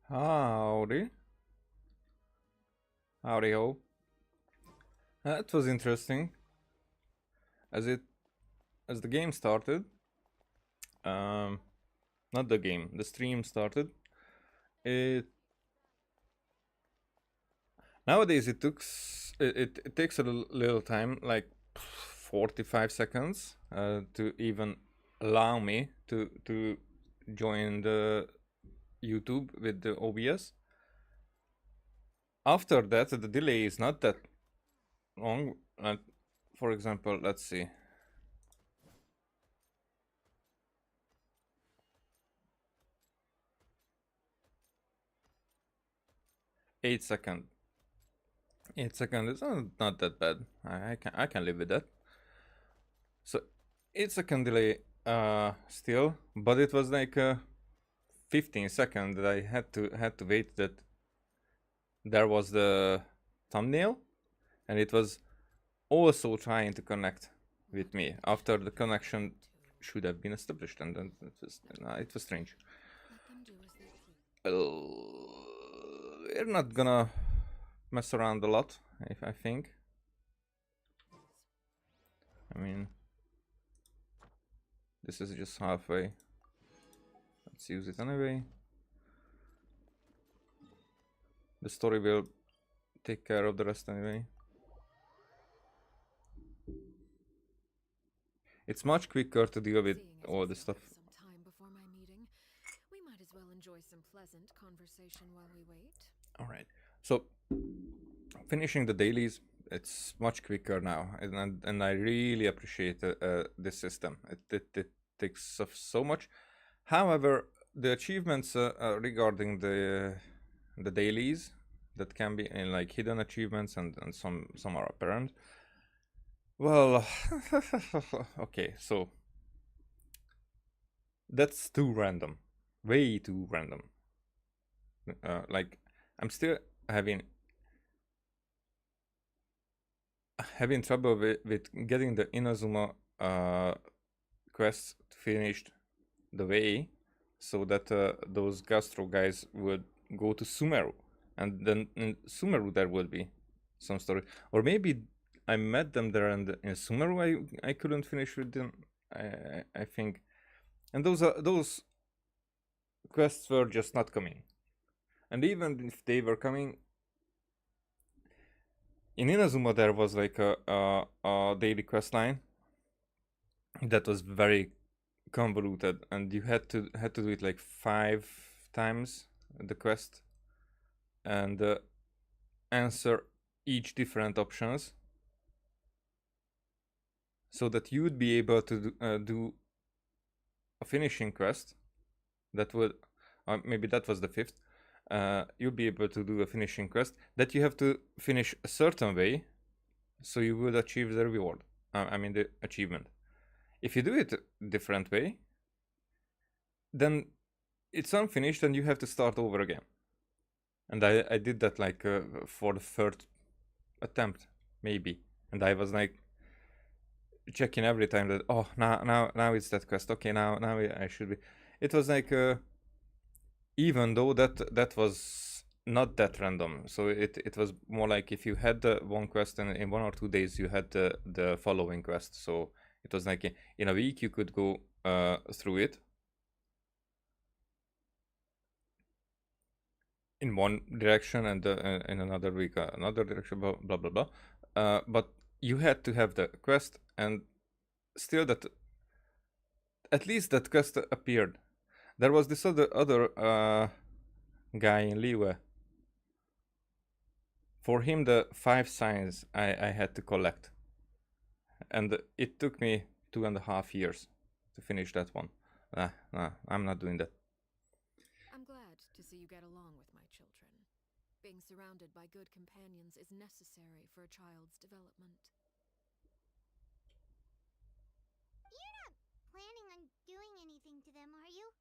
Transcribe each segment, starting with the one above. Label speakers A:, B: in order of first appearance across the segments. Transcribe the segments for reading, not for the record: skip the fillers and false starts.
A: Howdy. Howdy ho. That was interesting. As it as the game started, um not the game, the stream started. It nowadays it takes a little time, like 45 seconds, to even allow me to join the YouTube with the OBS. After that, the delay is not that long. For example, let's see. 8 seconds. 8 seconds is not that bad. I can live with that. So 8 second delay still, but it was like 15 seconds that I had to wait that there was the thumbnail, and it was also trying to connect with me after the connection should have been established, and then it was strange. We're not gonna mess around a lot, I think. I mean, this is just halfway. Let's use it anyway. The story will take care of the rest anyway. It's much quicker to deal with all this stuff.
B: We might as well enjoy some pleasant conversation while we wait.
A: Alright, so finishing the dailies, it's much quicker now, and I really appreciate this system. It takes off so much. However, the achievements regarding the dailies that can be in like hidden achievements, and some are apparent. Well, okay, so that's too random, way too random. Like I'm still having trouble with getting the Inazuma quest finished the way, so that those Gastro guys would go to Sumeru, and then in Sumeru there will be some story, or maybe I met them there, and in Sumeru I couldn't finish with them. I think, and those quests were just not coming, and even if they were coming, in Inazuma there was like a daily quest line that was very convoluted, and you had to do it like 5 times the quest, and answer each different options, so that you would be able to do a finishing quest that would maybe that was the fifth. You'll be able to do a finishing quest that you have to finish a certain way, so you would achieve the reward. I mean the achievement. If you do it a different way, then it's unfinished and you have to start over again. And I did that like for the third attempt, maybe. And I was like checking every time that, oh, now it's that quest. Okay, now I should be. It was like even though that was not that random. So it was more like if you had the one quest, and in 1 or 2 days you had the following quest. So it was like in a week you could go through it in one direction, and in another week another direction, blah blah blah, blah. But you had to have the quest, and still that at least that quest appeared. There was this other guy in Liwe. For him, the 5 signs I had to collect, and it took me 2.5 years to finish that one. Nah, I'm not doing that.
B: I'm glad to see you get along with my children. Being surrounded by good companions is necessary for a child's development.
C: You're not planning on doing anything to them, are you?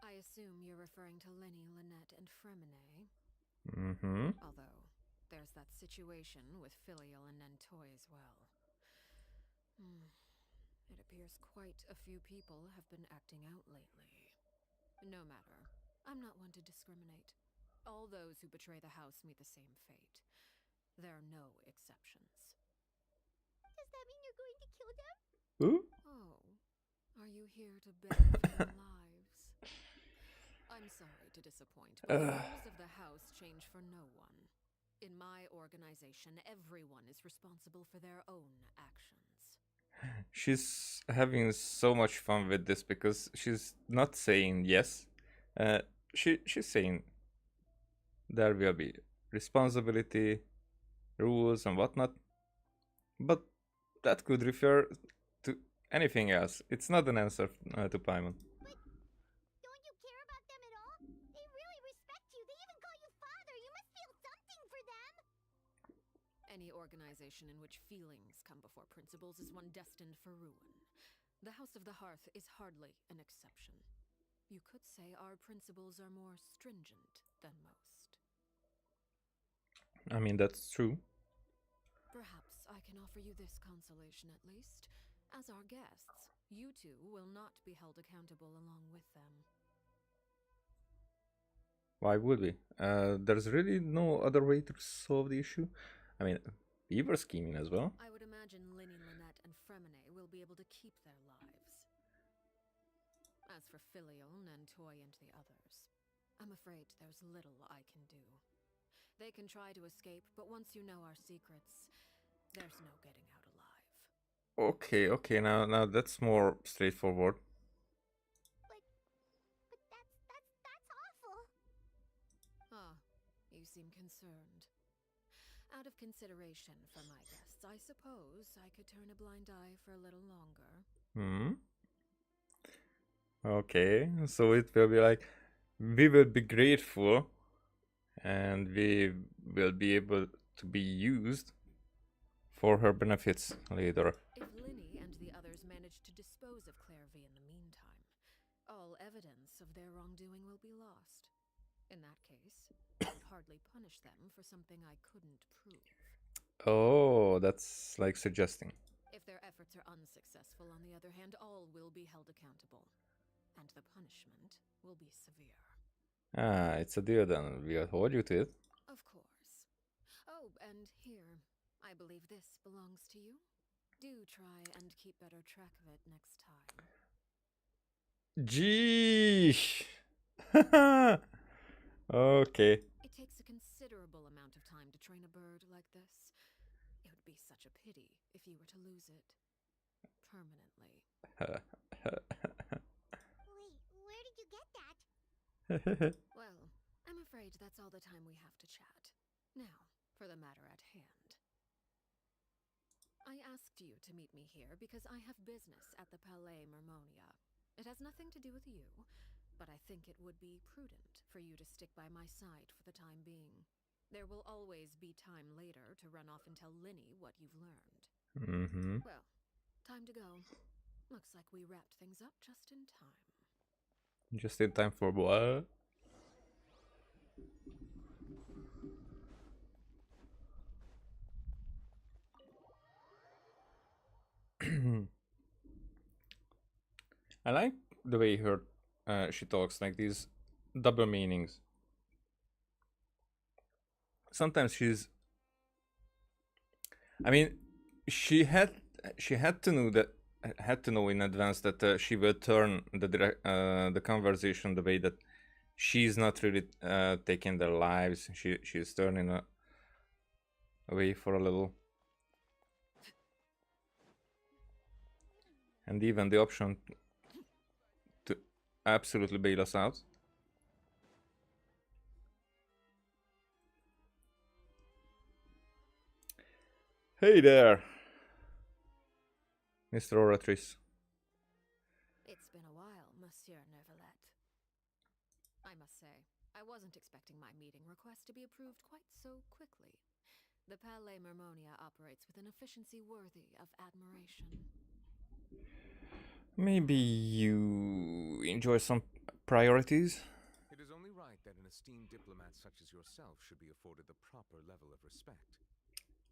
B: I assume you're referring to Lenny, Lynette, and Fremine.
A: Mm-hmm.
B: Although, there's that situation with Filial and Nentoy as well. It appears quite a few people have been acting out lately. No matter. I'm not one to discriminate. All those who betray the house meet the same fate. There are no exceptions.
C: Does that mean you're going to kill them?
A: Ooh.
B: Oh, are you here to beg for their lives? I'm sorry to disappoint, but the rules of the house change for no one. In my organization, everyone is responsible for their own actions.
A: She's having so much fun with this because she's not saying yes. She's saying there will be responsibility, rules, and whatnot. But that could refer to anything else. It's not an answer to Paimon.
C: Don't you care about them at all? They really respect you. They even call you father. You must feel something for them.
B: Any organization in which feelings come before principles is one destined for ruin. The House of the Hearth is hardly an exception. You could say our principles are more stringent than most.
A: I mean, that's true.
B: Perhaps I can offer you this consolation at least. As our guests, you two will not be held accountable along with them.
A: Why would we? There's really no other way to solve the issue. I mean, we were scheming as well.
B: I would imagine Linny, Lynette, and Fremine will be able to keep their lives. As for Filial, Nantoy, and the others, I'm afraid there's little I can do. They can try to escape, but once you know our secrets, there's no getting out alive.
A: Okay, now that's more straightforward.
C: But that's awful.
B: Ah, you seem concerned. Out of consideration for my guests, I suppose I could turn a blind eye for a little longer.
A: Okay, so it will be like, we will be grateful and we will be able to be used for her benefits later.
B: If Linny and the others manage to dispose of Clairvy in the meantime, all evidence of their wrongdoing will be lost. In that case, I'd hardly punish them for something I couldn't prove.
A: Oh, that's like suggesting.
B: If their efforts are unsuccessful, on the other hand, all will be held accountable. And the punishment will be severe.
A: Ah, it's a deal then. We'll hold you to it.
B: Of course. Oh, and here, I believe this belongs to you. Do try and keep better track of it next time.
A: Geesh. Okay.
B: It takes a considerable amount of time to train a bird like this. It would be such a pity if you were to lose it permanently.
C: Wait, where did you get that?
B: Well, I'm afraid that's all the time we have to chat. Now, for the matter at hand. I asked you to meet me here because I have business at the Palais Mermonia. It has nothing to do with you, but I think it would be prudent for you to stick by my side for the time being. There will always be time later to run off and tell Linny what you've learned. Well, time to go. Looks like we wrapped things up just in time.
A: Just in time for what? I like the way she talks, like these double meanings. Sometimes I mean, she had to know in advance that she will turn the conversation the way that she's not really taking their lives. She's turning away for a little. And even the option to absolutely bail us out. Hey there, Mr. Oratrice.
B: It's been a while, Monsieur Nervalet. I must say, I wasn't expecting my meeting request to be approved quite so quickly. The Palais Mermonia operates with an efficiency worthy of admiration.
A: Maybe you enjoy some priorities?
D: It is only right that an esteemed diplomat such as yourself should be afforded the proper level of respect.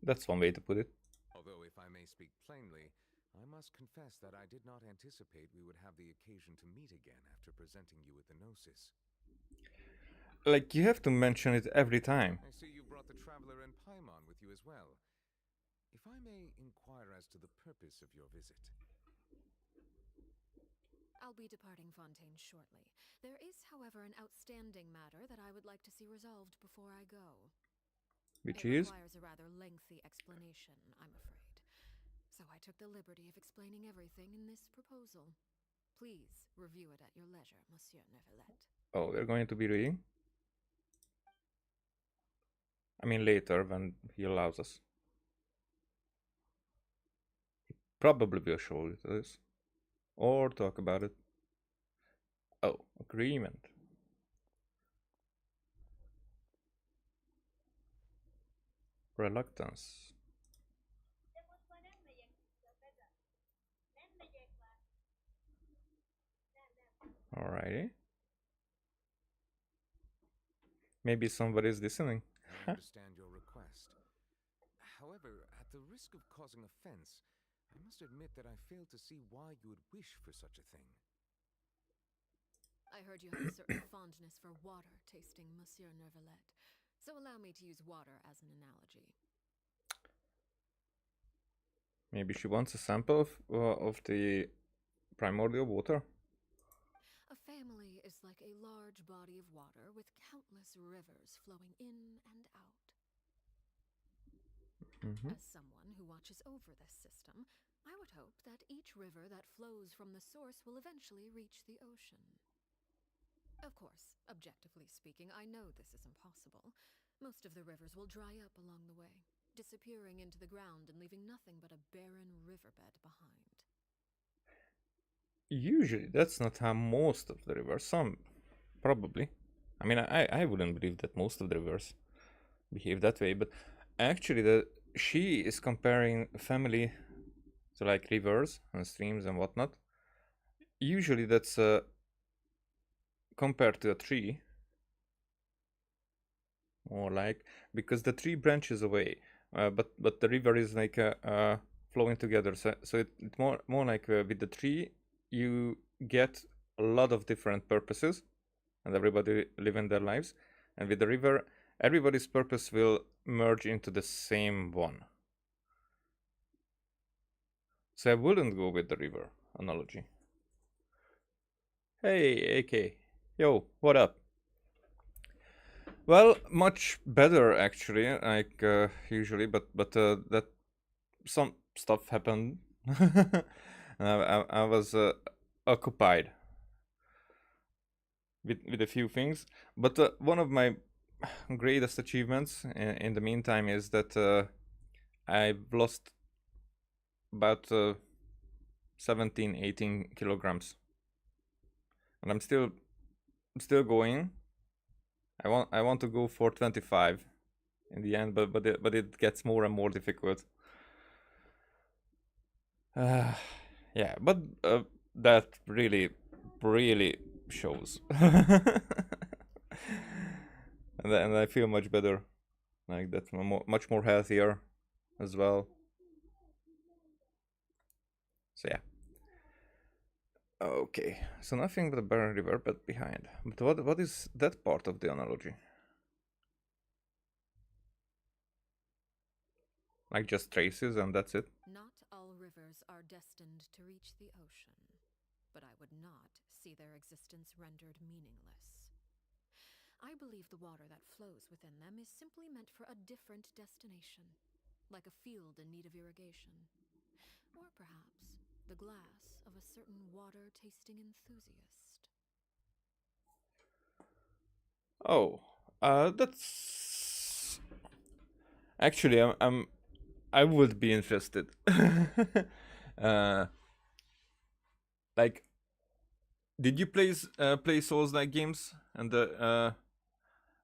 A: That's one way to put it.
D: Although, if I may speak plainly, I must confess that I did not anticipate we would have the occasion to meet again after presenting you with the Gnosis.
A: Like, you have to mention it every time.
D: I see you brought the traveler and Paimon with you as well. If I may inquire as to the purpose of your visit.
B: I'll be departing Fontaine shortly. There is, however, an outstanding matter that I would like to see resolved before I go.
A: Which
B: It
A: is?
B: requires a rather lengthy explanation, I'm afraid. So I took the liberty of explaining everything in this proposal. Please review it at your leisure, Monsieur Neuvillette.
A: Oh, we're going to be reading? I mean, later, when he allows us. He probably will show it us. Or talk about it. Oh, agreement. Reluctance. Alrighty. Maybe somebody's listening.
D: I understand your request. However, at the risk of causing offense, I must admit that I fail to see why you would wish for such a thing.
B: I heard you have a certain fondness for water tasting, Monsieur Neuvillette. So allow me to use water as an analogy.
A: Maybe she wants a sample of the primordial water.
B: A family is like a large body of water with countless rivers flowing in and out.
A: Mm-hmm.
B: As someone who watches over this system, I would hope that each river that flows from the source will eventually reach the ocean. Of course, objectively speaking, I know this is impossible. Most of the rivers will dry up along the way, disappearing into the ground and leaving nothing but a barren riverbed behind.
A: Usually, that's not how most of the rivers. Some, probably. I mean, I wouldn't believe that most of the rivers behave that way, but actually, she is comparing family to like rivers and streams and whatnot. Usually, that's compared to a tree, more like, because the tree branches away, but the river is like flowing together. So it's more like with the tree, you get a lot of different purposes, and everybody living their lives. And with the river, everybody's purpose will merge into the same one. So I wouldn't go with the river analogy. Hey, AK. Yo, what up? Well, much better actually, like usually, but that some stuff happened. I was occupied with a few things, but one of my greatest achievements in the meantime is that I've lost about 17, 18 kilograms, and I'm still going. I want to go for 25 in the end, but it gets more and more difficult. Yeah, but that really shows, and I feel much better, like that, much more healthier as well. So yeah. Okay, so nothing but a barren river, but behind. But what is that part of the analogy? Like just traces and that's it?
B: Not all rivers are destined to reach the ocean, but I would not see their existence rendered meaningless. I believe the water that flows within them is simply meant for a different destination, like a field in need of irrigation. Or perhaps the glass of a certain water-tasting enthusiast.
A: Oh, that's actually I would be interested. Like, did you play Souls-like games? And the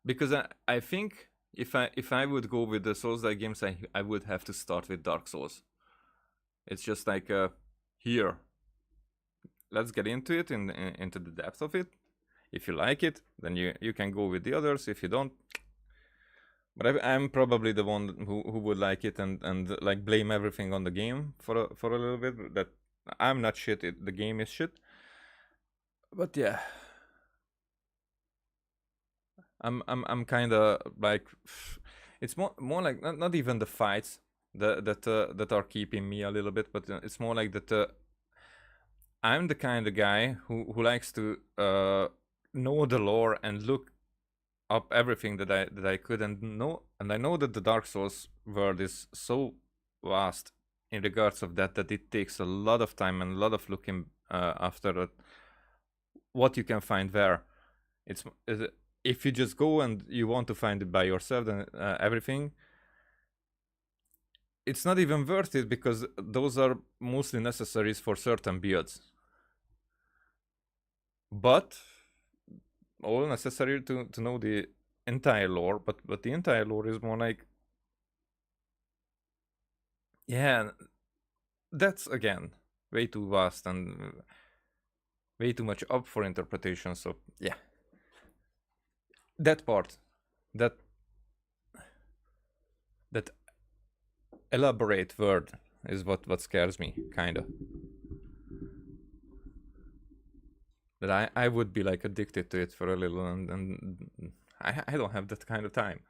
A: because I think if I would go with the Souls-like games, I would have to start with Dark Souls. It's just like here. Let's get into it into the depth of it. If you like it, then you can go with the others. If you don't, but I'm probably the one who would like it and like blame everything on the game for a little bit. That I'm not shit. The game is shit. But yeah. I'm kind of like, it's more like not even the fights that are keeping me a little bit, but it's more like that. I'm the kind of guy who likes to know the lore and look up everything that I could, and I know that the Dark Souls world is so vast in regards of that it takes a lot of time and a lot of looking after what you can find there. It's if you just go and you want to find it by yourself, then everything, it's not even worth it, because those are mostly necessaries for certain builds. But all necessary to know the entire lore, but the entire lore is more like, yeah, that's again way too vast and way too much up for interpretation. So yeah, that part, that elaborate word is what scares me, kind of. That I would be like addicted to it for a little, and I don't have that kind of time.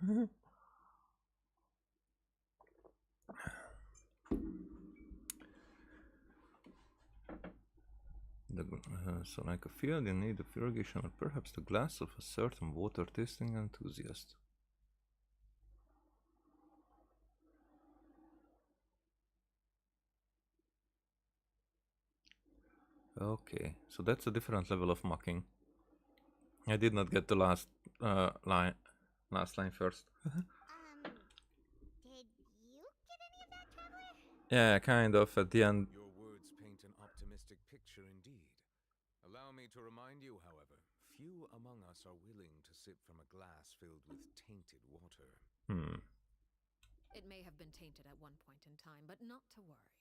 A: So like a field in need of irrigation, or perhaps the glass of a certain water tasting enthusiast. Okay, so that's a different level of mocking. I did not get the last line first.
C: Did you get any of that, traveler?
A: Yeah, kind of at the end.
D: Your words paint an optimistic picture indeed. Allow me to remind you, however, few among us are willing to sip from a glass filled with tainted water.
B: It may have been tainted at one point in time, but not to worry.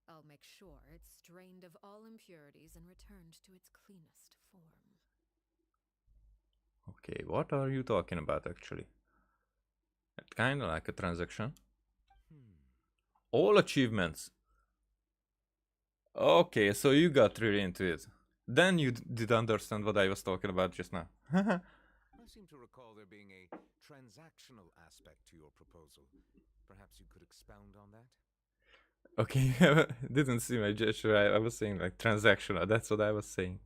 B: I'll make sure it's strained of all impurities and returned to its cleanest form.
A: Okay, what are you talking about actually? Kind of like a transaction. All achievements. Okay, so you got really into it. Then you did understand what I was talking about just now.
D: I seem to recall there being a transactional aspect to your proposal. Perhaps you could expound on that?
A: Okay, didn't see my gesture. I was saying like transactional. That's what I was saying.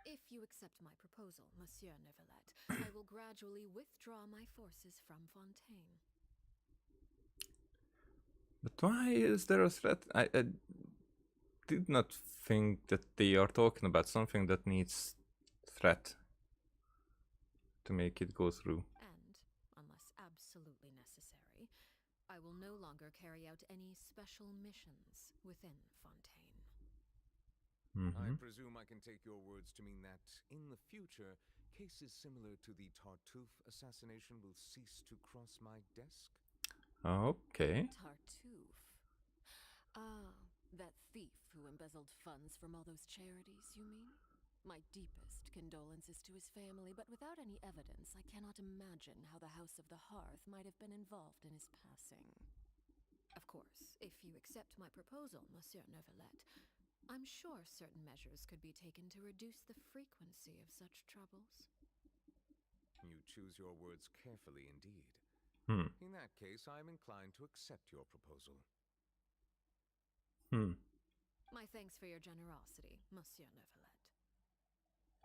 B: If you accept my proposal, Monsieur Neuvillette, I will gradually withdraw my forces from Fontaine.
A: But why is there a threat? I did not think that they are talking about something that needs threat to make it go through.
B: And, unless absolutely necessary, I will no longer carry out any special missions within Fontaine.
D: I presume I can take your words to mean that, in the future, cases similar to the Tartuffe assassination will cease to cross my desk?
A: Okay.
B: Tartuffe. Ah, that thief who embezzled funds from all those charities, you mean? My deepest condolences to his family, but without any evidence, I cannot imagine how the House of the Hearth might have been involved in his passing. Of course, if you accept my proposal, Monsieur Neuvillette, I'm sure certain measures could be taken to reduce the frequency of such troubles.
D: You choose your words carefully indeed. In that case, I am inclined to accept your proposal.
B: My thanks for your generosity, Monsieur Neuvillette.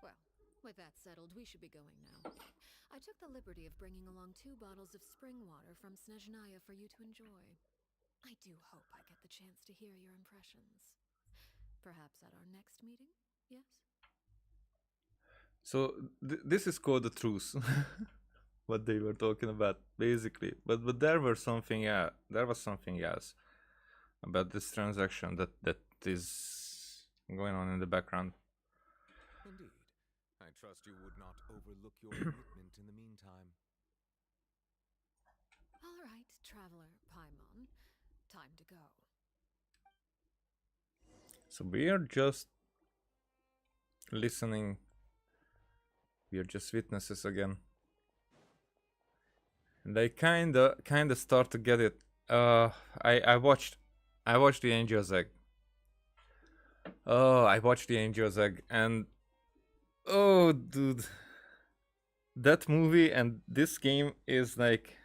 B: Well, with that settled, we should be going now. I took the liberty of bringing along 2 bottles of spring water from Snezhnaya for you to enjoy. I do hope I get the chance to hear your impressions. Perhaps at our next meeting, yes?
A: So this is called the truce. What they were talking about, basically. But there was something else about this transaction that is going on in the background.
D: Indeed. I trust you would not overlook your commitment in the meantime.
B: All right, Traveler Paimon. Time to go.
A: So we are just listening. We are just witnesses again. And I kinda start to get it. I watched the Angel's Egg. Oh, I watched the Angel's Egg, and oh, dude, that movie and this game is like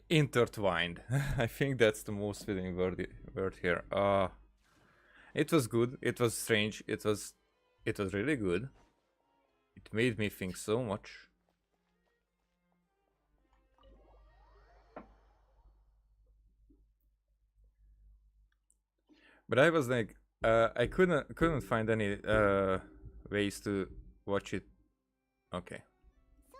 A: intertwined. I think that's the most fitting word here. It was good. It was strange. It was really good. It made me think so much. But I was like, I couldn't find any ways to watch it. Okay.
C: So,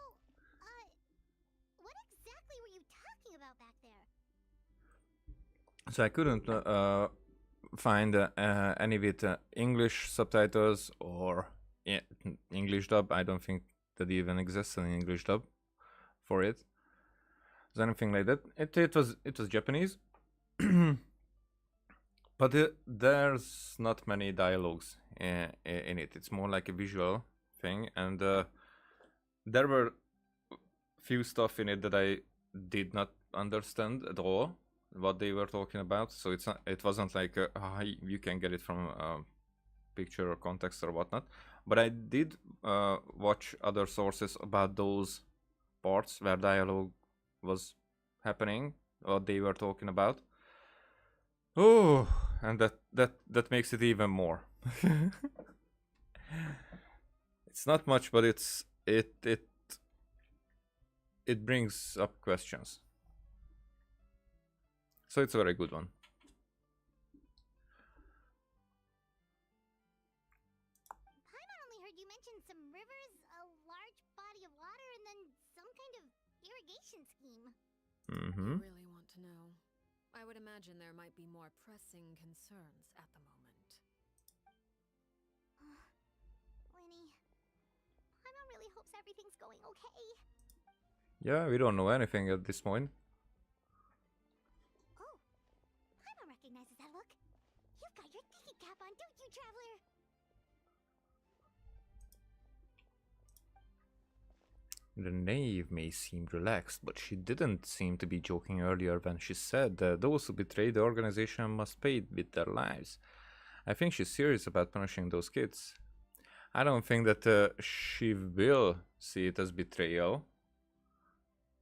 C: what exactly were you talking about back there?
A: So I couldn't find any with English subtitles or English dub. I don't think that even exists an English dub for it. Is anything like that? It was Japanese, but there's not many dialogues in it. It's more like a visual thing, and there were few stuff in it that I did not understand at all what they were talking about. So it wasn't like you can get it from picture or context or whatnot. But I did watch other sources about those parts where dialogue was happening, what they were talking about. Oh, and that makes it even more. It's not much, but it brings up questions. So it's a very good one.
C: Paimon only heard you mention some rivers, a large body of water, and then some kind of irrigation scheme.
A: Mm-hmm.
B: You really want to know? I would imagine there might be more pressing concerns at the moment.
C: Winnie, Paimon really hopes everything's going okay.
A: Yeah, we don't know anything at this point.
C: Oh, Paimon recognizes that look. You've got your thinking cap on, don't you, Traveler?
A: The knave may seem relaxed, but she didn't seem to be joking earlier when she said that those who betray the organization must pay it with their lives. I think she's serious about punishing those kids. I don't think that she will see it as betrayal,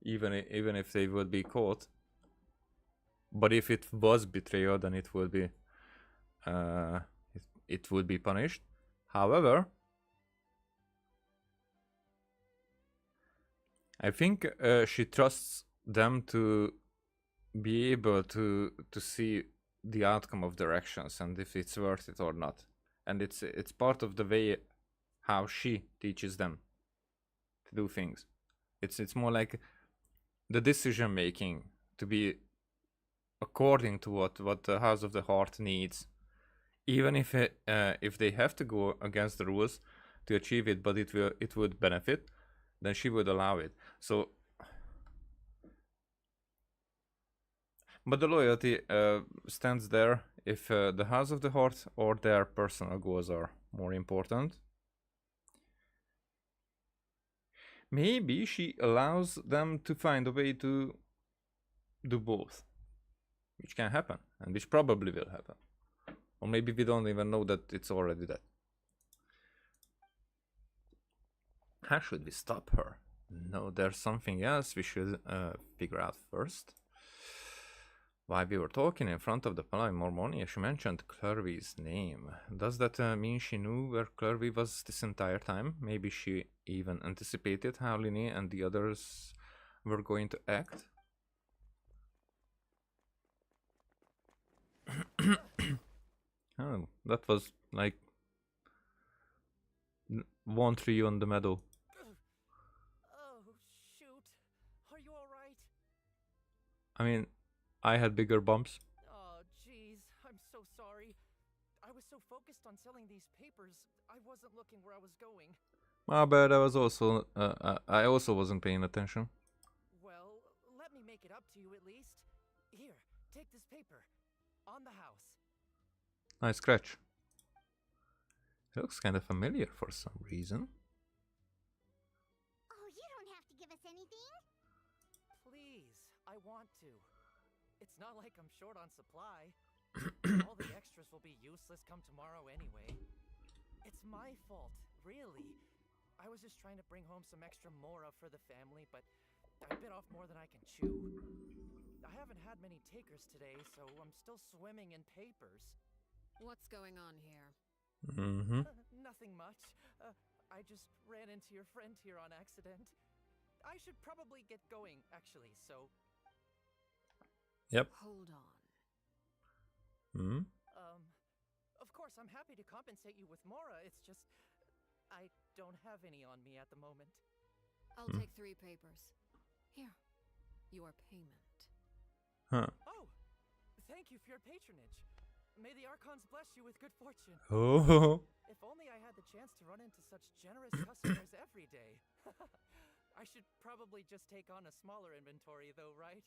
A: even if they would be caught. But if it was betrayal, then it would be it would be punished. However, I think she trusts them to be able to see the outcome of their actions and if it's worth it or not. And it's part of the way how she teaches them to do things. It's more like the decision making to be according to what the House of the Heart needs, even if they have to go against the rules to achieve it, but it would benefit, then she would allow it. So, but the loyalty stands there if the House of the Heart or their personal goals are more important. Maybe she allows them to find a way to do both, which can happen, and which probably will happen. Or maybe we don't even know that it's already that. How should we stop her? No, there's something else we should figure out first. While we were talking in front of the Palais Mormonia, she mentioned Clervy's name. Does that mean she knew where Clervy was this entire time? Maybe she even anticipated how Linny and the others were going to act? Oh, that was like one tree on the meadow.
E: Oh, shoot. Are you alright?
A: I mean, I had bigger bumps.
E: Oh, jeez. I'm so sorry. I was so focused on selling these papers, I wasn't looking where I was going.
A: My bad, I also wasn't paying attention.
E: Well, let me make it up to you at least. Here, take this paper. On the house.
A: Nice scratch. It looks kind of familiar for some reason.
C: Oh, you don't have to give us anything.
E: Please, I want to. It's not like I'm short on supply. All the extras will be useless come tomorrow anyway. It's my fault, really. I was just trying to bring home some extra mora for the family, but I bit off more than I can chew. I haven't had many takers today, so I'm still swimming in papers.
B: What's going on here?
A: Mm-hmm.
E: Nothing much. I just ran into your friend here on accident. I should probably get going, actually, so...
A: Yep.
B: Hold on.
A: Hmm.
E: Of course, I'm happy to compensate you with mora, it's just... I don't have any on me at the moment.
B: I'll take 3 papers. Here. Your payment.
A: Huh.
E: Oh! Thank you for your patronage. May the Archons bless you with good fortune.
A: Oh.
E: If only I had the chance to run into such generous customers every day. I should probably just take on a smaller inventory though, right?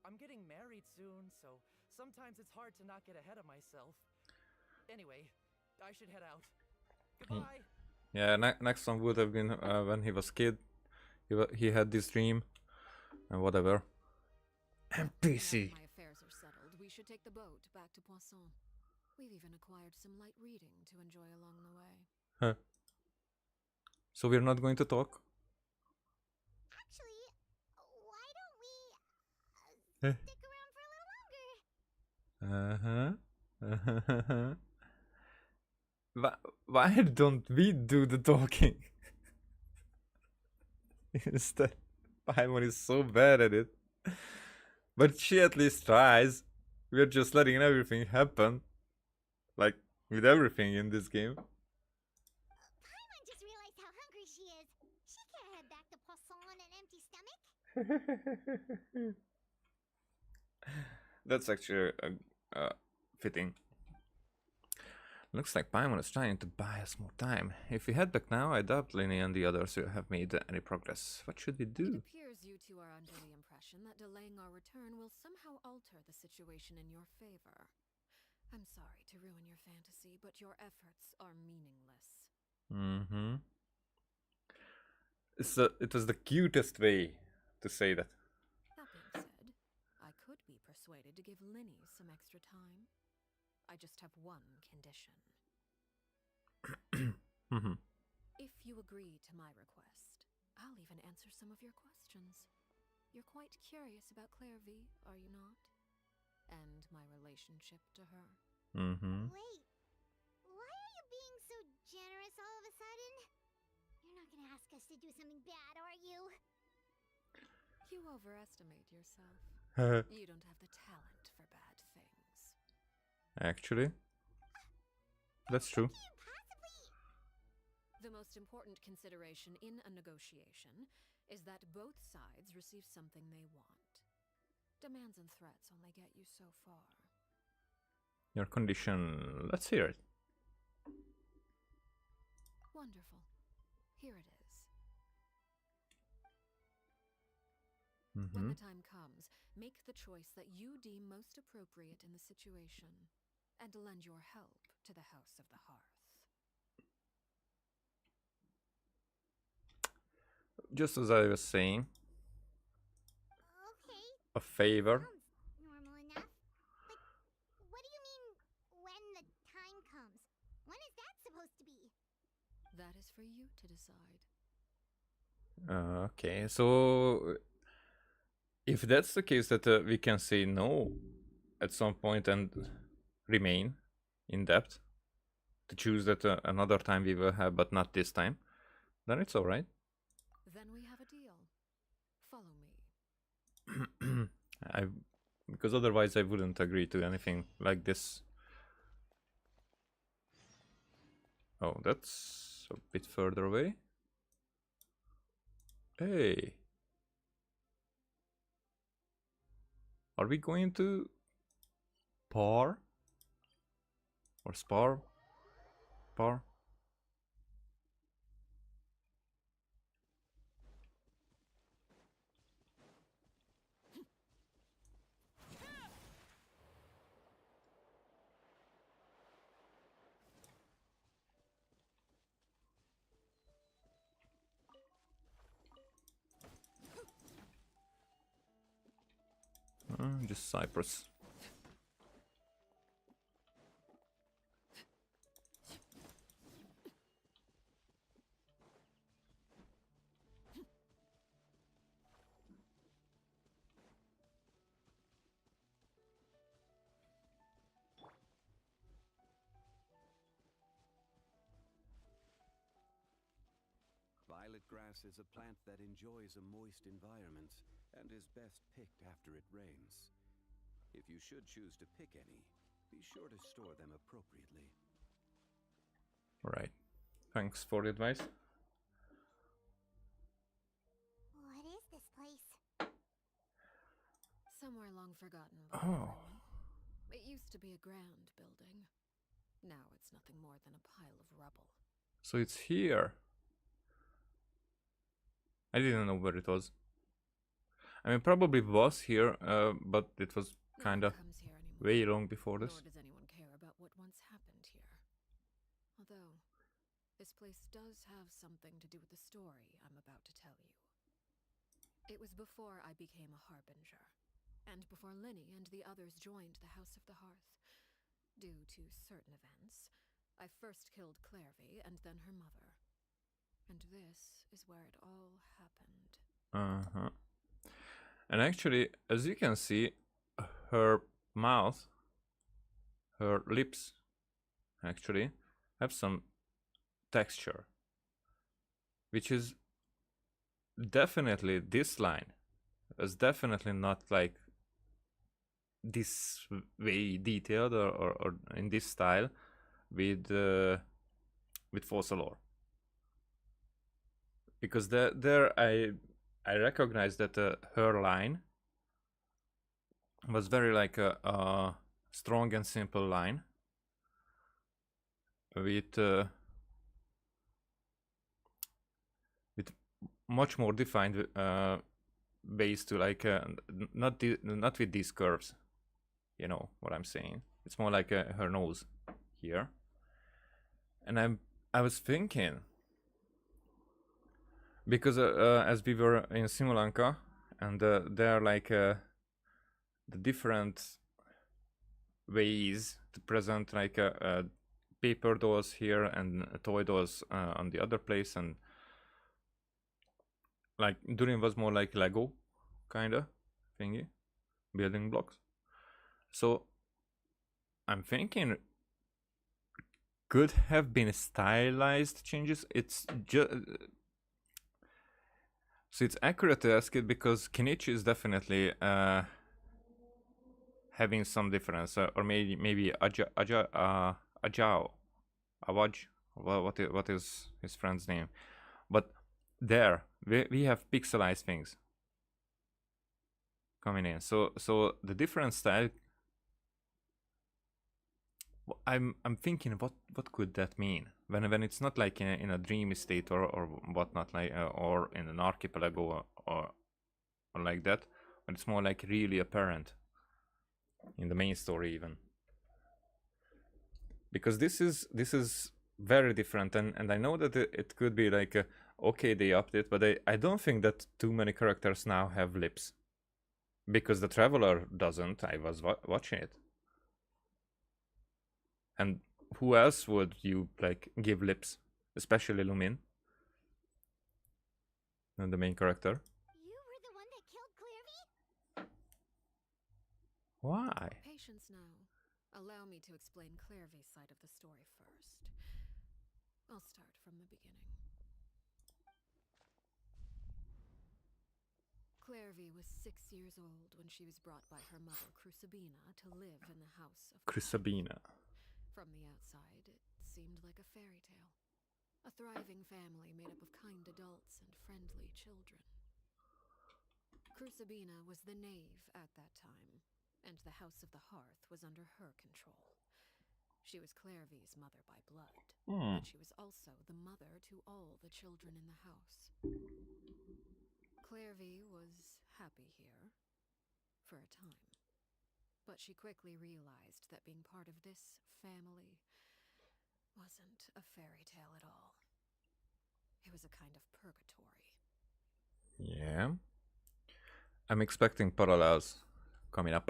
E: I'm getting married soon, so sometimes it's hard to not get ahead of myself. Anyway, I should head out. Goodbye!
A: Yeah, next one would have been when he was kid. He had this dream and whatever. NPC.
B: Now that my affairs are settled, we should take the boat back to Poisson. We've even acquired some light reading to enjoy along the way.
A: Huh. So we're not going to talk?
C: Actually, why don't we
A: Eh.
C: stick around for a little longer?
A: Uh-huh. Why don't we do the talking? Instead, Paimon is so bad at it. But she at least tries. We're just letting everything happen. Like, with everything in this game.
C: Paimon just realized how hungry she is. She can't head back to Poisson on an empty stomach.
A: That's actually fitting. Looks like Paimon is trying to buy us more time. If we head back now, I doubt Linny and the others will have made any progress. What should we
B: It
A: do?
B: appears you two are under the impression that delaying our return will somehow alter the situation in your favor. I'm sorry to ruin your fantasy, but your efforts are meaningless.
A: Mm-hmm. It was the cutest way to say that.
B: That being said, I could be persuaded to give Linny some extra time. I just have one condition.
A: Mm-hmm.
B: If you agree to my request, I'll even answer some of your questions. You're quite curious about Claire V, are you not? And my relationship to her.
A: Mm-hmm.
C: Wait, why are you being so generous all of a sudden? You're not gonna ask us to do something bad, are you?
B: You overestimate yourself. You don't have the talent for bad things.
A: Actually, that's true.
C: Can you possibly...
B: The most important consideration in a negotiation is that both sides receive something they want. Demands and threats only get you so far.
A: Your condition, let's hear it.
B: Wonderful. Here it is. When
A: Mm-hmm.
B: the time comes, make the choice that you deem most appropriate in the situation, and lend your help to the House of the Hearth.
A: Just as I was saying,
C: Okay,
A: a favor.
C: sounds normal enough. But what do you mean, when the time comes? When is that supposed to be?
B: That is for you to decide.
A: Okay, so if that's the case that we can say no at some point and remain in debt to choose that another time we will have, but not this time, then it's all right.
B: Then we have a deal. Follow me.
A: Because otherwise I wouldn't agree to anything like this. Oh, that's a bit further away. Hey. Are we going to par? Or spar? Par? Just Cyprus.
F: Violet grass is a plant that enjoys a moist environment and is best picked after it rains. If you should choose to pick any, be sure to store them appropriately.
A: Right. Thanks for the advice.
C: What is this place?
B: Somewhere long forgotten by
A: Oh.
B: everyone. It used to be a grand building. Now it's nothing more than a pile of rubble.
A: So it's here. I didn't know where it was. I mean, probably was here, but it was
B: No
A: kind
B: one
A: of
B: comes here anymore,
A: way long before this.
B: nor does anyone care about what once happened here. Although, this place does have something to do with the story I'm about to tell you. It was before I became a harbinger, and before Linny and the others joined the House of the Hearth. Due to certain events, I first killed Clairvy and then her mother. And this is where it all happened.
A: Uh-huh. And actually, as you can see, her mouth, her lips, actually, have some texture. Which is definitely this line. Is definitely not like this way detailed or in this style with Fossil Lore. Because there I recognize that her line was very like a strong and simple line with much more defined ways to like not with these curves. You know what I'm saying? It's more like her nose here. And I was thinking, because as we were in Simulanka, and there are like the different ways to present like paper dolls here and toy dolls on the other place, and like Durin was more like Lego kinda thingy, building blocks. So I'm thinking could have been stylized changes. It's just so it's accurate to ask it because Kenichi is definitely having some difference, or maybe Ajao, Awaj. What is his friend's name? But there we have pixelized things coming in. So the different style. I'm thinking what could that mean when it's not like in a dreamy state or whatnot, like or in an archipelago or like that, but it's more like really apparent in the main story even, because this is very different, and I know that it could be like okay, they upped it, but I don't think that too many characters now have lips, because the Traveler doesn't. I was watching it. And who else would you like give lips? Especially Lumin, and the main character.
C: You were the one that killed Clairvy?
A: Why?
B: Patience now. Allow me to explain Clairvy's side of the story first. I'll start from the beginning. Clairvy was 6 years old when she was brought by her mother, Crucibina, to live in the house of
A: Crucibina.
B: From the outside, it seemed like a fairy tale. A thriving family made up of kind adults and friendly children. Crucibina was the knave at that time, and the House of the Hearth was under her control. She was Clairvy's mother by blood, but she was also the mother to all the children in the house. Clairvy was happy here, for a time. But she quickly realized that being part of this family wasn't a fairy tale at all. It was a kind of purgatory.
A: Yeah. I'm expecting parallels coming up.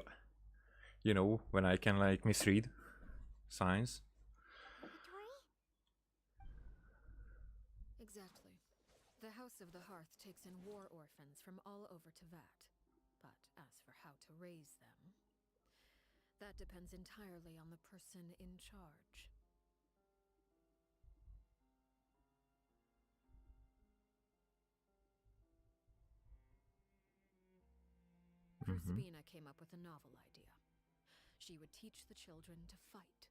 A: You know, when I can like misread signs.
C: Purgatory?
B: Exactly. The House of the Hearth takes in war orphans from all over Teyvat. But as for how to raise them, that depends entirely on the person in charge. Crispina came up with a novel idea. She would teach the children to fight,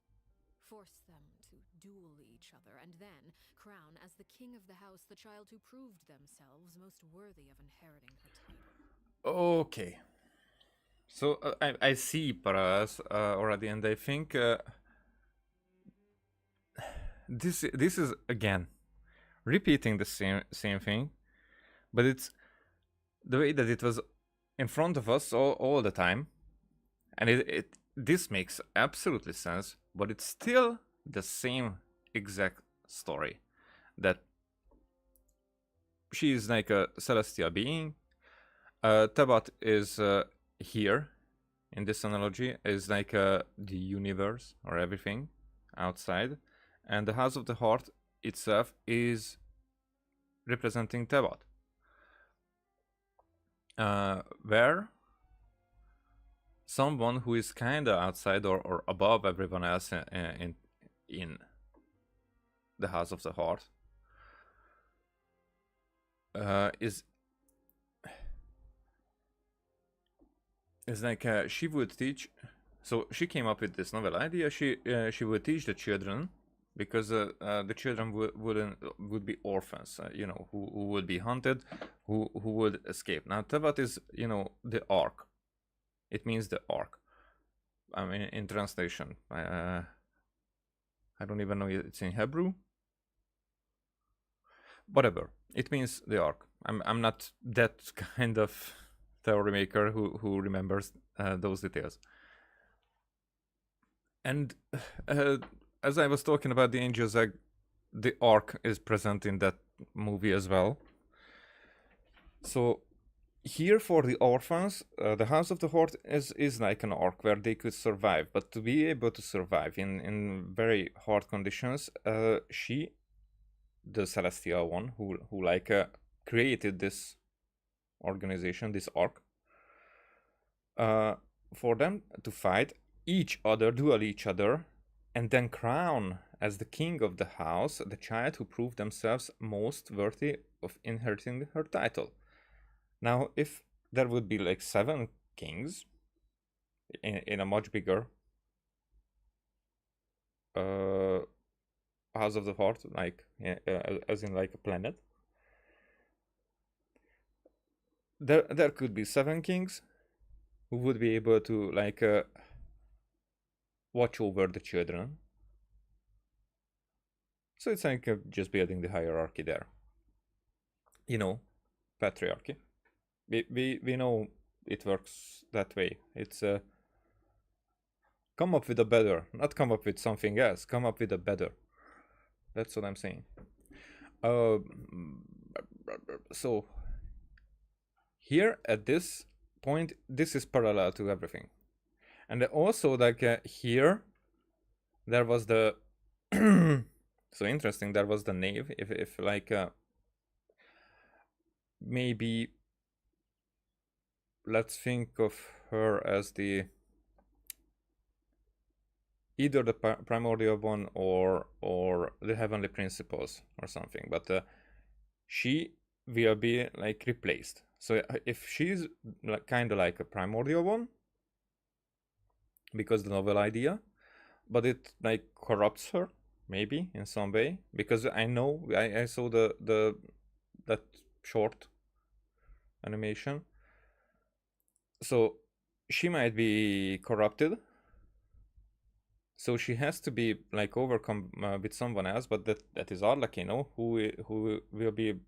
B: force them to duel each other, and then crown as the king of the house the child who proved themselves most worthy of inheriting her title.
A: Okay. So I see parallels already, and I think this is again repeating the same thing, but it's the way that it was in front of us all the time, and this makes absolutely sense, but it's still the same exact story, that she is like a celestial being. Tebat is here in this analogy, is like the universe or everything outside, and the House of the Heart itself is representing Tebat, where someone who is kinda outside or above everyone else in the House of the Heart is like she would teach. So she came up with this novel idea. She would teach the children, because the children would be orphans, who would be hunted, who would escape. Now Tevat is, the ark. It means the ark. I mean, in translation, I don't even know it's in Hebrew. Whatever, it means the ark. I'm not that kind of theory maker who remembers those details. And as I was talking about the Angel's Egg, the ark is present in that movie as well. So here for the orphans, the House of the Heart is like an ark where they could survive. But to be able to survive in very hard conditions, she, the Celestial one, who like created this organization, this ark, for them to fight each other, duel each other, and then crown as the king of the house the child who proved themselves most worthy of inheriting her title. Now, if there would be like 7 kings in a much bigger House of the Heart, like as in like a planet, there could be 7 kings who would be able to like watch over the children. So it's like just building the hierarchy there. Patriarchy. We know it works that way. It's come up with a better, not come up with something else. Come up with a better. That's what I'm saying. So here at this point, this is parallel to everything. And also, like here, there was the so interesting. There was the knave. If like maybe let's think of her as the either the primordial one or the heavenly principles or something. But she will be like replaced. So if she's like, kind of like a primordial one, because the novel idea, but it like corrupts her maybe in some way, because I know I saw that short animation, so she might be corrupted, so she has to be like overcome with someone else, but that is Arlecchino, who will be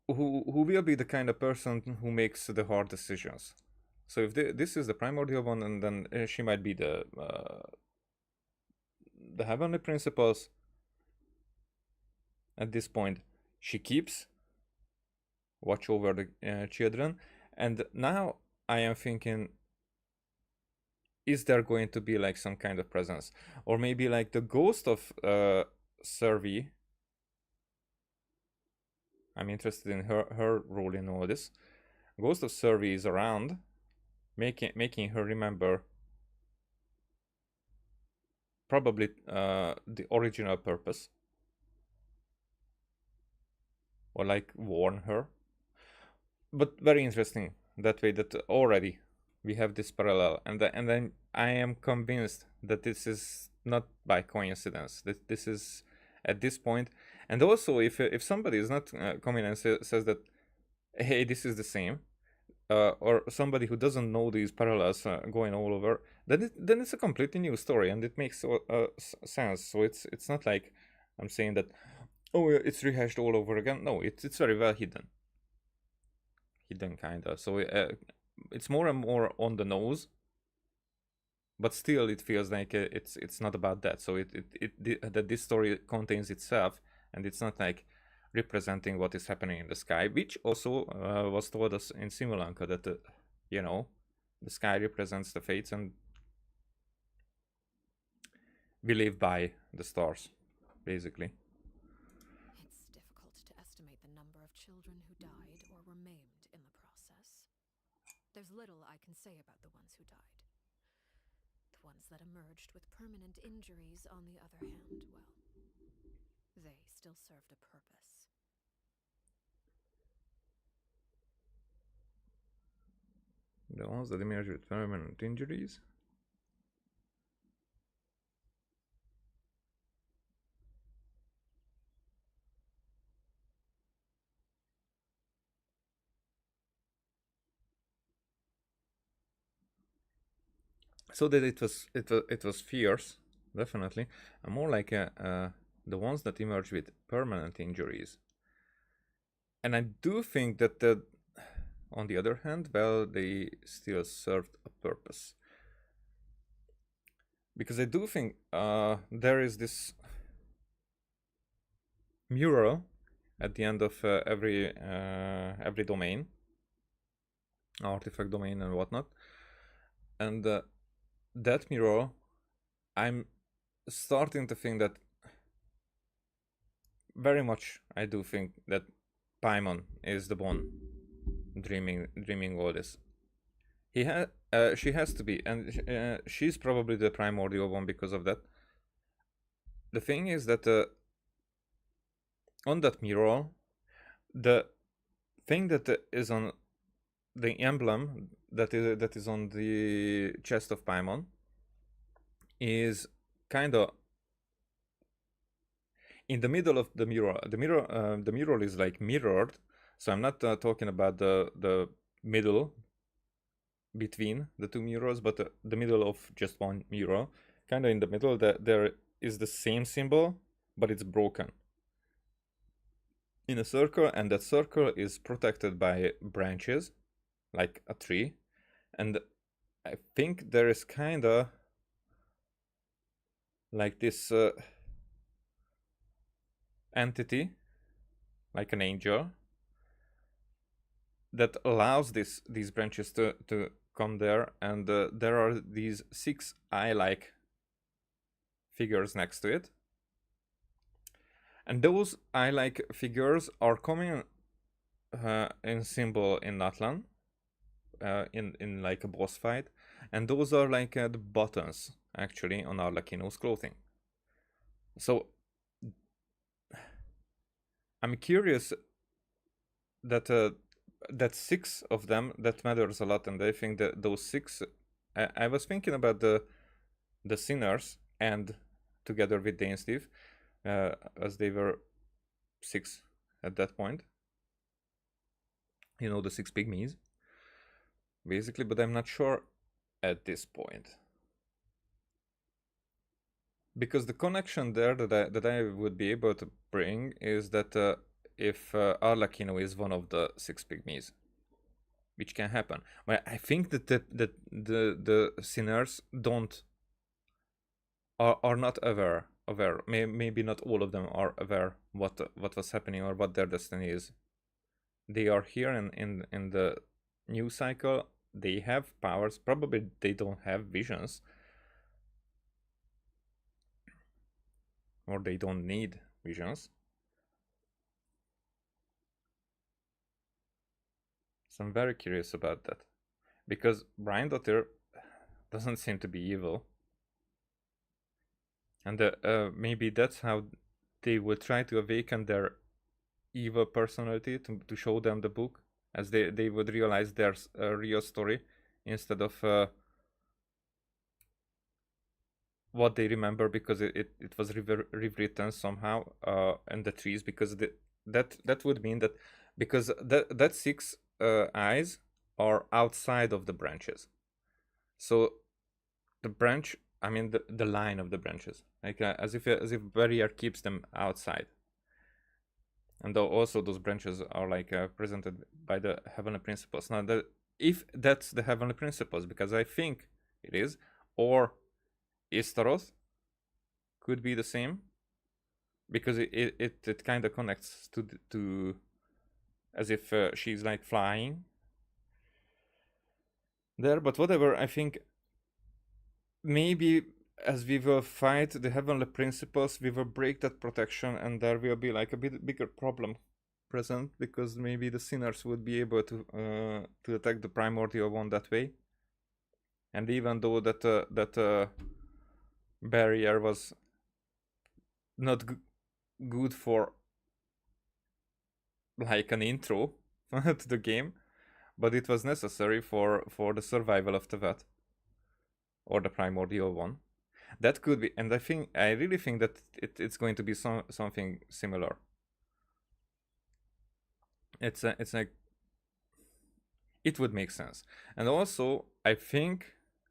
A: who will be the kind of person who makes the hard decisions. So if this is the primordial one, and then she might be the heavenly principles. At this point, she keeps watch over the children, and now I am thinking, is there going to be like some kind of presence, or maybe like the ghost of Servi? I'm interested in her role in all this. Ghost of Servi is around, making her remember probably the original purpose, or like warn her. but very interesting that way, that already we have this parallel, and then I am convinced that this is not by coincidence, that this is at this point. And also, if somebody is not coming and says that, hey, this is the same, or somebody who doesn't know these parallels going all over, then it's a completely new story, and it makes sense. So it's not like I'm saying that, oh, it's rehashed all over again. No, it's very well hidden, kinda. So it's more and more on the nose, but still it feels like it's not about that. So that this story contains itself, and it's not like representing what is happening in the sky, which also was told us in Simulanka, that the sky represents the fates, and we live by the stars, basically.
B: It's difficult to estimate the number of children who died or were maimed in the process. There's little I can say about the ones who died. The ones that emerged with permanent injuries, on the other hand, well, they still served a purpose.
A: The ones that emerge with permanent injuries? So that it was fierce, definitely, and more like the ones that emerge with permanent injuries. And I do think that on the other hand, well, they still served a purpose, because I do think there is this mural at the end of every domain, artifact domain and whatnot, and that mural, I'm starting to think that very much, I do think that Paimon is the one dreaming all this. She has to be, and she's probably the primordial one because of that. The thing is that on that mural, the thing that is on the emblem that is on the chest of Paimon is kind of in the middle of the mural. The mural is like mirrored, so I'm not talking about the middle between the two murals, but the middle of just one mural. Kind of in the middle, there is the same symbol, but it's broken in a circle, and that circle is protected by branches, like a tree. And I think there is kind of like this entity, like an angel, that allows these branches to come there, and there are these 6 eye-like figures next to it, and those eye-like figures are coming in symbol in Natlan, in like a boss fight, and those are like the buttons actually on Arlecchino's clothing. So I'm curious that that 6 of them, that matters a lot, and I think that those 6, I was thinking about the sinners, and together with Dane Steve, as they were 6 at that point, the 6 pygmies basically, but I'm not sure at this point, because the connection there that I would be able to bring is that if Arlecchino is one of the 6 pygmies, which can happen. But I think that the sinners are not aware. Maybe not all of them are aware what was happening or what their destiny is. They are here in the new cycle. They have powers. Probably they don't have visions, or they don't need visions. So I'm very curious about that, because Brian Daughter doesn't seem to be evil, and maybe that's how they will try to awaken their evil personality, to show them the book, as they would realize their real story instead of what they remember, because it was rewritten somehow in the trees, because that would mean that, because that six eyes are outside of the branches. So the branch, I mean the line of the branches, like as if barrier keeps them outside. And also those branches are like presented by the heavenly principles. Now, if that's the heavenly principles, because I think it is, or Istaroth could be the same, because it kind of connects to as if she's like flying there. But whatever, I think maybe as we will fight the heavenly principles, we will break that protection, and there will be like a bit bigger problem present, because maybe the sinners would be able to attack the primordial one that way. And even though that barrier was not good for like an intro to the game, but it was necessary for the survival of the vet, or the primordial one. That could be, and I really think that it's going to be something similar. It's like, it would make sense. And also I think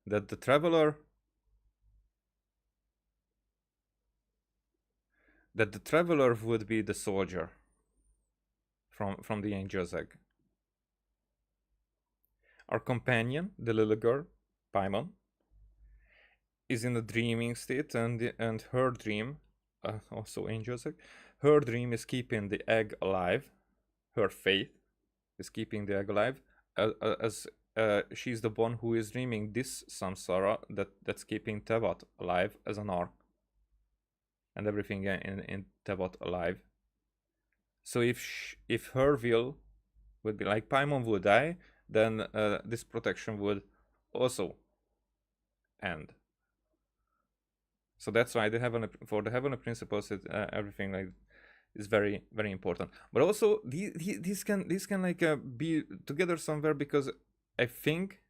A: that the traveler would be the soldier from the Angel's Egg. Our companion, the little girl, Paimon, is in a dreaming state, and her dream, also Angel's Egg, her dream is keeping the egg alive. Her faith is keeping the egg alive, as she's the one who is dreaming this samsara that's keeping Tevat alive as an arc, and everything in Tevat alive. So if her will would be like Paimon would die, then this protection would also end. So that's why for the heavenly principles, everything like is very, very important. But also these can like be together somewhere, because I think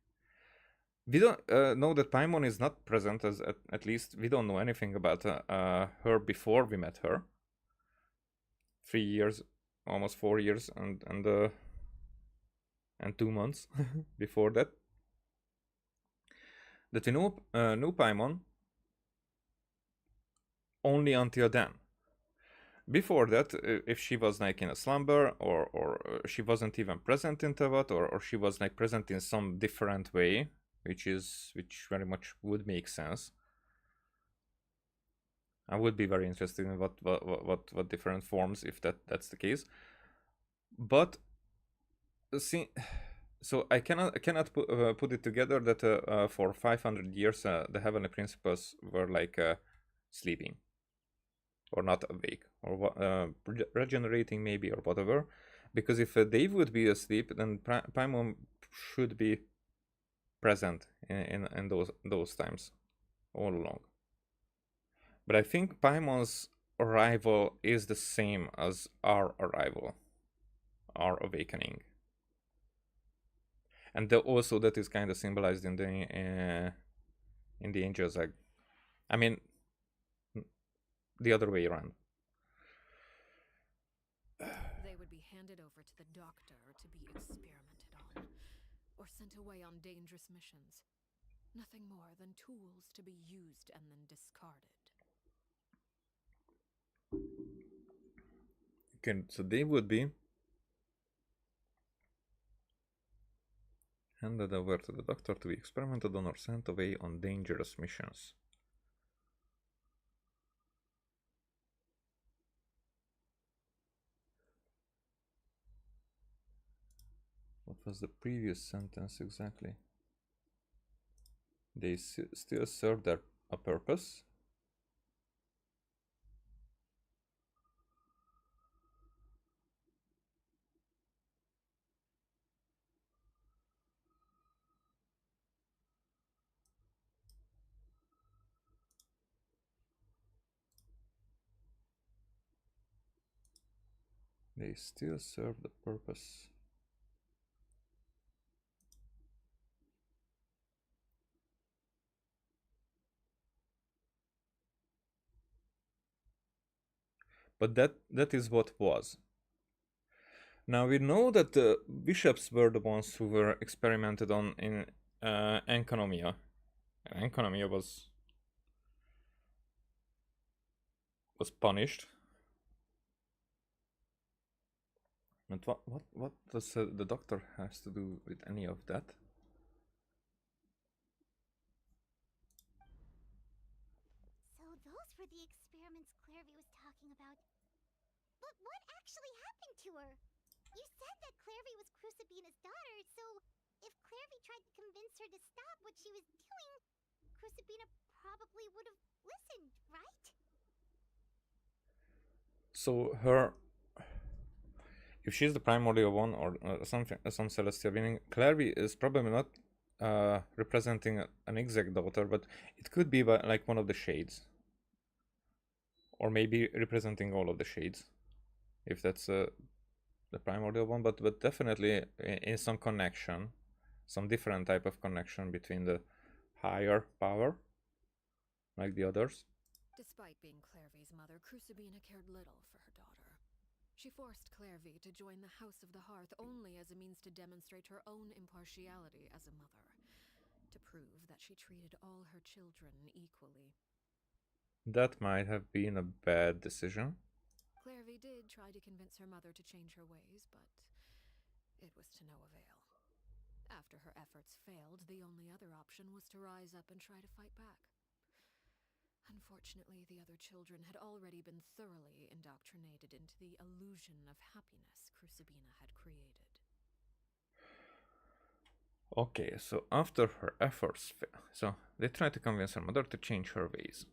A: we don't know that Paimon is not present, as at least we don't know anything about her before we met her. 3 years, almost 4 years, and 2 months before that we knew Paimon only until then. Before that, if she was like in a slumber, or she wasn't even present in Tevat, or she was like present in some different way, which very much would make sense. I would be very interested in what different forms, if that's the case. But see, so I cannot put it together that for 500 years the heavenly principles were like sleeping, or not awake, or regenerating maybe, or whatever. Because if they would be asleep, then Paimon should be present in those times all along. But I think Paimon's arrival is the same as our arrival, our awakening. And also that is kind of symbolized in the Angel's Egg. I mean, the other way around.
B: They would be handed over to the doctor to be experimented on, or sent away on dangerous missions. Nothing more than tools to be used and then discarded.
A: Okay, so they would be handed over to the doctor to be experimented on or sent away on dangerous missions. What was the previous sentence exactly? They still serve a purpose. They still serve the purpose. But that is what was. Now we know that the bishops were the ones who were experimented on in Enconomia. And Enconomia was punished. But what does the doctor has to do with any of that?
C: So those were the experiments Clairvy was talking about. But what actually happened to her? You said that Clairvy was Crucibina's daughter, so if Clairvy tried to convince her to stop what she was doing, Crucibina probably would have listened, right?
A: So if she's the primordial one or something, some celestial being, Clairvy is probably not representing an exact daughter, but it could be like one of the shades, or maybe representing all of the shades, if that's the primordial one. But definitely in some connection, some different type of connection between the higher power, like the others.
B: Despite being Clairvy's mother, Crucibina cared little for her daughter. She forced Clairvy to join the House of the Hearth only as a means to demonstrate her own impartiality as a mother, to prove that she treated all her children equally.
A: That might have been a bad decision.
B: Clairvy did try to convince her mother to change her ways, but it was to no avail. After her efforts failed, the only other option was to rise up and try to fight back. Unfortunately, the other children had already been thoroughly indoctrinated into the illusion of happiness Crucibina had created.
A: Okay, so after her efforts failed, so they tried to convince her mother to change her ways.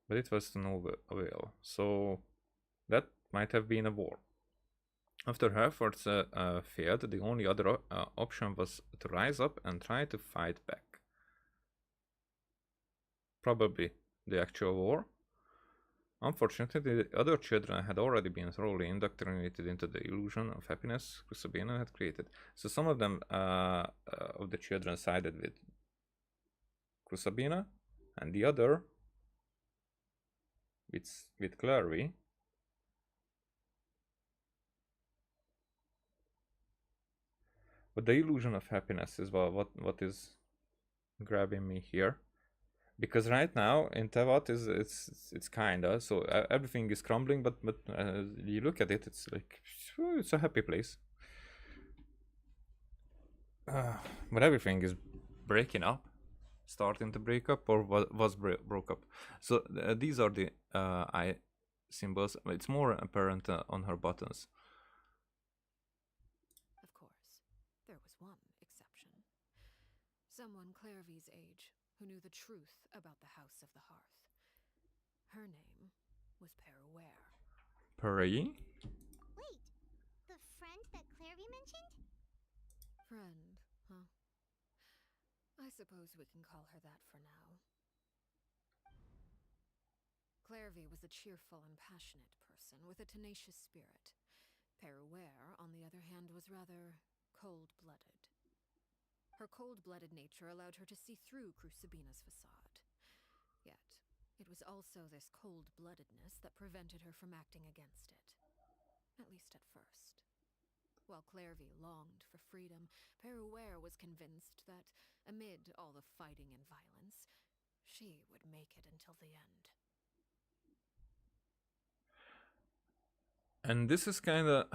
A: But it was to no avail, so that might have been a war. After her efforts failed, the only other option was to rise up and try to fight back. Probably the actual war. Unfortunately, the other children had already been thoroughly indoctrinated into the illusion of happiness Crucibina had created. So some of them, of the children, sided with Crucibina, and the other with Clairvy. But the illusion of happiness is what is grabbing me here, because right now in Tevat it's kinda so everything is crumbling, but you look at it, it's like it's a happy place. But everything is breaking up, starting to break up, or was broke up. So these are the eye symbols. It's more apparent on her buttons.
B: Of course, there was one exception. Someone Clairvy's age who knew the truth about the House of the Hearth. Her name was Peruere.
A: Peri?
C: Wait, the friend that Clairvy mentioned?
B: Friend, huh? I suppose we can call her that for now. Clairvy was a cheerful and passionate person with a tenacious spirit. Peruere, on the other hand, was rather cold-blooded. Her cold-blooded nature allowed her to see through Crucibina's facade. Yet, it was also this cold-bloodedness that prevented her from acting against it. At least at first. While Clairvy longed for freedom, Peruere was convinced that, amid all the fighting and violence, she would make it until the end.
A: And this is kinda...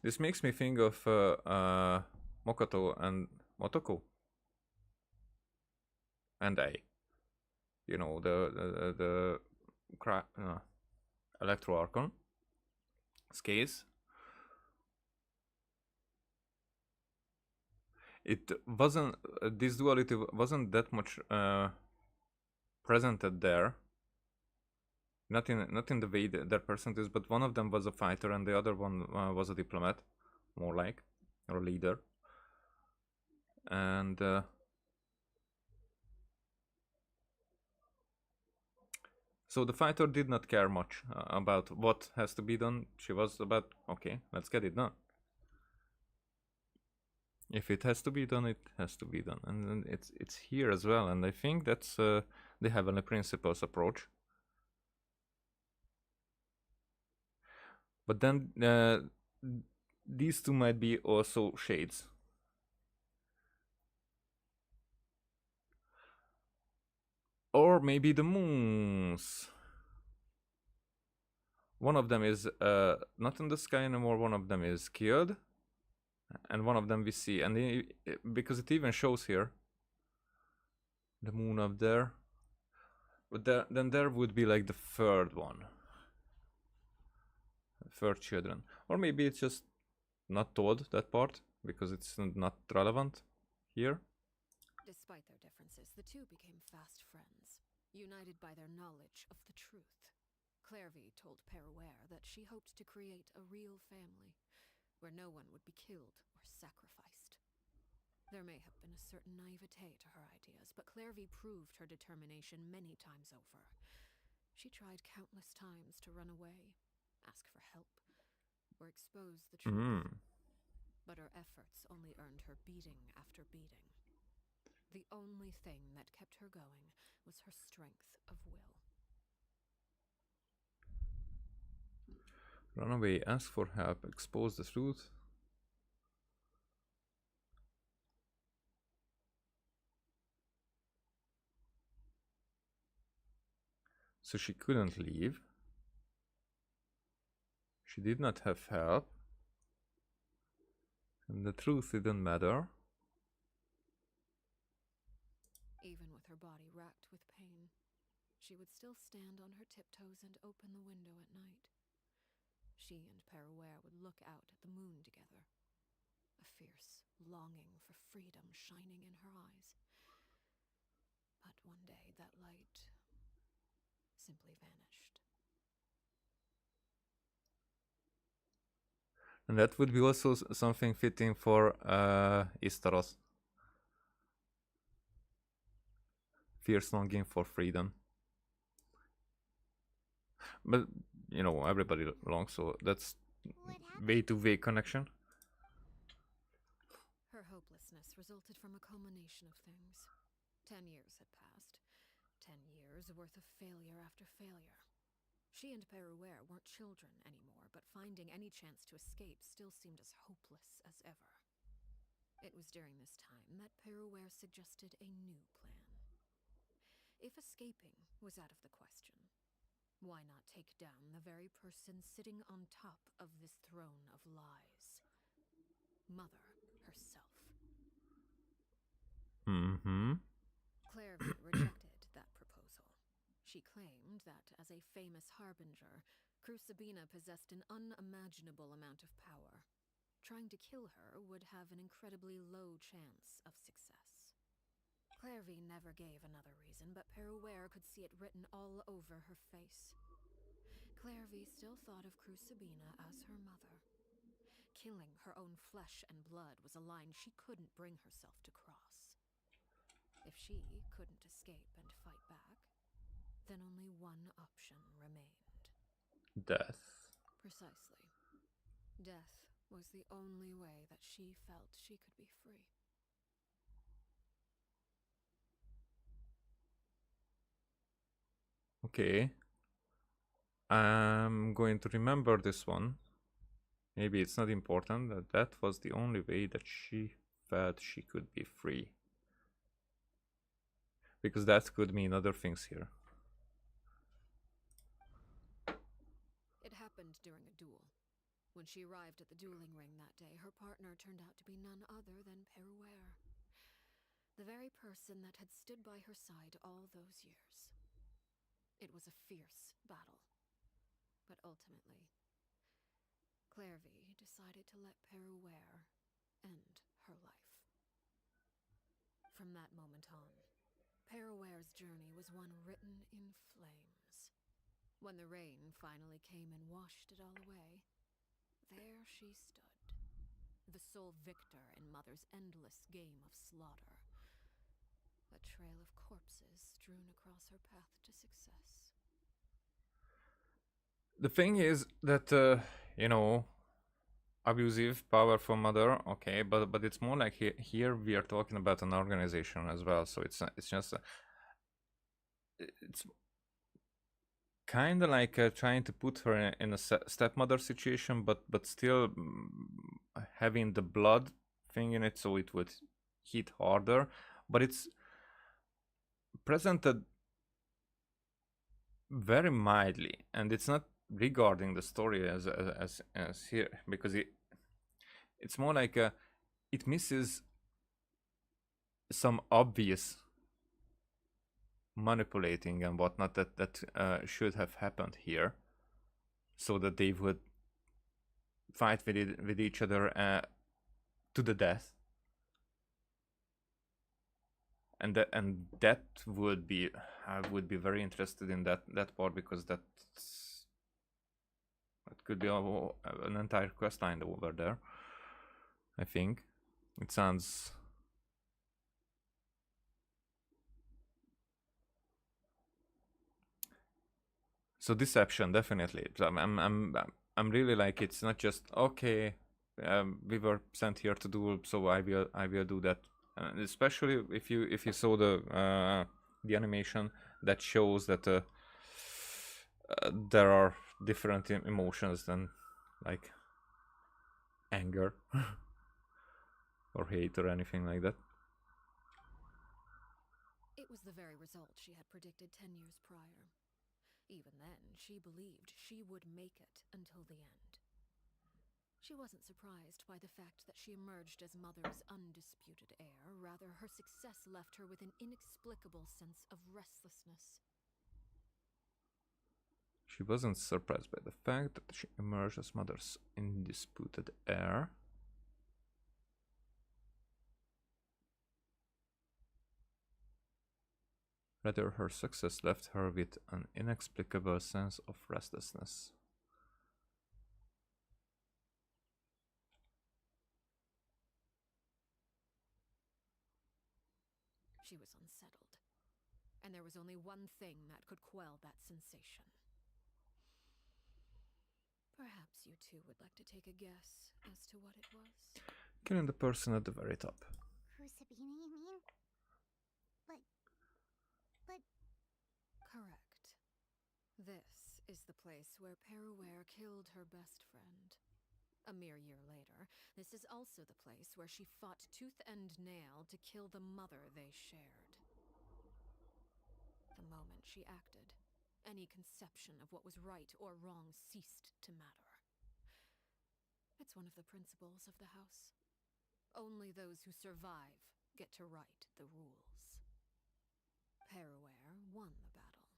A: This makes me think of Mokoto and Motoko. And A. You know, the Electro Archon. Scales. It wasn't... this duality wasn't that much presented there. Not in the way their person is, but one of them was a fighter and the other one was a diplomat, more like, or a leader. And so the fighter did not care much about what has to be done. She was about, okay, let's get it done. If it has to be done, it has to be done, and it's here as well. And I think that's the Heavenly Principles approach. But then these two might be also shades. Or maybe the moons. One of them is not in the sky anymore, one of them is killed. And one of them we see. And because it even shows here. The moon up there. But then there would be like the third one. Third children. Or maybe it's just not told, that part. Because it's not relevant here.
B: Despite their differences, the two became fast friends, united by their knowledge of the truth. Clairvy told Perouere that she hoped to create a real family, where no one would be killed or sacrificed. There may have been a certain naivete to her ideas, but Clairvy proved her determination many times over. She tried countless times to run away, ask for help, or expose the truth. But her efforts only earned her beating after beating. The only thing that kept her going was her strength of will.
A: Run away, ask for help, expose the truth. So she couldn't leave. She did not have help. And the truth didn't matter.
B: Even with her body racked with pain, she would still stand on her tiptoes and open the window at night. She and Perouere would look out at the moon together, a fierce longing for freedom shining in her eyes. But one day that light simply vanished.
A: And that would be also something fitting for Istaros. Fierce longing for freedom. But, you know, everybody longs, so that's way to vague connection.
B: Her hopelessness resulted from a culmination of things. 10 years had passed. 10 years worth of failure after failure. She and Perouere weren't children anymore, but finding any chance to escape still seemed as hopeless as ever. It was during this time that Perouere suggested a new plan. If escaping was out of the question, why not take down the very person sitting on top of this throne of lies? Mother herself. Clairvy rejected that proposal. She claimed that, as a famous harbinger, Crucibina possessed an unimaginable amount of power. Trying to kill her would have an incredibly low chance of success. Clairvy never gave another reason, but Perouere could see it written all over her face. Clairvy still thought of Crucibina as her mother. Killing her own flesh and blood was a line she couldn't bring herself to cross. If she couldn't escape and fight back, then only one option remained.
A: Death.
B: Precisely. Death was the only way that she felt she could be free.
A: Okay. I'm going to remember this one. Maybe it's not important, that that was the only way that she felt she could be free. Because that could mean other things here.
B: It happened during a duel. When she arrived at the dueling ring that day, her partner turned out to be none other than Perouere. The very person that had stood by her side all those years. It was a fierce battle. But ultimately, Clairvy decided to let Perouere end her life. From that moment on, Perouere's journey was one written in flames. When the rain finally came and washed it all away, there she stood, the sole victor in Mother's endless game of slaughter. A trail of corpses strewn across her path to success.
A: The thing is that, you know, abusive, powerful mother, okay, but it's more like here we are talking about an organization as well, so it's just it's kind of like trying to put her in a stepmother situation, but still having the blood thing in it, so it would hit harder. But it's presented very mildly, and it's not regarding the story as here, because it's more like it misses some obvious manipulating and whatnot that should have happened here, so that they would fight with each other to the death, and that would be, I would be very interested in that part, because that could be an entire quest line over there. I think it sounds. So deception, definitely. I'm really like, it's not just okay. We were sent here to do, so I will do that. Especially if you saw the animation that shows that there are different emotions than like anger or hate or anything like that.
B: It was the very result she had predicted 10 years prior. Even then, she believed she would make it until the end. She wasn't surprised by the fact that she emerged as Mother's undisputed heir. Rather, her success left her with an inexplicable sense of restlessness.
A: She wasn't surprised by the fact that she emerged as Mother's undisputed heir. Rather, her success left her with an inexplicable sense of restlessness.
B: She was unsettled, and there was only one thing that could quell that sensation. Perhaps you two would like to take a guess as to what it was?
A: Killing the person at the very top.
C: Crucibina, you mean? But...
B: Correct. This is the place where Peruware killed her best friend. A mere year later, this is also the place where she fought tooth and nail to kill the mother they shared. The moment she acted, any conception of what was right or wrong ceased to matter. It's one of the principles of the house. Only those who survive get to write the rules. Peruware won the battle,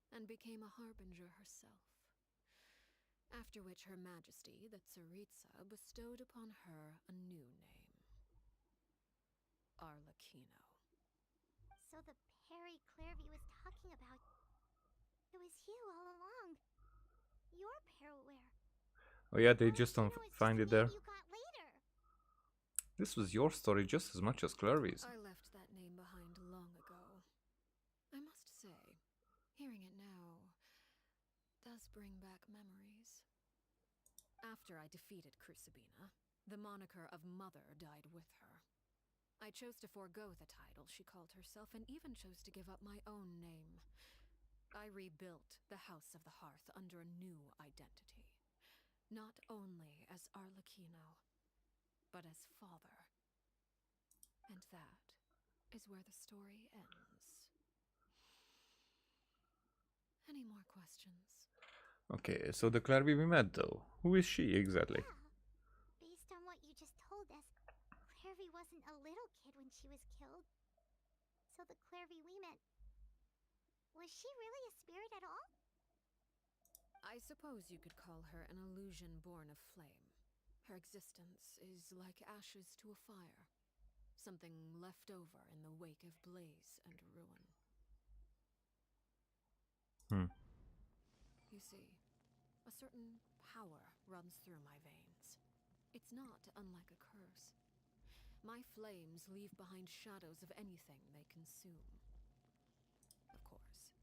B: and became a harbinger herself. After which Her Majesty, the Tsaritsa, bestowed upon her a new name. Arlecchino.
C: So the Perry Clairvy was talking about... It was you all along. Your Peruware.
A: Oh yeah, they just don't find it there.
C: You got later.
A: This was your story just as much as Clairvy's.
B: I left that name behind long ago. I must say, hearing it now does bring back memories. After I defeated Crucibina, the moniker of Mother died with her. I chose to forego the title she called herself, and even chose to give up my own name. I rebuilt the House of the Hearth under a new identity. Not only as Arlecchino, but as father. And that is where the story ends. Any more questions?
A: Okay, so the Clairvy we met though. Who is she exactly?
C: Yeah. Based on what you just told us, Clairvy wasn't a little kid when she was killed. So the Clairvy we met... Was she really a spirit at all?
B: I suppose you could call her an illusion born of flame. Her existence is like ashes to a fire. Something left over in the wake of blaze and ruin. You see, a certain power runs through my veins. It's not unlike a curse. My flames leave behind shadows of anything they consume. Of course,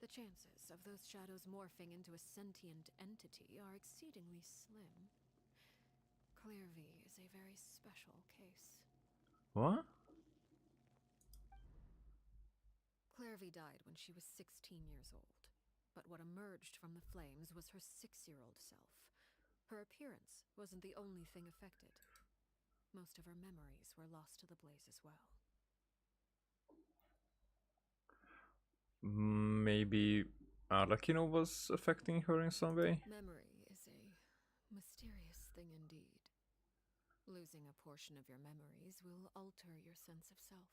B: the chances of those shadows morphing into a sentient entity are exceedingly slim. Clairvy is a very special case.
A: What?
B: Clairvy died when she was 16 years old. But what emerged from the flames was her 6-year-old self. Her appearance wasn't the only thing affected. Most of her memories were lost to the blaze as well.
A: Maybe Arlecchino was affecting her in some way?
B: Memory is a mysterious thing indeed. Losing a portion of your memories will alter your sense of self.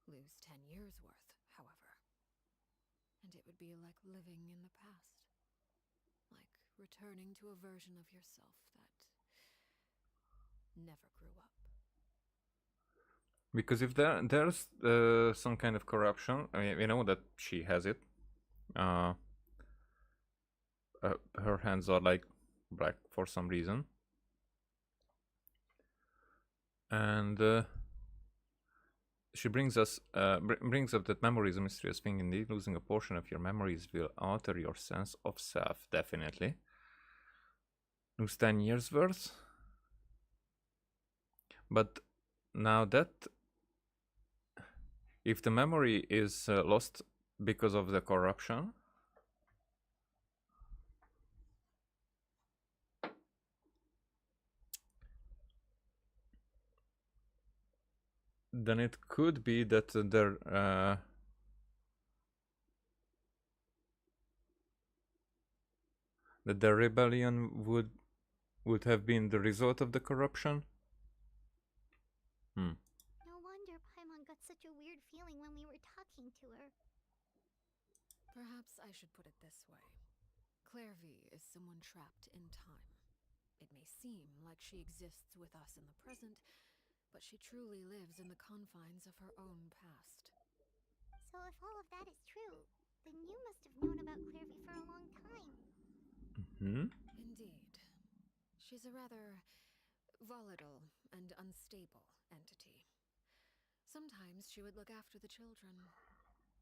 B: Lose 10 years' worth, however, and it would be like living in the past. Like returning to a version of yourself that never grew up.
A: Because if there's some kind of corruption, I mean, we know that she has it. Her hands are like black for some reason. And she brings up that memory is a mysterious thing indeed. Losing a portion of your memories will alter your sense of self, definitely. Lose 10 years worth. But now that if the memory is lost because of the corruption, then it could be that the rebellion would have been the result of the corruption.
C: No wonder Paimon got such a weird feeling when we were talking to her.
B: Perhaps I should put it this way. Clairvy is someone trapped in time. It may seem like she exists with us in the present, but she truly lives in the confines of her own past.
C: So if all of that is true, then you must have known about Clairvy for a long time.
B: Indeed. She's a rather volatile and unstable entity. Sometimes she would look after the children.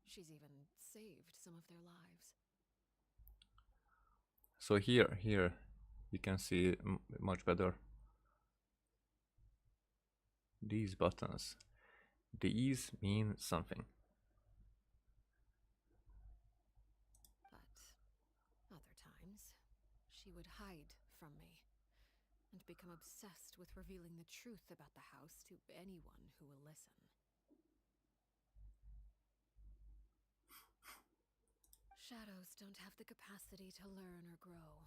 B: She's even saved some of their lives.
A: So here you can see much better. These buttons, these mean something.
B: But other times, she would hide from me and become obsessed with revealing the truth about the house to anyone who will listen. Shadows don't have the capacity to learn or grow.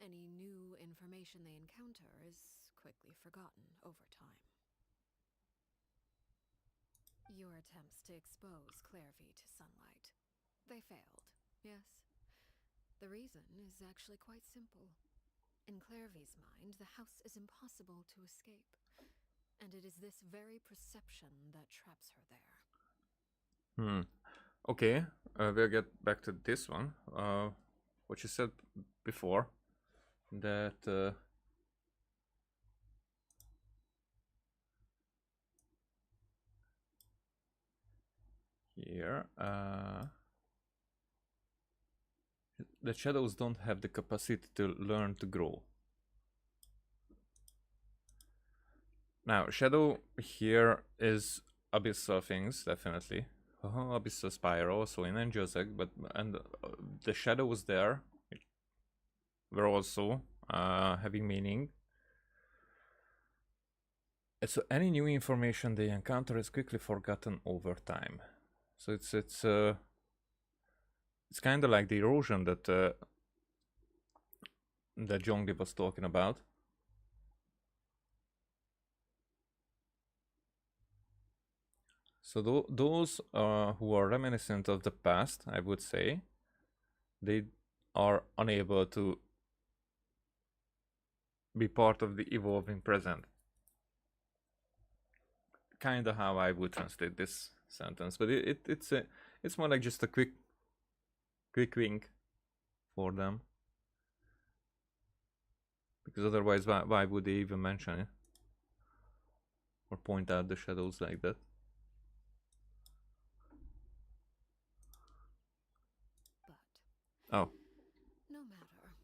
B: Any new information they encounter is quickly forgotten over time. Your attempts to expose Clairvy to sunlight. They failed, yes? The reason is actually quite simple. In Clairvy's mind, the house is impossible to escape. And it is this very perception that traps her there.
A: Okay, we'll get back to this one. What you said before, that here, the shadows don't have the capacity to learn to grow. Now, shadow here is abyssal things, definitely. Abyssal spiral, so in Angelzek, and the shadows there were also having meaning. And so any new information they encounter is quickly forgotten over time. So it's kind of like the erosion that Zhongli was talking about. So those who are reminiscent of the past, I would say, they are unable to be part of the evolving present. Kind of how I would translate this sentence, but it's more like just a quick wink for them, because otherwise why would they even mention it or point out the shadows like that?
B: But
A: oh
B: no matter.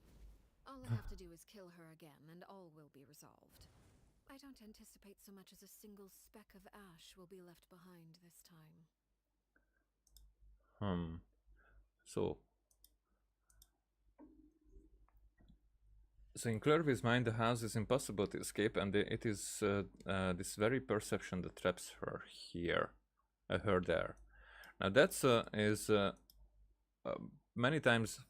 B: All I have to do is kill her again and all will be resolved. I don't anticipate so much as a single speck of ash will be left behind this time.
A: So in Clervy's mind, the house is impossible to escape, and it is this very perception that traps her here, her there. Now that's is many times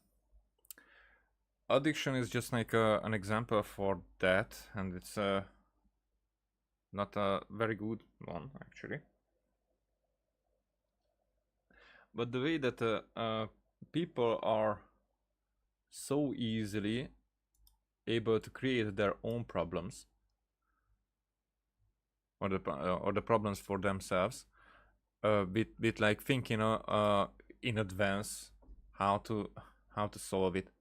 A: addiction is just like an example for that, and it's not a very good one actually. But the way that people are so easily able to create their own problems, or the problems for themselves, with like thinking in advance how to solve it,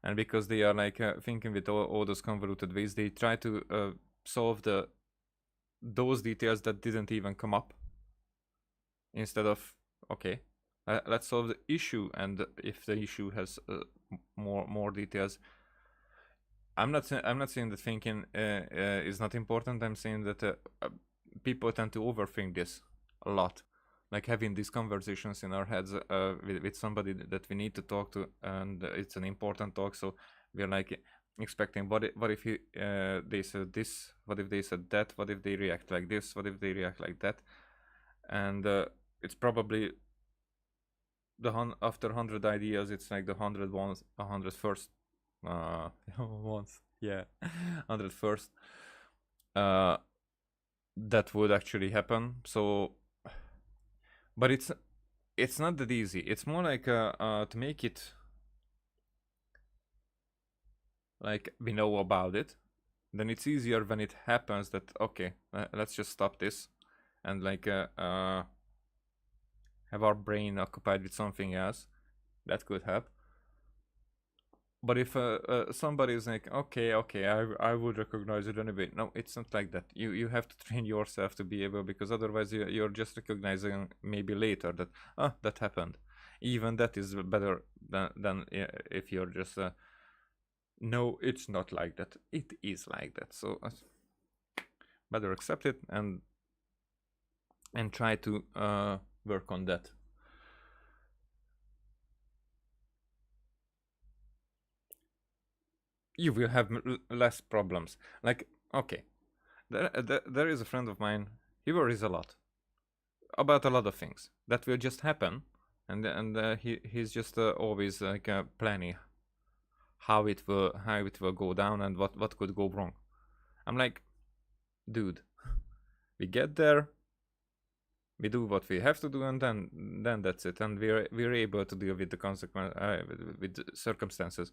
A: and because they are like thinking with all those convoluted ways, they try to solve those details that didn't even come up, instead of okay, let's solve the issue, and if the issue has more details. I'm not saying that thinking is not important. I'm saying that people tend to overthink this a lot, like having these conversations in our heads with somebody that we need to talk to, and it's an important talk. So we're like expecting what if they said this, what if they said that, what if they react like this, what if they react like that, and it's probably after 100 ideas, it's like the 101st once, yeah, 101st that would actually happen. So, but it's not that easy. It's more like to make it like we know about it. Then it's easier when it happens that okay, let's just stop this, and like have our brain occupied with something else. That could help. But if somebody is like, okay, I would recognize it anyway. No, it's not like that. You have to train yourself to be able, because otherwise you're just recognizing maybe later that that happened. Even that is better than if you're just no, it's not like that. It is like that. So better accept it and try to work on that. You will have less problems. Like, okay, there is a friend of mine. He worries a lot about a lot of things that will just happen, and he's just always like planning how it will go down and what could go wrong. I'm like, dude, we get there, we do what we have to do, and then that's it, and we're able to deal with the consequence with the circumstances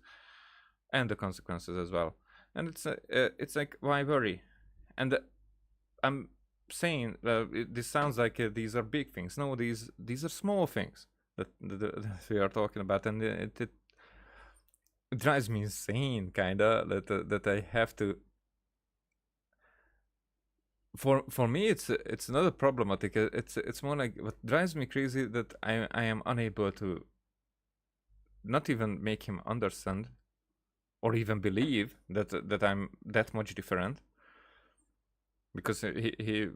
A: and the consequences as well. And it's like, why worry? And I'm saying this sounds like these are big things. No, these are small things that we are talking about, and it drives me insane, kinda, that I have to. For me, it's not a problematic. It's more like what drives me crazy, that I am unable to not even make him understand or even believe that I'm that much different, because he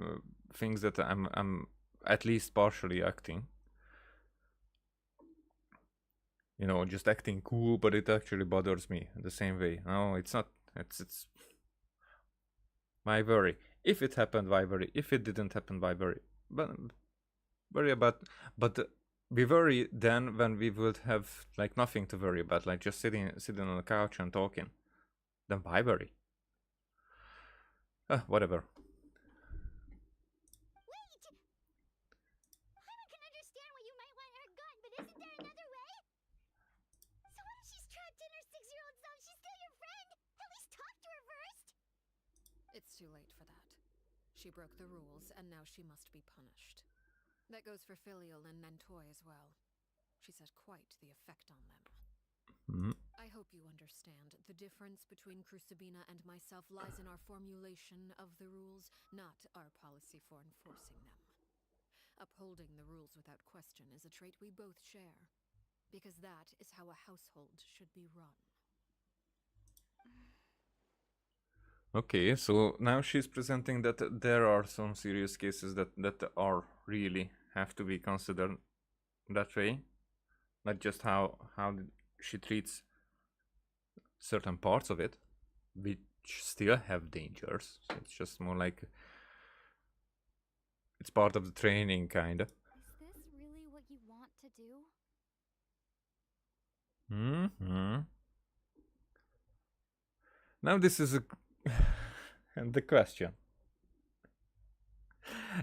A: thinks that I'm at least partially acting, just acting cool, but it actually bothers me the same way. No, it's not. It's why worry? If it happened, why worry? If it didn't happen, why worry? But worry about, but we worry then when we would have like nothing to worry about, like just sitting on the couch and talking. Then why worry? Whatever.
C: Wait! Paimon can understand why you might want her gun, but isn't there another way? So what if she's trapped in her 6-year-old self? She's still your friend! At least talk to her first!
B: It's too late for that. She broke the rules, and now she must be punished. That goes for Filial and Nentoy as well. She's had quite the effect on them. I hope you understand. The difference between Crucibina and myself lies in our formulation of the rules, not our policy for enforcing them. Upholding the rules without question is a trait we both share, because that is how a household should be run.
A: Okay, so now she's presenting that there are some serious cases that are really have to be considered that way. not just how she treats certain parts of it, which still have dangers. So it's just more like it's part of the training, kind of.
C: Is this really what you want to do?
A: Now this is and the question.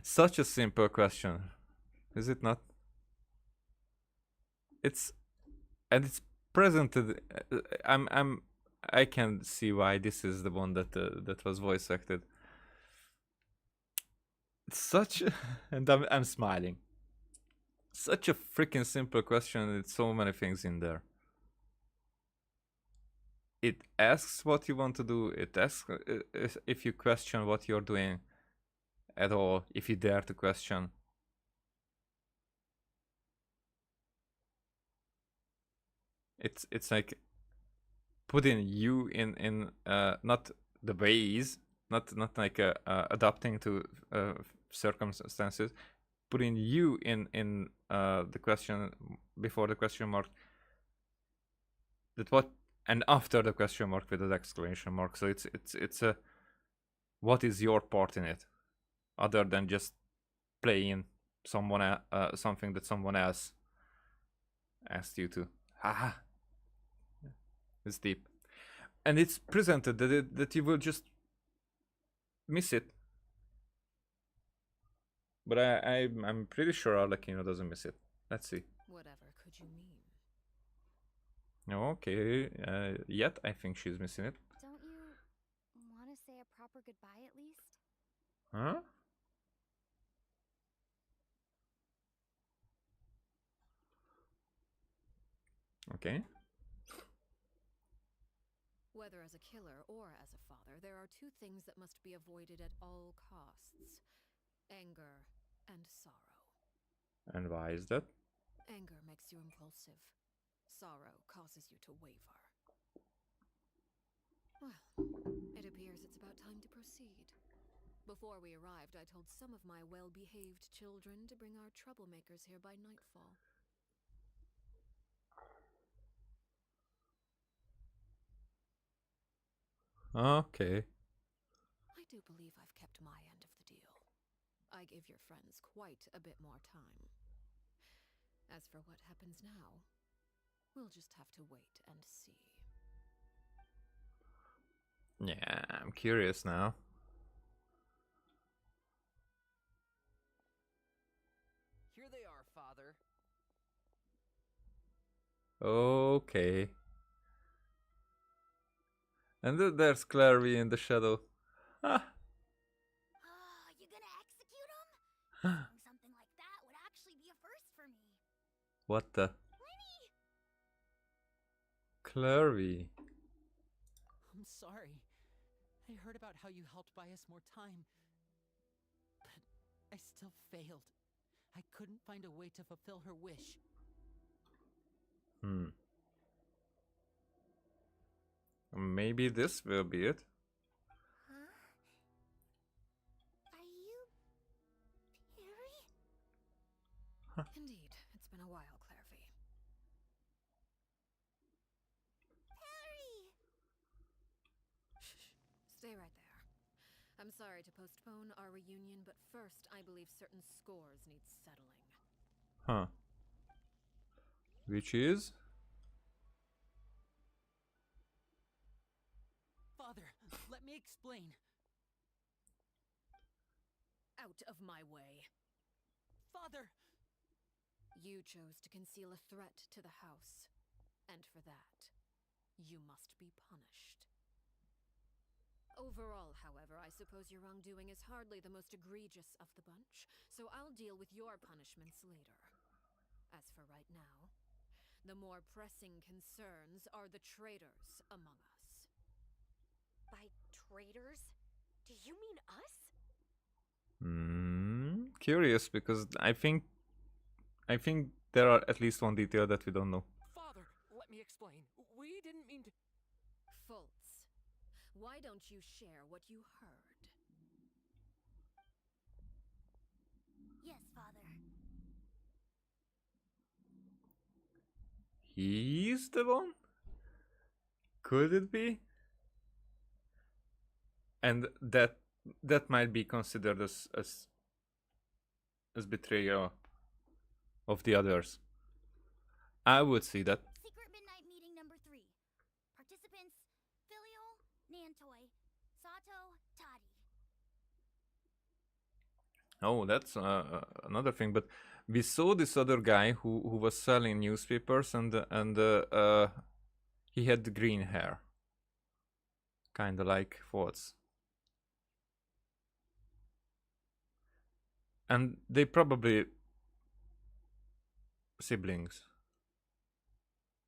A: Such a simple question, is it not? It's presented. I can see why this is the one that was voice acted. It's such, and I'm smiling. Such a freaking simple question. It's so many things in there. It asks what you want to do. It asks if you question what you're doing at all, if you dare to question. It's like putting you in not the ways, not like adapting to circumstances, putting you in the question before the question mark. That what, and after the question mark with an exclamation mark. So it's a, what is your part in it, other than just playing someone something that someone else asked you to. Haha. It's deep, and it's presented that you will just miss it. But I'm pretty sure Arlecchino doesn't miss it. Let's see.
B: Whatever could you mean?
A: Okay, yet I think she's missing it.
C: Don't you want to say a proper goodbye at least?
A: Huh? Okay.
B: Whether as a killer or as a father, there are two things that must be avoided at all costs: anger and sorrow.
A: And why is that?
B: Anger makes you impulsive. Sorrow causes you to waver. Well, it appears it's about time to proceed. Before we arrived, I told some of my well-behaved children to bring our troublemakers here by nightfall.
A: Okay.
B: I do believe I've kept my end of the deal. I gave your friends quite a bit more time. As for what happens now, we'll just have to wait and see.
A: Yeah, I'm curious now.
E: Here they are, Father.
A: Okay. And there's Clary in the shadow. Ah.
C: You gonna execute him? Doing something like that would actually be a first for me.
A: What the?
C: Winnie!
A: Clary.
G: I'm sorry. I heard about how you helped buy us more time. But I still failed. I couldn't find a way to fulfill her wish.
A: Maybe this will be it.
C: Huh? Are you... Perry?
B: Indeed, it's been a while, Clairvy.
C: Perry!
B: Shh, stay right there. I'm sorry to postpone our reunion, but first I believe certain scores need settling.
A: Huh. Which is?
G: Father, let me explain.
B: Out of my way.
G: Father!
B: You chose to conceal a threat to the house, and for that, you must be punished. Overall, however, I suppose your wrongdoing is hardly the most egregious of the bunch, so I'll deal with your punishments later. As for right now, the more pressing concerns are the traitors among us.
C: By traitors? Do you mean us?
A: Curious, because I think there are at least one detail that we don't know.
E: Father, let me explain. We didn't mean to...
B: Fultz, why don't you share what you heard?
C: Yes, Father.
A: he's the one? Could it be? And that might be considered as betrayal of the others. I would see that.
C: Secret midnight meeting number 3. Participants: Filial, Nantoi, Sato, Tadi.
A: Oh, that's another thing. But we saw this other guy who was selling newspapers, and he had green hair, kind of like Thoughts. And they probably siblings.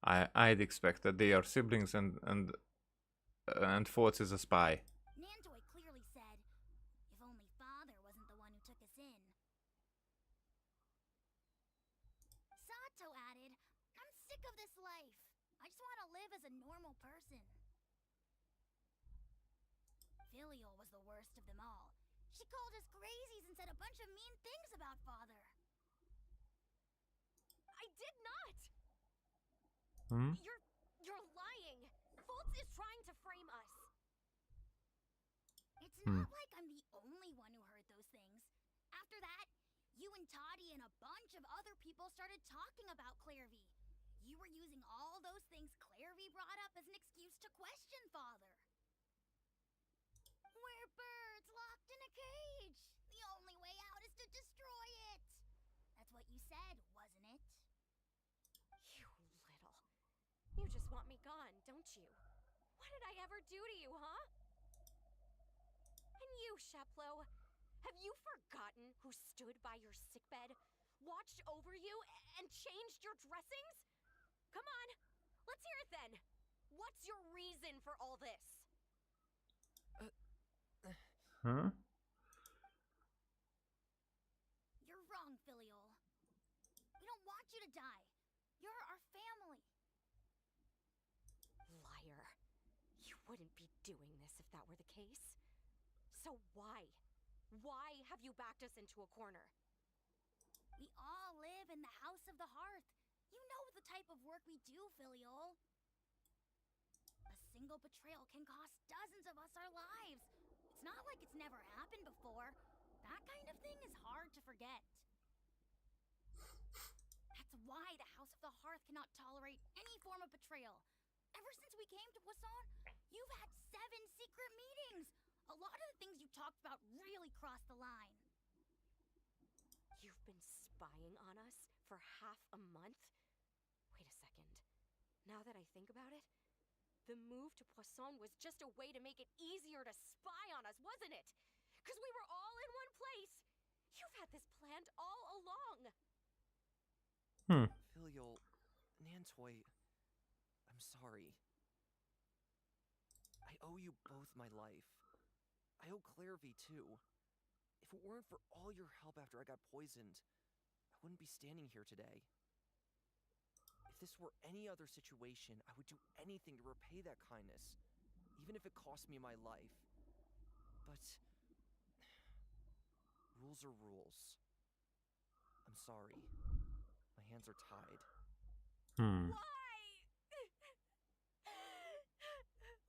A: I'd expect that they are siblings, and Thoughts is a spy.
C: Nantoi clearly said, if only father wasn't the one who took us in. Sato added, I'm sick of this life. I just want to live as a normal person. Filial was the worst of them all. She called us crazies and said a bunch of mean things about father. I did not!
A: Hmm?
C: You're lying! Fultz is trying to frame us! It's
A: Hmm.
C: not like I'm the only one who heard those things. After that, you and Toddy and a bunch of other people started talking about Clairvy. You were using all those things Clairvy brought up as an excuse to question father. We're birds locked in a cage. The only way out is to destroy it. That's what you said, wasn't it?
H: You little. You just want me gone, don't you? What did I ever do to you, huh? And you, Sheplo, have you forgotten who stood by your sickbed, watched over you, and changed your dressings? Come on, let's hear it then. What's your reason for all this?
A: Huh?
C: You're wrong, Filial. We don't want you to die. You're our family.
H: Liar. You wouldn't be doing this if that were the case. So why? Why have you backed us into a corner?
C: We all live in the House of the Hearth. You know the type of work we do, Filial. A single betrayal can cost dozens of us our lives. It's not like it's never happened before. That kind of thing is hard to forget. That's why the House of the Hearth cannot tolerate any form of betrayal. Ever since we came to Poisson, you've had 7 secret meetings. A lot of the things you talked about really crossed the line.
H: You've been spying on us for half a month? Wait a second. Now that I think about it, the move to Poisson was just a way to make it easier to spy on us, wasn't it? Because we were all in one place. You've had this planned all along.
E: Filial, Nantoi, I'm sorry. I owe you both my life. I owe Clairvy too. If it weren't for all your help after I got poisoned, I wouldn't be standing here today. If this were any other situation, I would do anything to repay that kindness, even if it cost me my life. But rules are rules. I'm sorry. My hands are tied.
H: Why?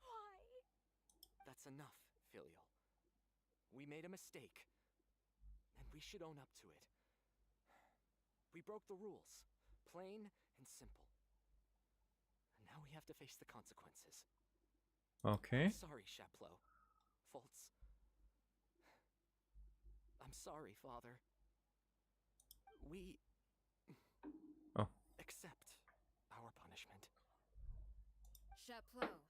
H: Why?
E: That's enough, Filial. We made a mistake, and we should own up to it. We broke the rules, plain and simple. And now we have to face the consequences.
A: Okay.
E: I'm sorry, Sheplo. Fultz. I'm sorry, Father. We...
A: Oh.
E: accept our punishment.
B: Chaplot,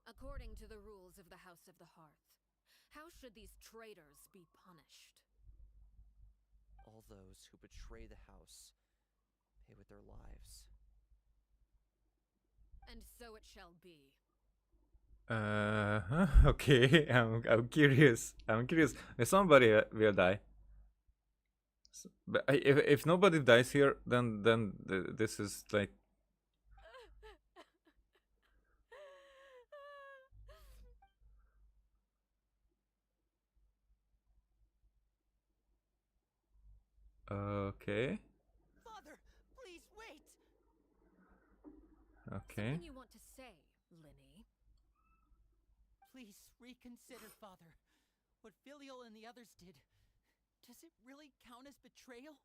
B: according to the rules of the House of the Hearth, how should these traitors be punished?
E: All those who betray the house pay with their lives.
B: And so it shall be.
A: Okay. I'm curious. Somebody will die. But if nobody dies here, then this is like. Okay.
G: Father, please wait!
A: Okay.
B: Something you want to say, Linny?
G: Please reconsider, Father. What Filial and the others did, does it really count as betrayal?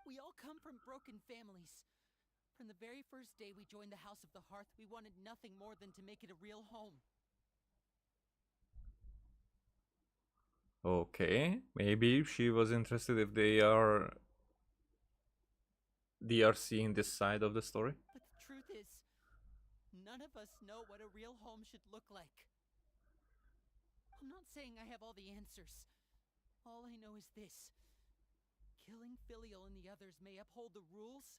G: We all come from broken families. From the very first day we joined the House of the Hearth, we wanted nothing more than to make it a real home.
A: Okay. Maybe she was interested if they are seeing this side of the story.
G: But the truth is, none of us know what a real home should look like. I'm not saying I have all the answers. All I know is this. Killing Filial and the others may uphold the rules,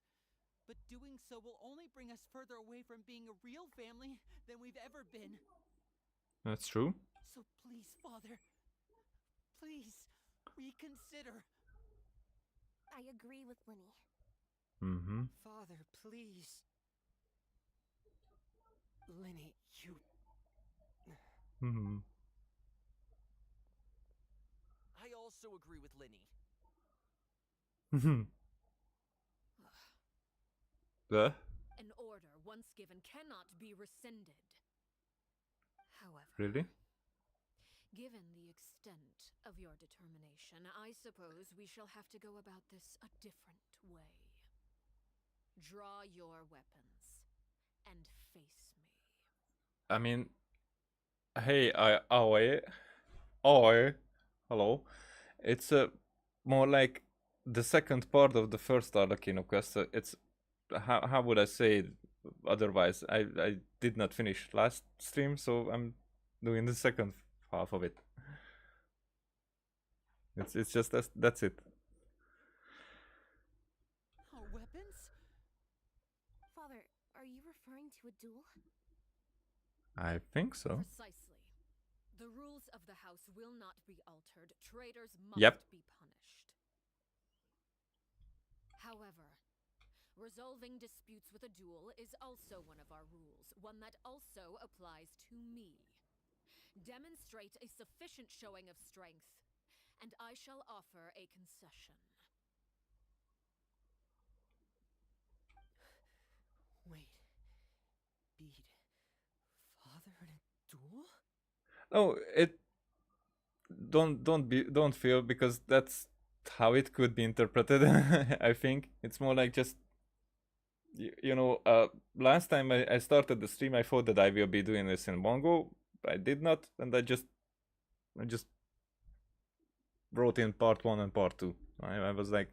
G: but doing so will only bring us further away from being a real family than we've ever been.
A: That's true.
G: So please, Father, please reconsider.
H: I agree with Linny.
A: Mm-hmm.
E: Father, please. Linny, you...
A: Mm-hmm.
E: I also agree with Linny.
A: Mm-hmm.
B: An order once given cannot be rescinded. However,
A: Really?
B: given the extent of your determination, I suppose we shall have to go about this a different way. Draw your weapons and face me.
A: I mean, hey, hello. It's more like the second part of the first Arlecchino quest. It's how would I say it otherwise? I did not finish last stream, so I'm doing the second half of it. It's just that's it.
G: Our weapons?
H: Father, are you referring to a duel?
A: I think so.
B: Precisely. The rules of the house will not be altered. Traitors must
A: Yep.
B: be punished. However, resolving disputes with a duel is also one of our rules, one that also applies to me. Demonstrate a sufficient showing of strength, and I shall offer a concession.
E: Wait. Beat Father in a duel?
A: No, don't feel, because that's how it could be interpreted. I think it's more like just last time I started the stream, I thought that I will be doing this in one go. I did not, and I just wrote in part 1 and part 2. I was like,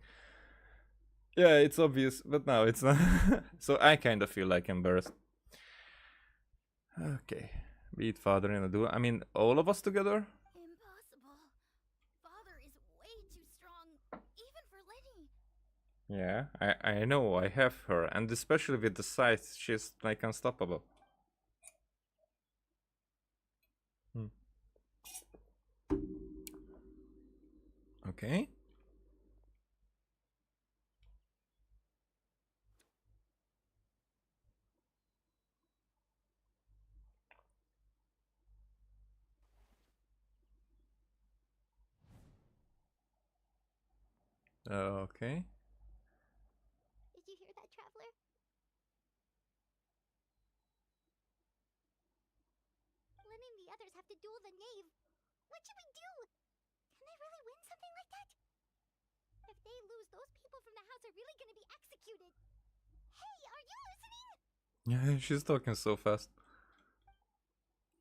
A: yeah, it's obvious, but now it's not. So I kind of feel like embarrassed. Okay, beat Father in a duel. I mean, all of us together?
C: Impossible. Father is way too strong, even for Lenny.
A: Yeah, I know, I have her, and especially with the scythe, she's like unstoppable. Okay. Okay.
C: Did you hear that, Traveler? Lenny and the others have to duel the knave. What should we do? Can they really win something like that? If they lose, those people from the house are really gonna be executed. Hey, are you listening?
A: Yeah, she's talking so fast.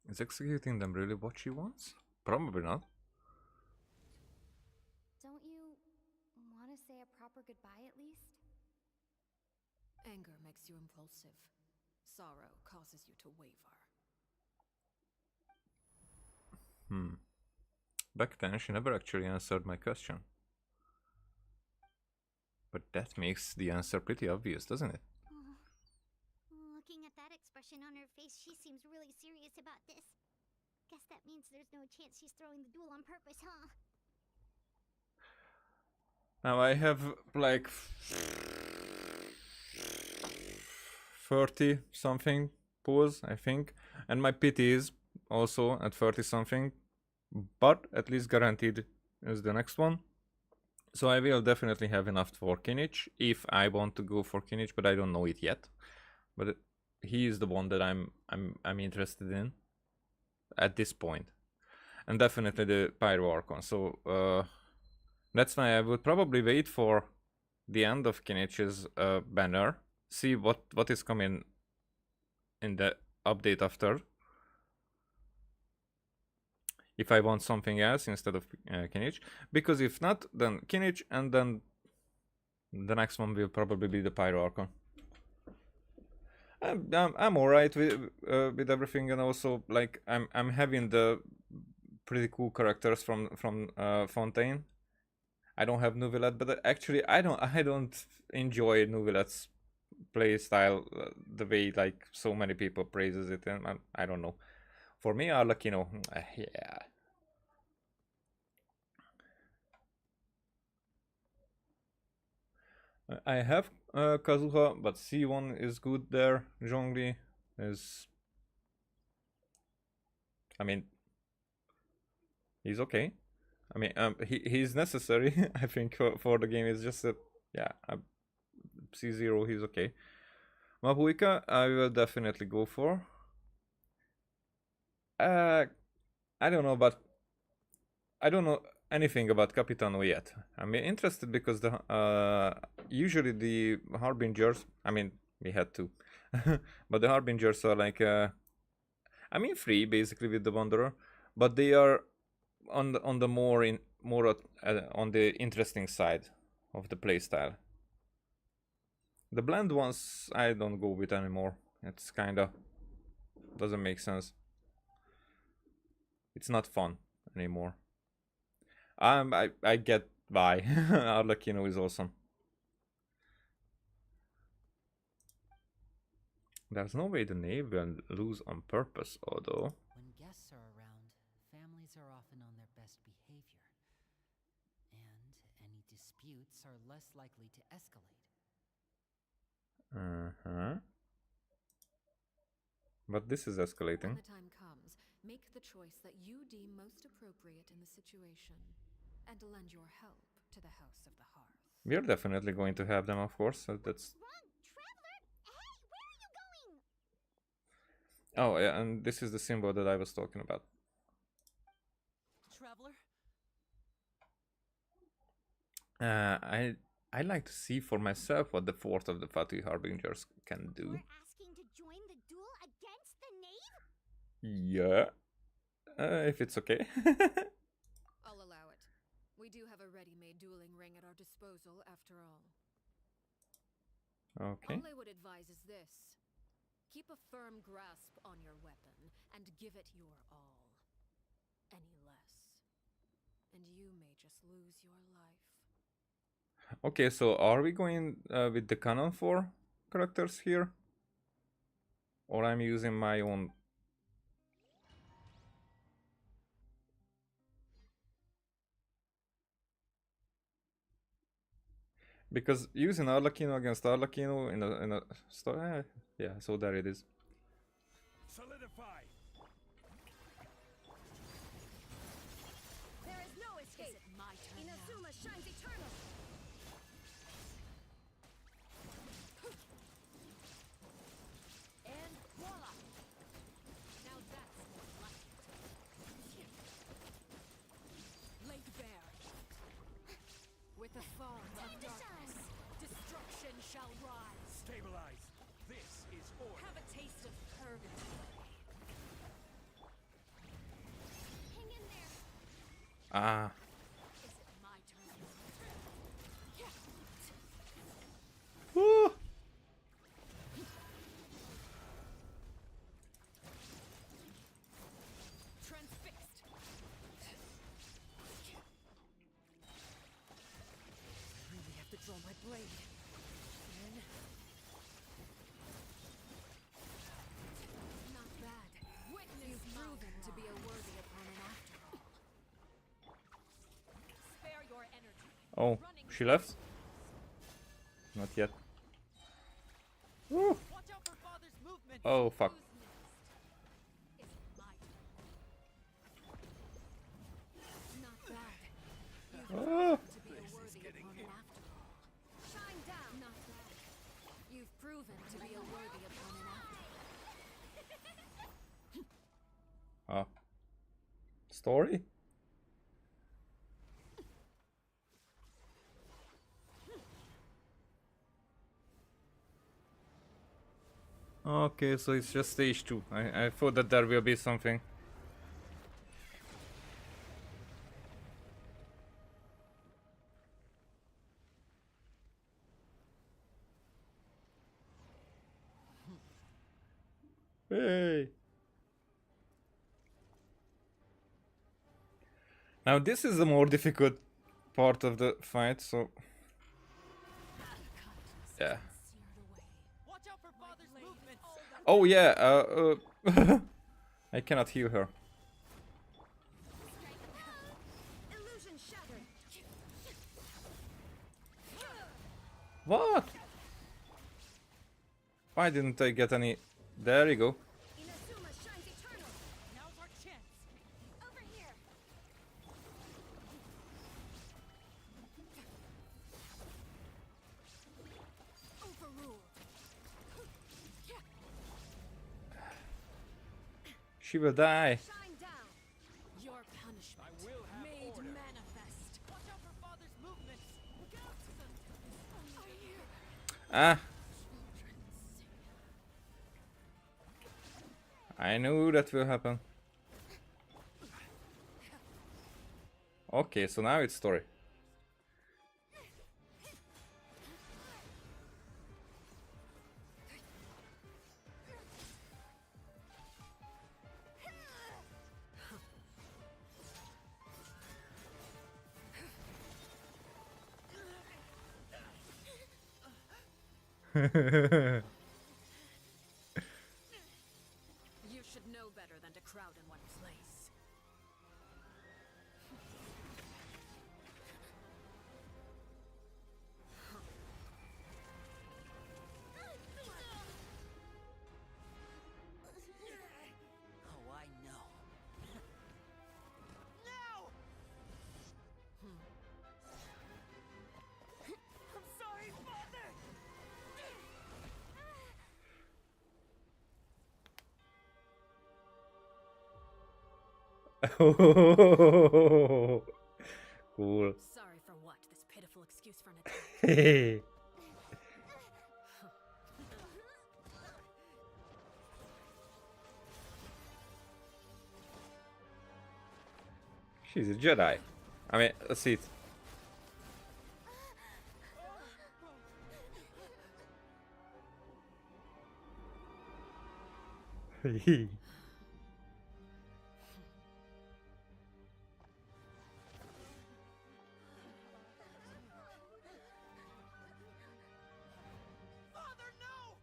A: Is executing them really what she wants? Probably not.
H: Don't you want to say a proper goodbye at least?
B: Anger makes you impulsive. Sorrow causes you to waver.
A: Back then, she never actually answered my question. But that makes the answer pretty obvious, doesn't it?
C: Looking at that expression on her face, she seems really serious about this. Guess that means there's no chance she's throwing the duel on purpose, huh?
A: Now I have like 30 something pulls, I think, and my pity is also at 30 something, but at least guaranteed is the next one. So I will definitely have enough for Kinich if I want to go for Kinich, but I don't know it yet. But he is the one that I'm interested in at this point, and definitely the Pyro Archon. So that's why I would probably wait for the end of Kinich's banner, see what is coming in the update after. If I want something else instead of Kinich, because if not, then Kinich, and then the next one will probably be the Pyro Archon. I'm alright with everything, and also like I'm having the pretty cool characters from Fontaine. I don't have Nuvilet, but actually I don't enjoy Nuvilet's playstyle the way like so many people praises it, and I don't know. For me, Arlecchino, yeah. I have Kazuha, but C1 is good there. Zhongli is... I mean, he's okay. I mean, he's necessary, I think, for the game. It's just that, yeah, C0, he's okay. Mabuika, I will definitely go for. I don't know, but I don't know anything about Capitano yet. I'm interested because the usually the Harbingers, I mean, we had to, but the Harbingers are like, I mean, free basically with the Wanderer, but they are on the more on the interesting side of the playstyle. The blend ones I don't go with anymore. It's kinda doesn't make sense. It's not fun anymore. I get why. Arlecchino is awesome. There's no way the knave will lose on purpose, although.
G: When guests are around, families are often on their best behavior. And any disputes are less likely to escalate.
A: Uh-huh. But this is escalating.
B: When the time comes, make the choice that you deem most appropriate in the situation, and lend your help to the House of the Hearth.
A: We are definitely going to have them, of course. That's...
C: Wrong, traveler! Hey, where are you going?
A: Oh, yeah, and this is the symbol that I was talking about.
G: Traveler?
A: I like to see for myself what the fourth of the Fatui Harbingers can do.
C: You're asking to join the duel against the knave?
A: Yeah. If it's okay.
B: I'll allow it. We do have a ready-made dueling ring at our disposal, after all.
A: Okay.
B: All I would advise is this. Keep a firm grasp on your weapon, and give it your all. Any less, and you may just lose your life.
A: Okay, so are we going with the canon 4 characters here? Or I'm using my own... Because using Arlecchino against Arlecchino in a story... yeah, so there it is.
I: Solidify!
H: There is no escape. Is it my turn Inazuma shines eternal. And voila! Now that's more like it. Laid bare.
B: With the fall of darkness,
H: Destruction shall rise.
I: Stabilize! This is order!
H: Have a taste of purgatory. Hang in there.
A: Ah.
H: Is it my turn?
A: Woo!
H: Transfixed.
E: I really have to draw my blade. Then
B: not bad.
H: Witness
B: You've
H: my
B: proven to be a
H: wrath.
B: worthy opponent after all.
H: Spare your energy.
A: Oh, she left? Not yet. Woo!
G: Watch out for father's movement!
A: Oh, fuck.
H: Who's next? Is it my turn?
B: Not bad. You've
A: Ah.
B: proven to be a worthy proven to be a worthy opponent after.
A: Ah. Story? Okay, so it's just stage 2. I thought that there will be something. Hey! Now this is the more difficult part of the fight, so... Yeah.
G: Watch out for father's movements.
A: Oh yeah, I cannot heal her.
B: Illusion shattered.
A: What? Why didn't I get any... There you go.
B: Inazuma shines eternal.
G: Now's our chance.
C: Over here.
B: Overruled.
A: She will die.
B: Shine down. Your punishment
I: I will have
B: made
I: order.
B: manifest.
G: Watch out for father's movements. Look out.
A: Ah. I knew that will happen. Okay, so now it's story.
B: You should know better than to crowd in one place.
G: Oh, I know.
E: I'm sorry, father!
A: Cool.
B: Sorry for what? This pitiful excuse for an attack.
A: Hey. She's a Jedi. I mean, a Sith.
E: Father, no!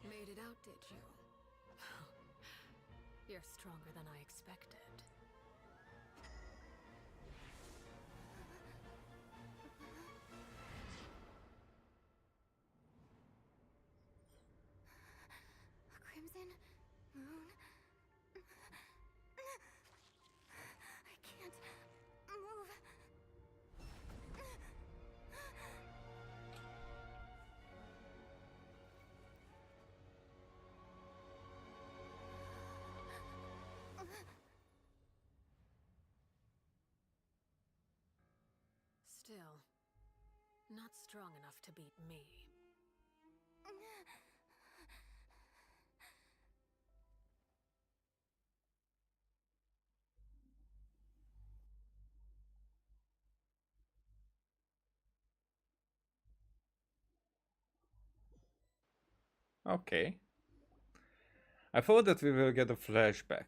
B: Made it out, did you? You're stronger than I expected.
C: Crimson Moon. I can't move.
B: Still, not strong enough to beat me.
A: Okay. I thought that we will get a flashback.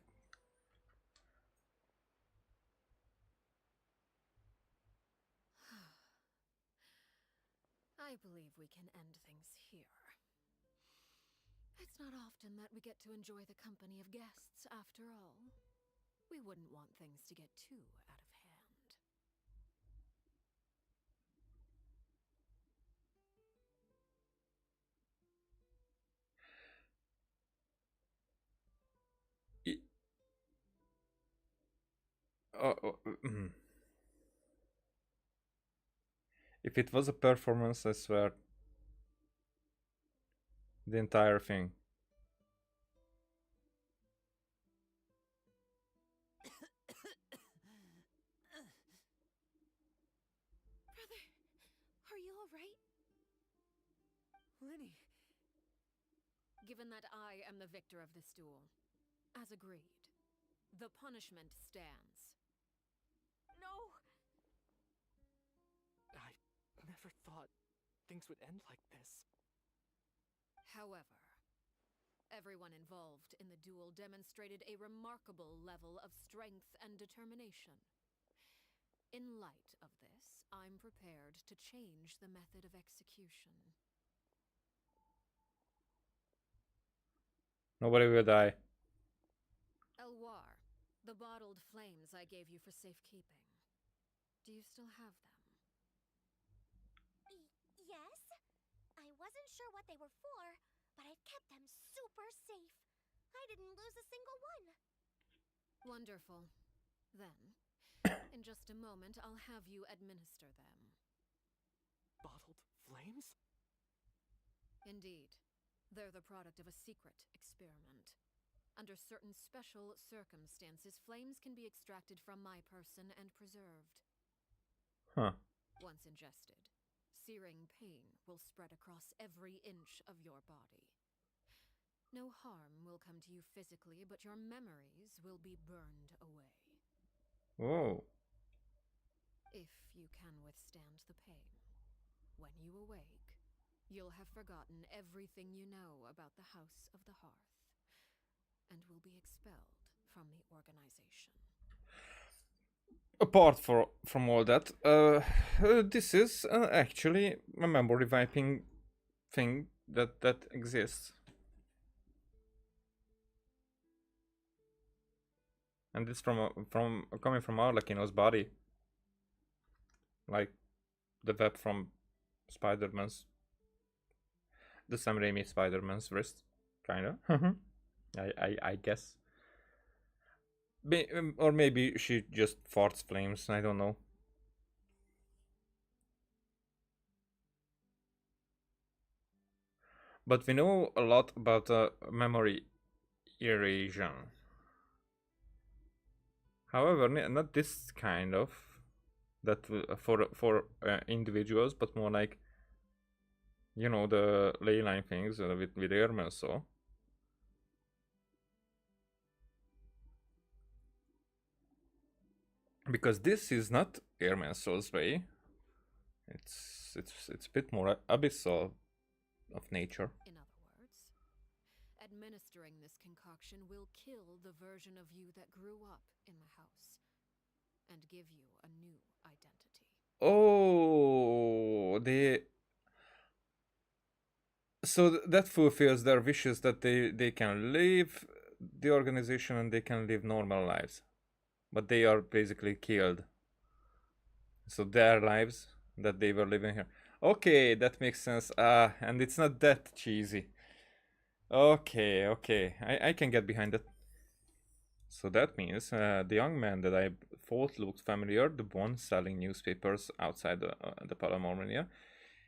B: I believe we can end things here. It's not often that we get to enjoy the company of guests, after all. We wouldn't want things to get too out of hand.
A: If it was a performance, I swear. The entire thing.
B: Brother, are you alright?
E: Linny.
B: Given that I am the victor of this duel, as agreed, the punishment stands.
H: No!
E: I never thought things would end like this.
B: However, everyone involved in the duel demonstrated a remarkable level of strength and determination. In light of this, I'm prepared to change the method of execution.
A: Nobody will die.
B: Elwar, the bottled flames I gave you for safekeeping. Do you still have them?
C: Yes? I wasn't sure what they were for, but I've kept them super safe. I didn't lose a single one.
B: Wonderful. Then, in just a moment, I'll have you administer them.
E: Bottled flames?
B: Indeed. They're the product of a secret experiment. Under certain special circumstances, flames can be extracted from my person and preserved.
A: Huh.
B: Once ingested, searing pain will spread across every inch of your body. No harm will come to you physically, but your memories will be burned away.
A: Whoa.
B: If you can withstand the pain. When you awake, you'll have forgotten everything you know about the House of the Hearth, and will be expelled from the organization.
A: Apart from all that, this is actually a memory wiping thing that exists. And it's from coming from Arlecchino's body. Like the web from Spider-Man's, the Sam Raimi Spider-Man's wrist, kinda. I guess. Or maybe she just farts flames. I don't know. But we know a lot about memory erasure. However, not this kind of that for individuals, but more like, you know, the ley line things with airmen. So because this is not Airman Soul's way, it's a bit more abyssal of nature.
B: In other words, administering this concoction will kill the version of you that grew up in the house, and give you a new identity.
A: Oh, so that fulfills their wishes that they can leave the organization and they can live normal lives, but they are basically killed. So their lives that they were living here. Okay, that makes sense. And it's not that cheesy. Okay, I can get behind it. So that means the young man that I thought looked familiar, the one selling newspapers outside the Palamormania,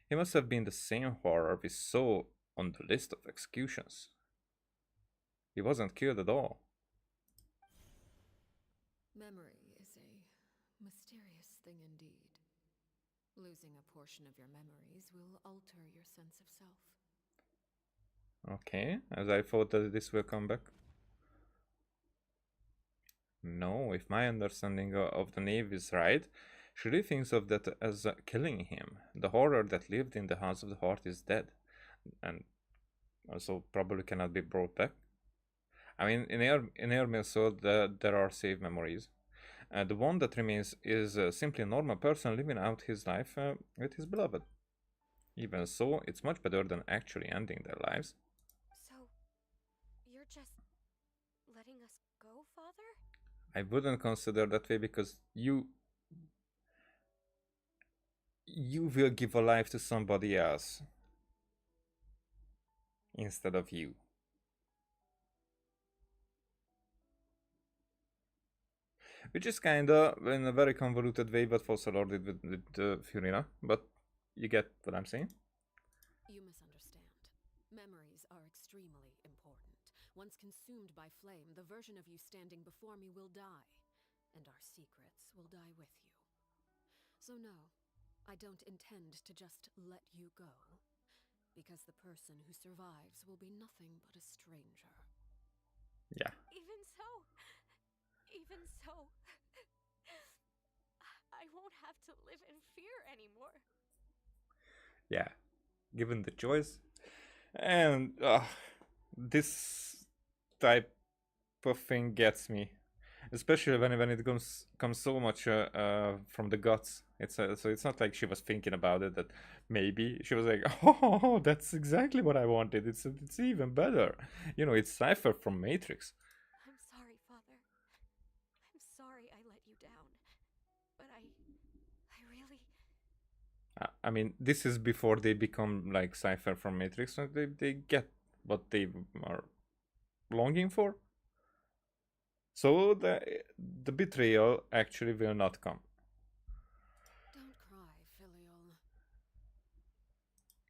A: he must have been the same horror we saw on the list of executions. He wasn't killed at all.
B: Memory is a mysterious thing indeed. Losing a portion of your memories will alter your sense of self.
A: Okay, as I thought that this will come back. No, if my understanding of the knave is right, she really thinks of that as killing him. The horror that lived in the House of the Heart is dead, and also probably cannot be brought back. I mean, in Air Soul, there are saved memories. The one that remains is simply a normal person living out his life with his beloved. Even so, it's much better than actually ending their lives.
H: So, you're just letting us go, Father?
A: I wouldn't consider that way because you will give a life to somebody else instead of you. which is kinda in a very convoluted way, but also loaded with Furina. But you get what I'm saying.
B: You misunderstand. Memories are extremely important. Once consumed by flame, the version of you standing before me will die, and our secrets will die with you. So no, I don't intend to just let you go, because the person who survives will be nothing but a stranger.
A: Yeah.
H: Even so, I won't have to live in fear anymore.
A: Yeah. Given the choice. And this type of thing gets me. Especially when it comes so much from the guts. So it's not like she was thinking about it. That maybe she was like, "Oh, that's exactly what I wanted. It's even better. You know, it's Cypher from Matrix."
H: I'm sorry, Father. I'm sorry I let you down. But I really...
A: I mean, this is before they become like Cypher from Matrix. So they get what they are longing for. So the betrayal actually will not come.
B: Don't cry, Filial.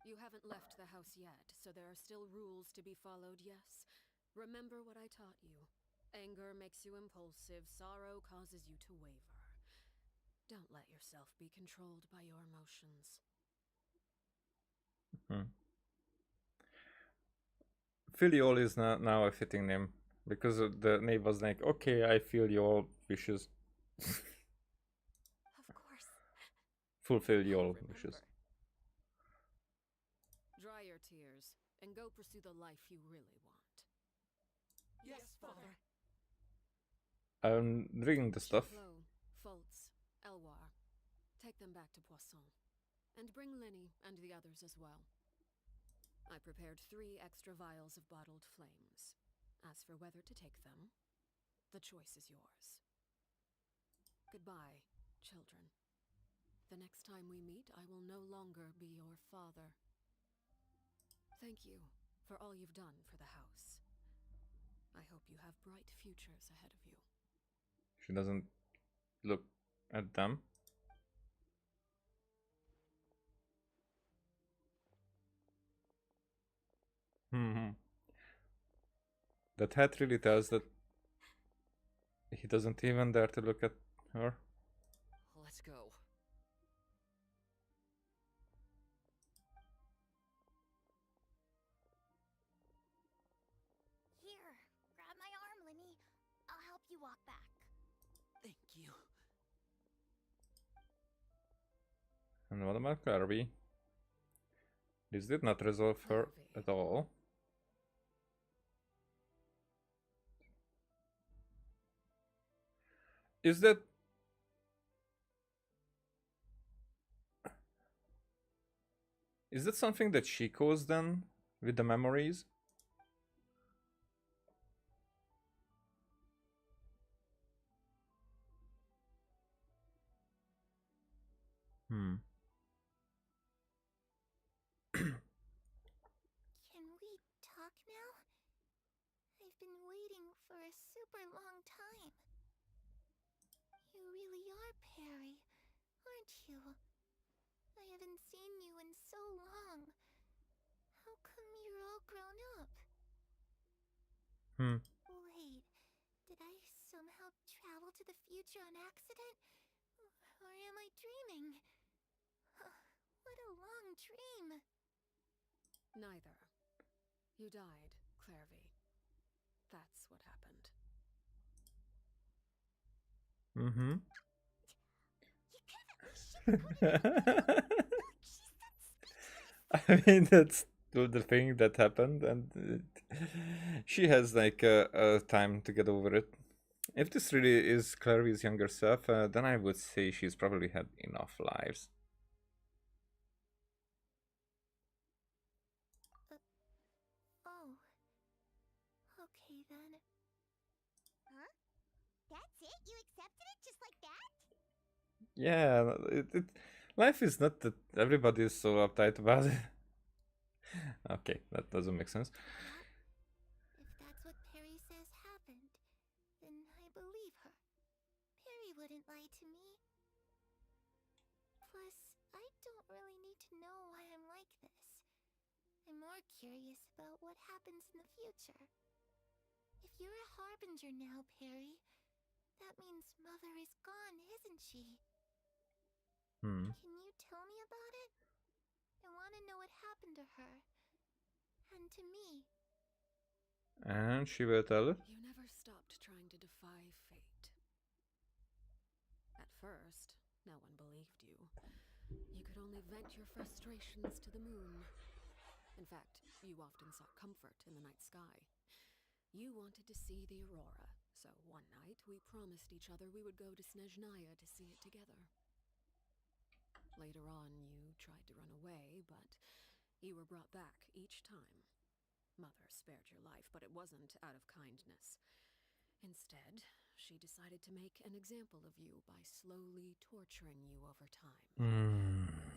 B: You haven't left the house yet, so there are still rules to be followed, yes? Remember what I taught you. Anger makes you impulsive, sorrow causes you to waver. Don't let yourself be controlled by your emotions.
A: Filial is now a fitting name. Because the name was like, okay, I feel your wishes.
H: Of course.
A: Fulfill your wishes.
B: Dry your tears, and go pursue the life you really want.
E: Yes, Father.
A: I'm drinking the stuff.
B: Chapleau, Foltz, Elwar. Take them back to Poisson. And bring Linny and the others as well. I prepared 3 extra vials of bottled flames. As for whether to take them, the choice is yours. Goodbye, children. The next time we meet, I will no longer be your father. Thank you for all you've done for the house. I hope you have bright futures ahead of you.
A: She doesn't look at them. That hat really tells that he doesn't even dare to look at her.
E: Let's go.
C: Here, grab my arm, Linny. I'll help you walk back.
G: Thank you.
A: And what about Clarby? This did not resolve her at all. Is that... Is that something that she caused then? With the memories?
C: Can we talk now? I've been waiting for a super long time. You really are Perry, aren't you? I haven't seen you in so long. How come you're all grown up? Wait, did I somehow travel to the future on accident? Or am I dreaming? What a long dream!
B: Neither. You died, Clairvy. That's what happened.
A: I mean, that's the thing that happened, and she has like a time to get over it. If this really is Clary's younger self, then I would say she's probably had enough lives.
C: Oh. Okay then. Huh? That's it? You accepted it just like that?
A: Yeah, life is not that everybody is so uptight about it. Okay, that doesn't make sense.
C: If that's what Perry says happened, then I believe her. Perry to know why I'm like this. I'm more curious about what happens in the future. If you're a harbinger now, Perry, that means Mother is gone, isn't she?
A: Hmm.
C: Can you tell me about it? I want to know what happened to her. And to me.
A: And she will tell it.
B: You never stopped trying to defy fate. At first, no one believed you. You could only vent your frustrations to the moon. In fact, you often sought comfort in the night sky. You wanted to see the aurora, so one night we promised each other we would go to Snezhnaya to see it together. Later on, you tried to run away, but you were brought back each time. Mother spared your life, but it wasn't out of kindness. Instead, she decided to make an example of you by slowly torturing you over time.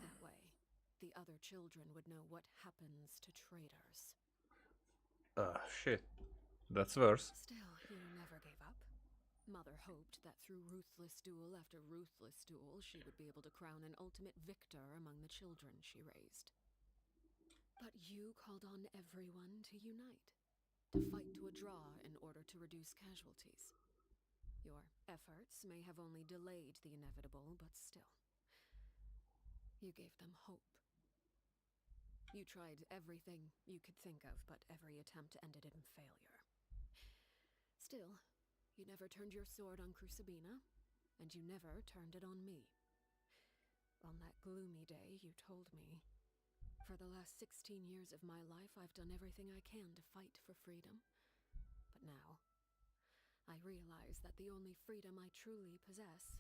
B: That way, the other children would know what happens to traitors.
A: Shit. That's worse.
B: Still, you never gave up. Mother hoped that through ruthless duel after ruthless duel, she would be able to crown an ultimate victor among the children she raised. But you called on everyone to unite, to fight to a draw in order to reduce casualties. Your efforts may have only delayed the inevitable, but still. You gave them hope. You tried everything you could think of, but every attempt ended in failure. Still, you never turned your sword on Crucibina, and you never turned it on me. On that gloomy day, you told me, "For the last 16 years of my life, I've done everything I can to fight for freedom. But now, I realize that the only freedom I truly possess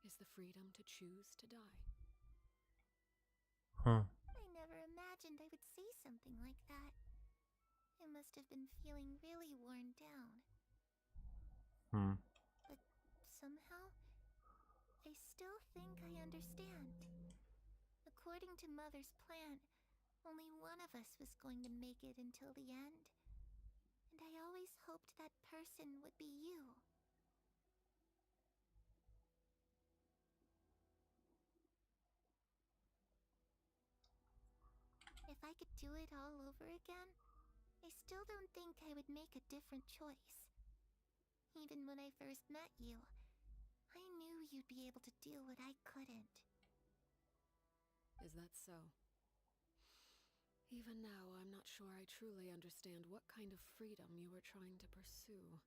B: is the freedom to choose to die."
A: Huh.
C: I never imagined I would say something like that. I must have been feeling really worn down. But somehow, I still think I understand. According to Mother's plan, only one of us was going to make it until the end. And I always hoped that person would be you. If I could do it all over again, I still don't think I would make a different choice. Even when I first met you, I knew you'd be able to do what I couldn't.
B: Is that so? Even now, I'm not sure I truly understand what kind of freedom you were trying to pursue.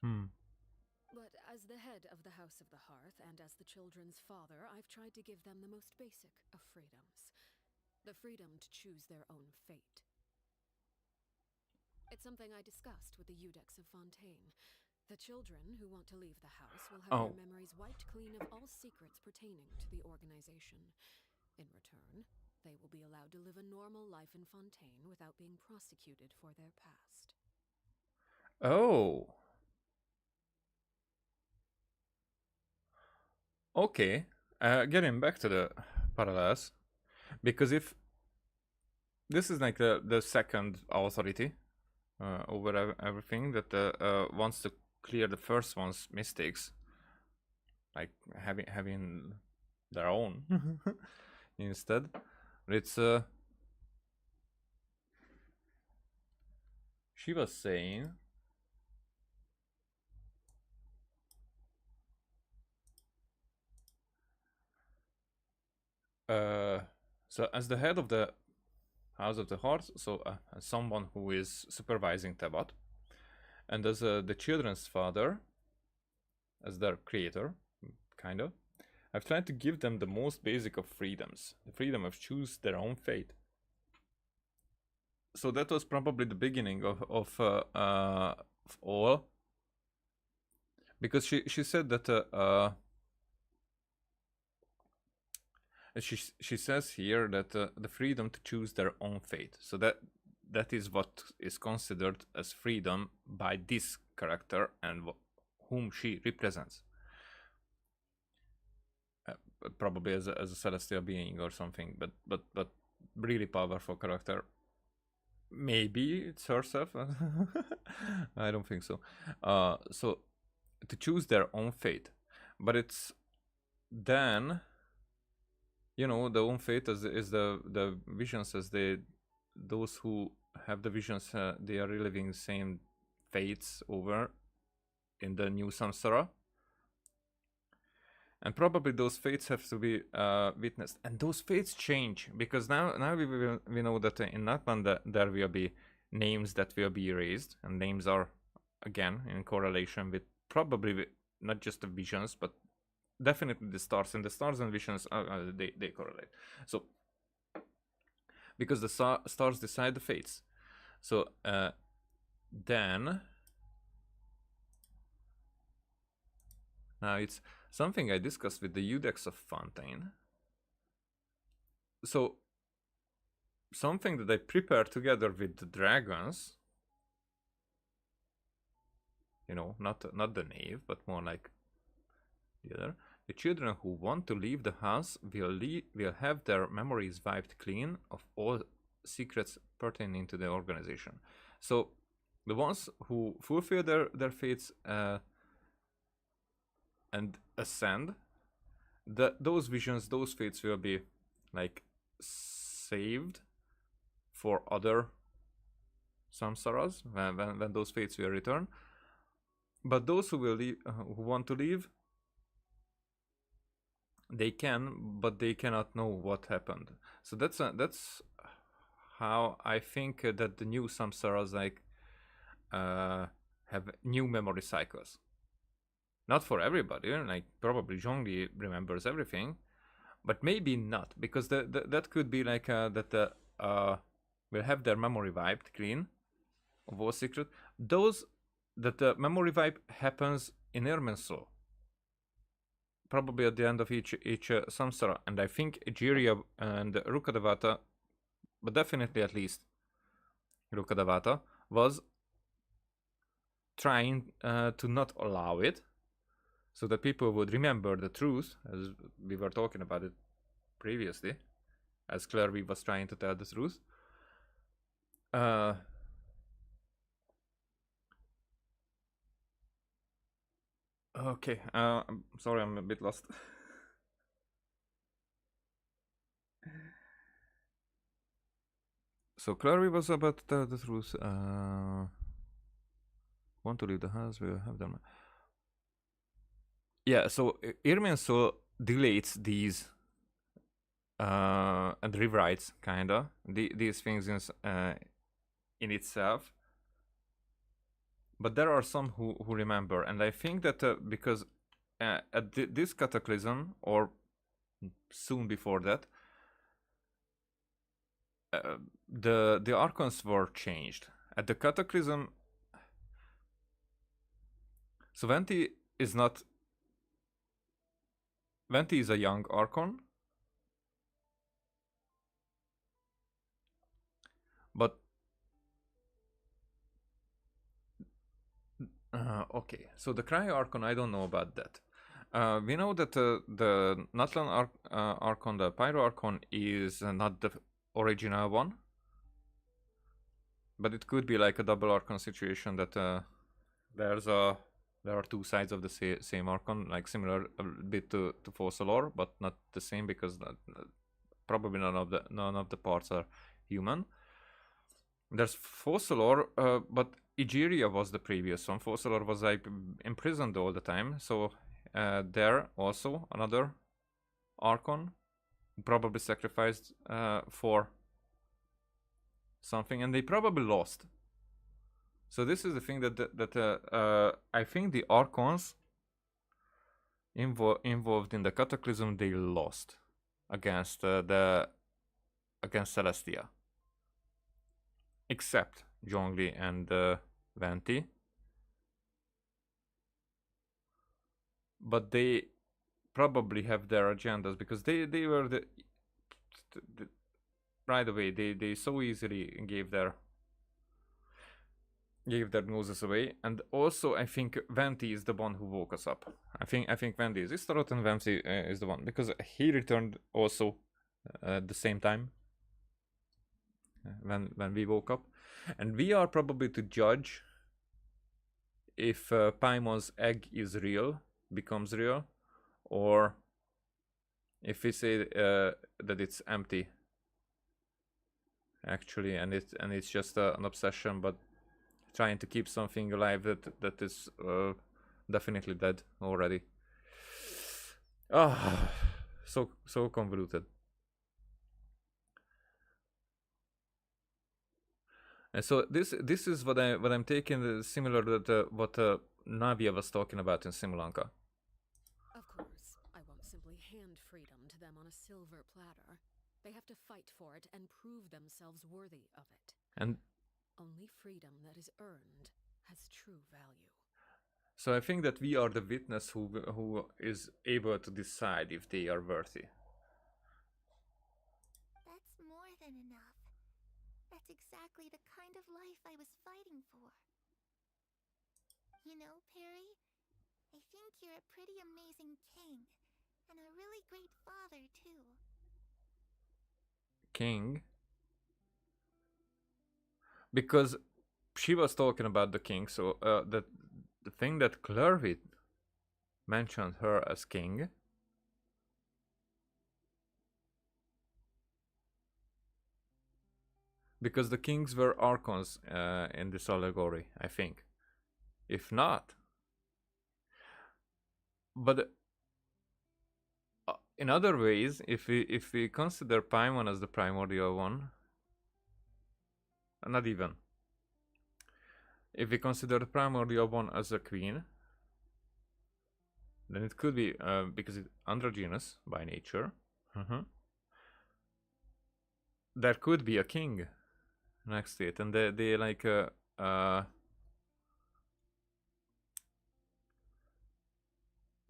B: But as the head of the House of the Hearth, and as the children's father, I've tried to give them the most basic of freedoms. The freedom to choose their own fate. It's something I discussed with the Eudex of Fontaine. The children who want to leave the house will have their memories wiped clean of all secrets pertaining to the organization. In return, they will be allowed to live a normal life in Fontaine without being prosecuted for their past.
A: Oh. Okay. Getting back to the parallels, because if this is like the second authority over everything that wants to clear the first one's mistakes, like having their own instead. It's she was saying so as the head of the House of the Hearth, so as someone who is supervising Tebat, and as the children's father, as their creator, kind of, I've tried to give them the most basic of freedoms, the freedom of choose their own fate. So that was probably the beginning of all, because she said that she says here that the freedom to choose their own fate. So that is what is considered as freedom by this character and whom she represents. Probably as a celestial being or something, but really powerful character. Maybe it's herself. I don't think so. So to choose their own fate, but it's then you know, the own fate is the visions, as those who have the visions, they are reliving the same fates over in the new samsara, and probably those fates have to be witnessed, and those fates change, because now we know that in Natlan there will be names that will be erased, and names are again in correlation with probably not just the visions, but definitely the stars, and the stars and visions they correlate. So because the stars decide the fates. So then now it's something I discussed with the Udex of Fontaine. So something that I prepared together with the dragons, you know, not the knave, but more like the other. The children who want to leave the house will have their memories wiped clean of all secrets pertaining to the organization. So the ones who fulfill their fates and ascend, those visions, those fates will be like saved for other samsaras when those fates will return. But those who will leave, who want to leave, they can, but they cannot know what happened. So that's how I think that the new samsaras like have new memory cycles. Not for everybody, like probably Zhongli remembers everything, but maybe not, because that could be like that will have their memory wiped clean of all secret. Those that the memory wipe happens in Irminsul, probably at the end of each samsara, and I think Egeria and Rukadavata, but definitely at least Rukadavata, was trying to not allow it, so that people would remember the truth, as we were talking about it previously, as Clairvy was trying to tell the truth. Okay, I'm sorry, I'm a bit lost. So Clary was about to tell the truth. Want to leave the house? We'll have them. Yeah, so Irminsul deletes these and rewrites kinda these things in itself. But there are some who remember, and I think that because at this cataclysm, or soon before that, the archons were changed. At the cataclysm, so Venti is not. Venti is a young archon, but okay. So the Cry archon, I don't know about that. We know that the Natlan archon, the Pyro archon, is not the original one, but it could be like a double archon situation, that there are two sides of the same archon, like similar a bit to Fossilor, but not the same, because probably none of the parts are human. There's Fossilor, but Egeria was the previous one. Fossilor was like imprisoned all the time, so there also another archon, probably sacrificed for something, and they probably lost. So this is the thing that I think the archons involved in the cataclysm, they lost against against Celestia, except Zhongli and Venti. But they probably have their agendas, because they were the right away they so easily gave their noses away. And also I think Venti is the one who woke us up. I think Venti is Istarot, and Venti is the one, because he returned also at the same time when we woke up, and we are probably to judge if Paimon's egg is real, becomes real, or if we say that it's empty, actually, and it's just an obsession, but trying to keep something alive that is definitely dead already. Ah, so convoluted. And so this is what I'm taking, similar to what Navia was talking about in Simulanka.
B: Of course, I won't simply hand freedom to them on a silver platter. They have to fight for it and prove themselves worthy of it.
A: And
B: only freedom that is earned has true value.
A: So I think that we are the witness who is able to decide if they are worthy.
C: That's more than enough. That's exactly the kind of life I was fighting for. You know, Perry, I think you're a pretty amazing king, and a really great father, too.
A: King? Because she was talking about the king, so the thing that Clervit mentioned her as king. Because the kings were archons in this allegory, I think. If not. But in other ways, if we consider Paimon as the primordial one, not even. If we consider the primordial one as a queen, then it could be because it's androgynous by nature. There could be a king next to it, and they like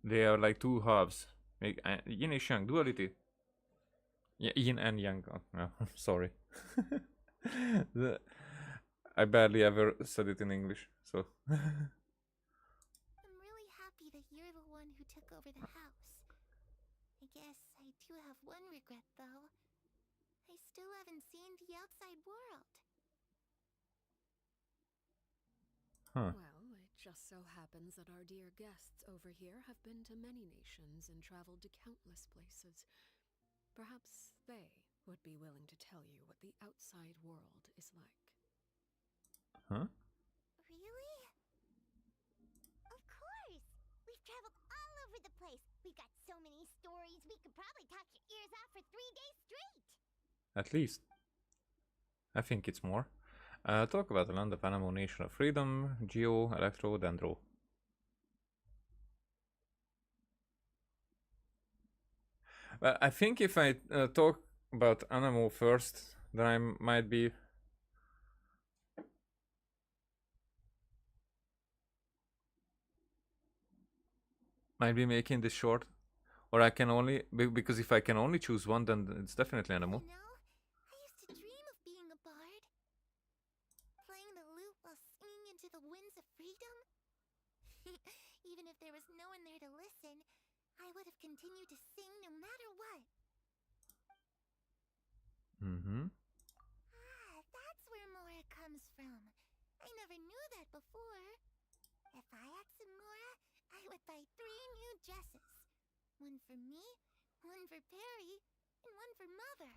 A: they are like two halves, like yin and yang, duality. Yeah, yin and yang. Oh, no, sorry. I barely ever said it in English, so.
C: I'm really happy that you're the one who took over the house. I guess I do have one regret, though. I still haven't seen the outside world.
A: Huh.
B: Well, it just so happens that our dear guests over here have been to many nations and traveled to countless places. Perhaps they would be willing to tell you what the outside world is like.
A: Huh?
C: Really? Of course! We've traveled all over the place. We've got so many stories, we could probably talk your ears off for 3 days straight.
A: At least. I think it's more. Talk about the land of Anemo, nation of freedom, Geo, Electro, Dendro. Well, I think if I talk about Anemo first, then I might be making this short, or I can only because if I can only choose one, then it's definitely Anemo.
C: You know, I used to dream of being a bard. Playing the lute while singing into the winds of freedom. Even if there was no one there to listen, I would have continued to sing no matter what. That's where Mora comes from. I never knew that before. If I had some Mora, I would buy 3 new dresses. One for me, one for Perry, and one for Mother.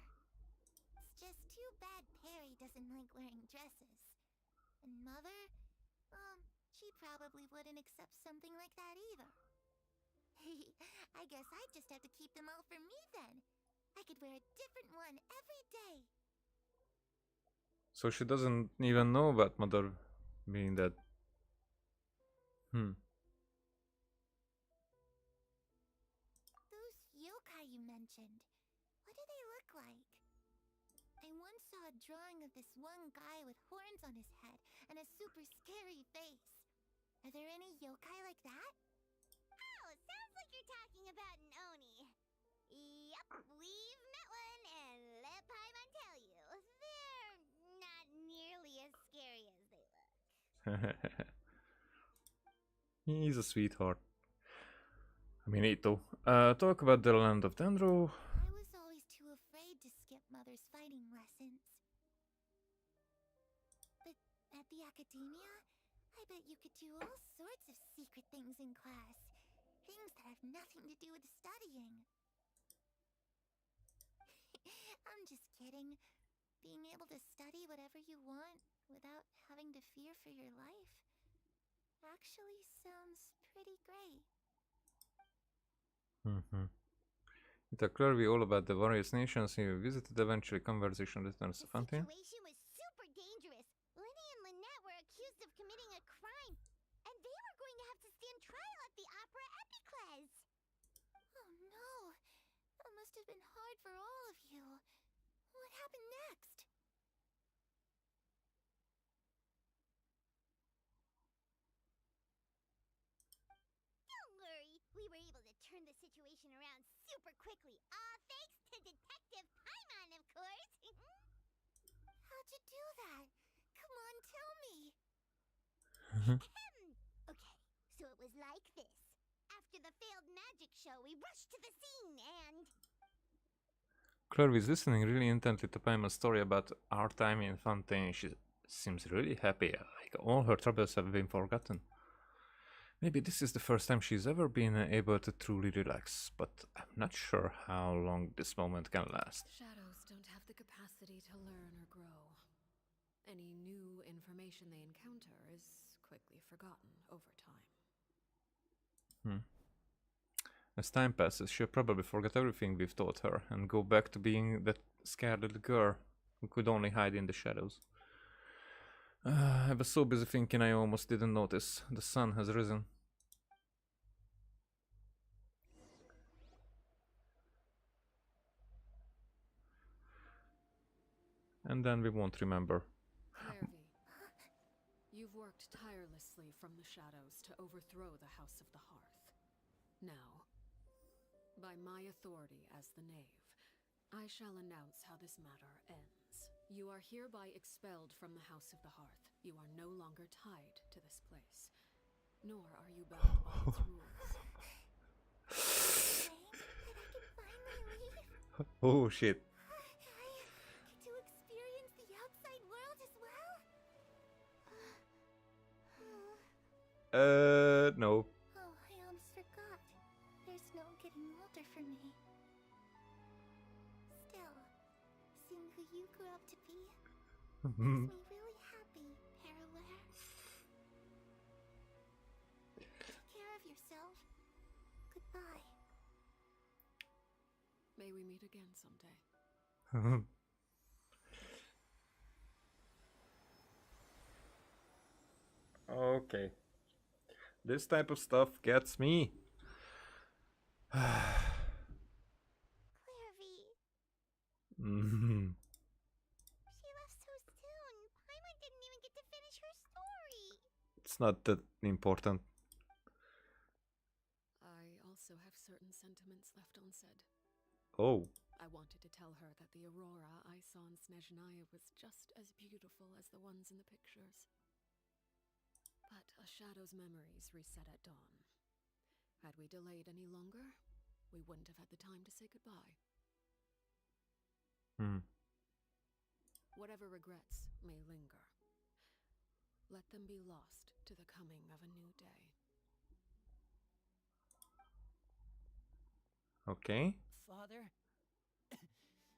C: It's just too bad Perry doesn't like wearing dresses. And Mother, well, she probably wouldn't accept something like that either. I guess I'd just have to keep them all for me then. I could wear a different one every day.
A: So she doesn't even know about Mother being dead.
C: Those yokai you mentioned, what do they look like? I once saw a drawing of this one guy with horns on his head and a super scary face. Are there any yokai like that? Oh, sounds like you're talking about an Oni. Yup, we've met one, and let Paimon tell you, they're not nearly as scary as they look.
A: He's a sweetheart. I mean, Ito. Talk about the land of Dendro.
C: I was always too afraid to skip Mother's fighting lessons. But at the academia, I bet you could do all sorts of secret things in class. Things that have nothing to do with studying. just kidding. Being able to study whatever you want without having to fear for your life actually sounds pretty great.
A: You tell Clervy all about the various nations you visited. Eventually, conversation returns to
C: The
A: Fontaine.
C: situation was super dangerous. Lenny and Lynette were accused of committing a crime, and they were going to have to stand trial at the Opera Epicles. Oh no, that must have been hard for all of you. What happened next? Don't worry, we were able to turn the situation around super quickly, all thanks to Detective Paimon, of course. How'd you do that? Come on, tell me. Okay, so it was like this. After the failed magic show, we rushed to the scene and...
A: Clervy is listening really intently to Paimon's story about our time in Fontaine. She seems really happy, like all her troubles have been forgotten. Maybe this is the first time she's ever been able to truly relax, but I'm not sure how long this moment can last.
B: Shadows don't have the capacity to learn or grow. Any new information they encounter is quickly forgotten over time.
A: As time passes, she'll probably forget everything we've taught her and go back to being that scared little girl who could only hide in the shadows. I was so busy thinking I almost didn't notice. The sun has risen. And then we won't remember.
B: Clervy, you've worked tirelessly from the shadows to overthrow the House of the Hearth. Now, by my authority as the Knave, I shall announce how this matter ends. You are hereby expelled from the House of the Hearth. You are no longer tied to this place, nor are you bound by its rules.
C: Saying that I can finally leave?
A: Oh shit.
C: I get to experience the outside world as well?
A: No.
C: Oh, I almost forgot. There's no getting older for me. Still, seeing who you grew up to be makes me really happy, Parallare. Take care of yourself. Goodbye.
B: May we meet again someday.
A: Okay. This type of stuff gets me.
C: Clervy. She left so soon. Paimon didn't even get to finish her story.
A: It's not that important.
B: I also have certain sentiments left unsaid.
A: Oh.
B: I wanted to tell her that the aurora I saw in Snezhnaya was just as beautiful as the ones in the pictures. But a shadow's memories reset at dawn. Had we delayed any longer, we wouldn't have had the time to say goodbye. Whatever regrets may linger, let them be lost to the coming of a new day.
A: Okay.
G: Father?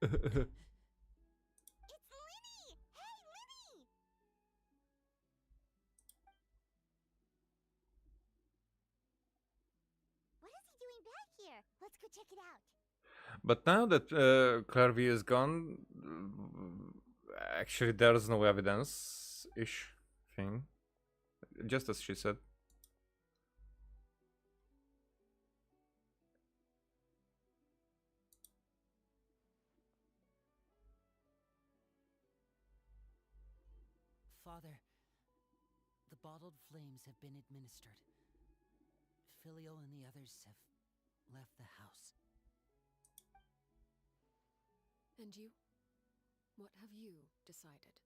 C: It's Linny! Hey, Linny! What is he doing back here? Let's go check it out.
A: But now that Clervy is gone, actually there's no evidence-ish thing. Just as she said.
G: Father, the bottled flames have been administered. Filio and the others have left the house.
B: And you? What have you decided?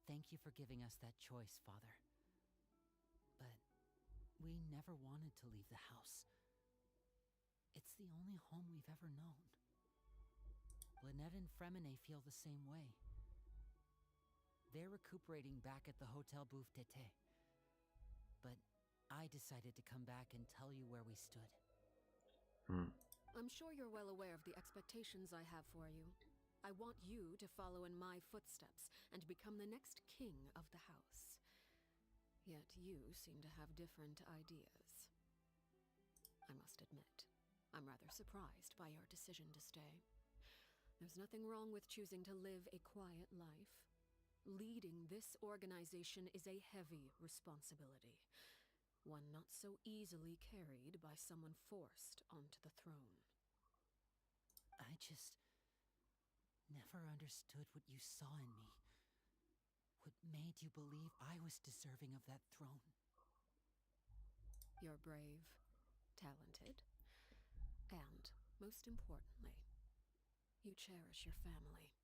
G: Thank you for giving us that choice, Father. But we never wanted to leave the house. It's the only home we've ever known. Lynette and Fremine feel the same way. They're recuperating back at the Hotel Bouffe d'été. But I decided to come back and tell you where we stood.
B: I'm I'm sure you're well aware of the expectations I have for you. I want you to follow in my footsteps and become the next king of the house. Yet you seem to have different ideas. I must admit, I'm rather surprised by your decision to stay. There's nothing wrong with choosing to live a quiet life. Leading this organization is a heavy responsibility, one not so easily carried by someone forced onto the throne.
G: I just never understood what you saw in me. What made you believe I was deserving of that throne?
B: You're brave, talented, and, most importantly, you cherish your family.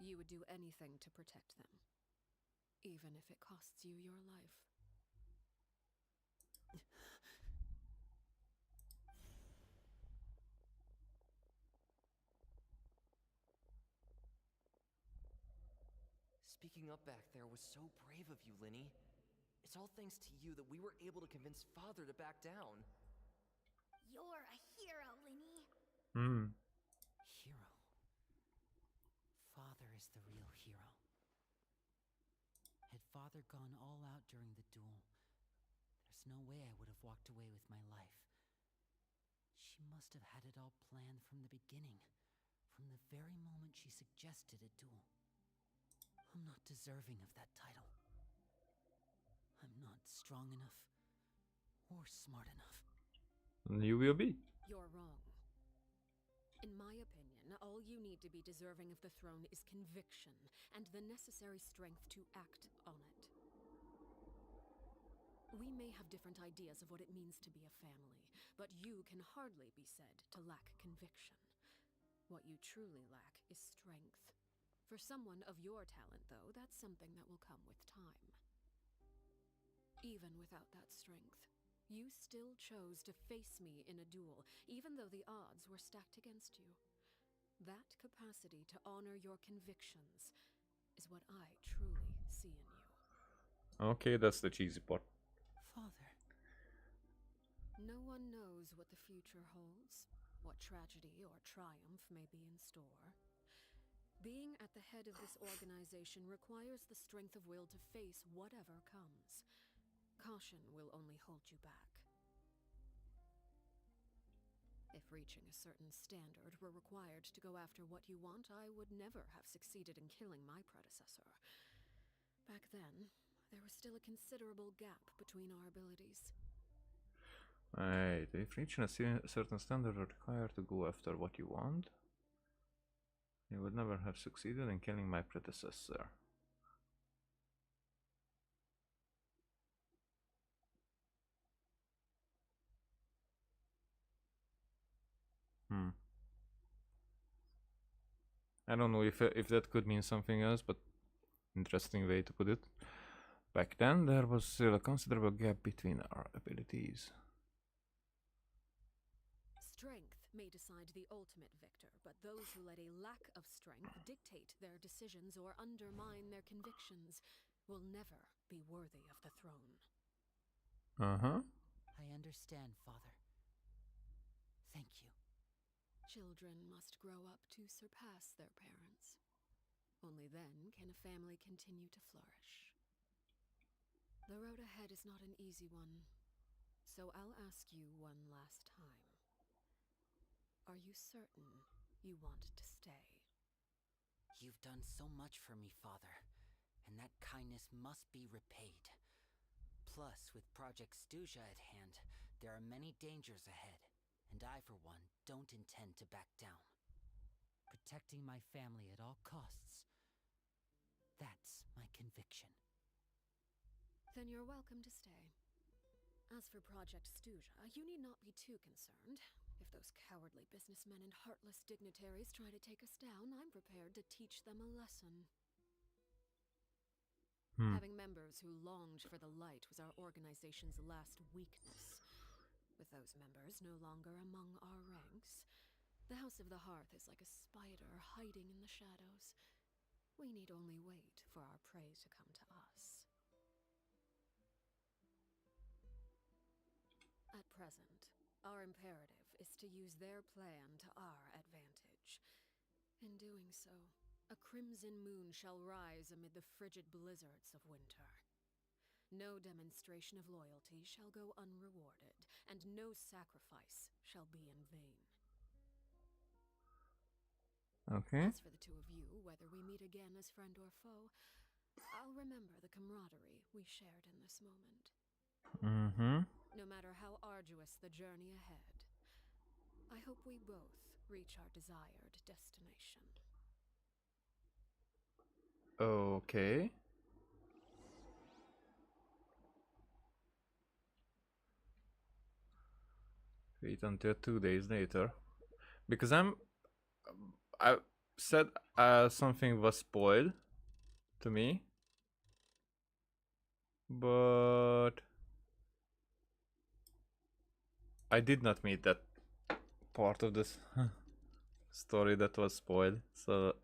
B: You would do anything to protect them, even if it costs you your life.
J: Speaking up back there was so brave of you, Linny. It's all thanks to you that we were able to convince Father to back down.
C: You're a hero, Linny.
G: Hero. Father is the real hero. Had Father gone all out during the duel, there's no way I would have walked away with my life. She must have had it all planned from the beginning, from the very moment she suggested a duel. I'm not deserving of that title. I'm not strong enough or smart enough.
A: You will be.
B: You're wrong. In my opinion, all you need to be deserving of the throne is conviction and the necessary strength to act on it. We may have different ideas of what it means to be a family, but you can hardly be said to lack conviction. What you truly lack is strength. For someone of your talent, though, that's something that will come with time. Even without that strength, you still chose to face me in a duel, even though the odds were stacked against you. That capacity to honor your convictions is what I truly see in you.
A: Okay, that's the cheesy part.
G: Father.
B: No one knows what the future holds, what tragedy or triumph may be in store. Being at the head of this organization requires the strength of will to face whatever comes. Caution will only hold you back. If reaching a certain standard were required to go after what you want, I would never have succeeded in killing my predecessor. Back then, there was still a considerable gap between our abilities.
A: Right, if reaching a certain standard are required to go after what you want, you would never have succeeded in killing my predecessor. I don't know if that could mean something else, but interesting way to put it. Back then, there was still a considerable gap between our abilities.
B: Strength may decide the ultimate victor, but those who let a lack of strength dictate their decisions or undermine their convictions will never be worthy of the throne.
G: I understand, Father. Thank you.
B: Children must grow up to surpass their parents. Only then can a family continue to flourish. The road ahead is not an easy one, so I'll ask you one last time. Are you certain you want to stay?
G: You've done so much for me, Father, and that kindness must be repaid. Plus, with Project Stuja at hand, there are many dangers ahead, and I, for one, don't intend to back down. Protecting my family at all costs, that's my conviction.
B: Then you're welcome to stay. As for Project Stuja, you need not be too concerned. If those cowardly businessmen and heartless dignitaries try to take us down, I'm prepared to teach them a lesson. Having members who longed for the light was our organization's last weakness. With those members no longer among our ranks, the House of the Hearth is like a spider hiding in the shadows. We need only wait for our prey to come to us. present. Our imperative is to use their plan to our advantage. In doing so, a crimson moon shall rise amid the frigid blizzards of winter. No demonstration of loyalty shall go unrewarded, and no sacrifice shall be in vain.
A: Okay.
B: As for the two of you, whether we meet again as friend or foe, I'll remember the camaraderie we shared in this moment.
A: Mm-hmm.
B: No matter how arduous the journey ahead, I hope we both reach our desired destination.
A: Okay. Wait until 2 days later. Because I said something was spoiled to me. But I did not meet that part of this story that was spoiled. So,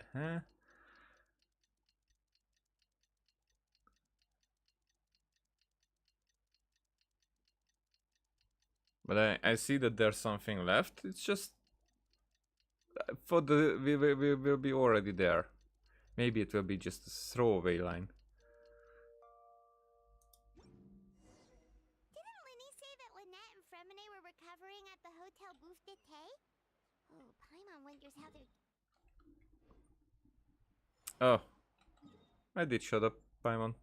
A: But I see that there's something left. It's just for the we will be already there. Maybe it will be just a throwaway line.
C: Didn't Linny say that Lynette and Fremine were recovering at the Hotel Bouffe d'été? Oh, Paimon wonders how they're...
A: Oh, I did shut up, Paimon.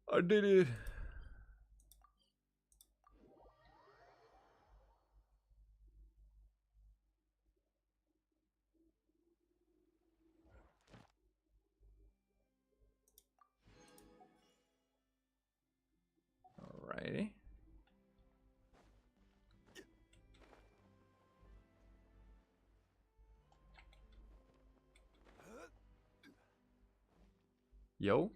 A: I did it. Alrighty. Yo.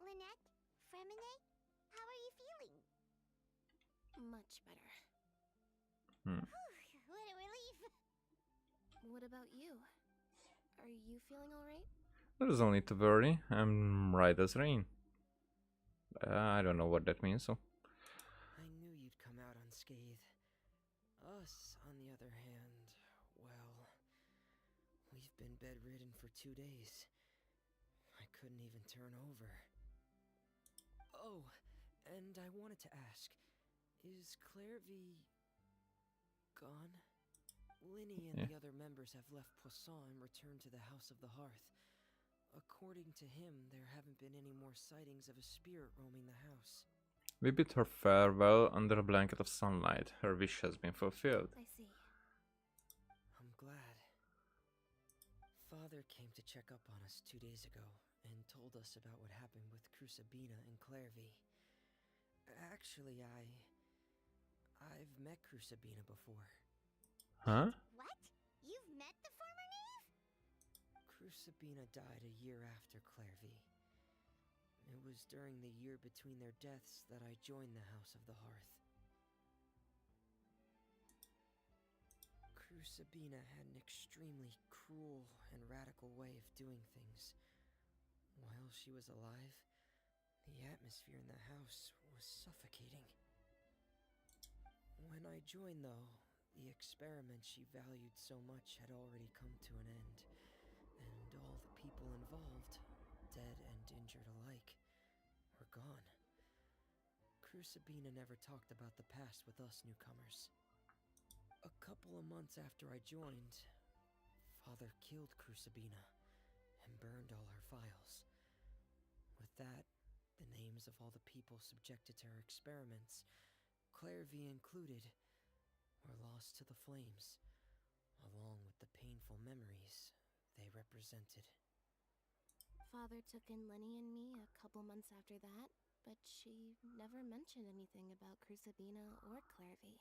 C: Lynette? Fremine? How are you feeling?
K: Much better.
C: What a relief!
K: What about you? Are you feeling alright?
A: There's no need to worry. I'm right as rain. I don't know what that means, so.
J: I knew you'd come out unscathed. Us, on the other hand, well, we've been bedridden for 2 days. I couldn't even turn over. Oh, and I wanted to ask, is Clairvy gone? Linny and the other members have left Poisson and returned to the House of the Hearth. According to him, there haven't been any more sightings of a spirit roaming the house.
A: We bid her farewell under a blanket of sunlight. Her wish has been fulfilled.
K: I see.
J: I'm glad. Father came to check up on us 2 days ago and told us about what happened with Crucibina and Clairvy. Actually, I've met Crucibina before.
A: Huh?
C: What? You've met the former knave?
J: Crucibina died a year after Clairvy. It was during the year between their deaths that I joined the House of the Hearth. Crucibina had an extremely cruel and radical way of doing things. While she was alive, the atmosphere in the house was suffocating. When I joined, though, the experiment she valued so much had already come to an end, and all the people involved, dead and injured alike, were gone. Crucibina never talked about the past with us newcomers. A couple of months after I joined, Father killed Crucibina and burned all her files. With that, the names of all the people subjected to her experiments, Clairvy included, were lost to the flames, along with the painful memories they represented.
K: Father took in Lenny and me a couple months after that, but she never mentioned anything about Crucibina or Clairvy.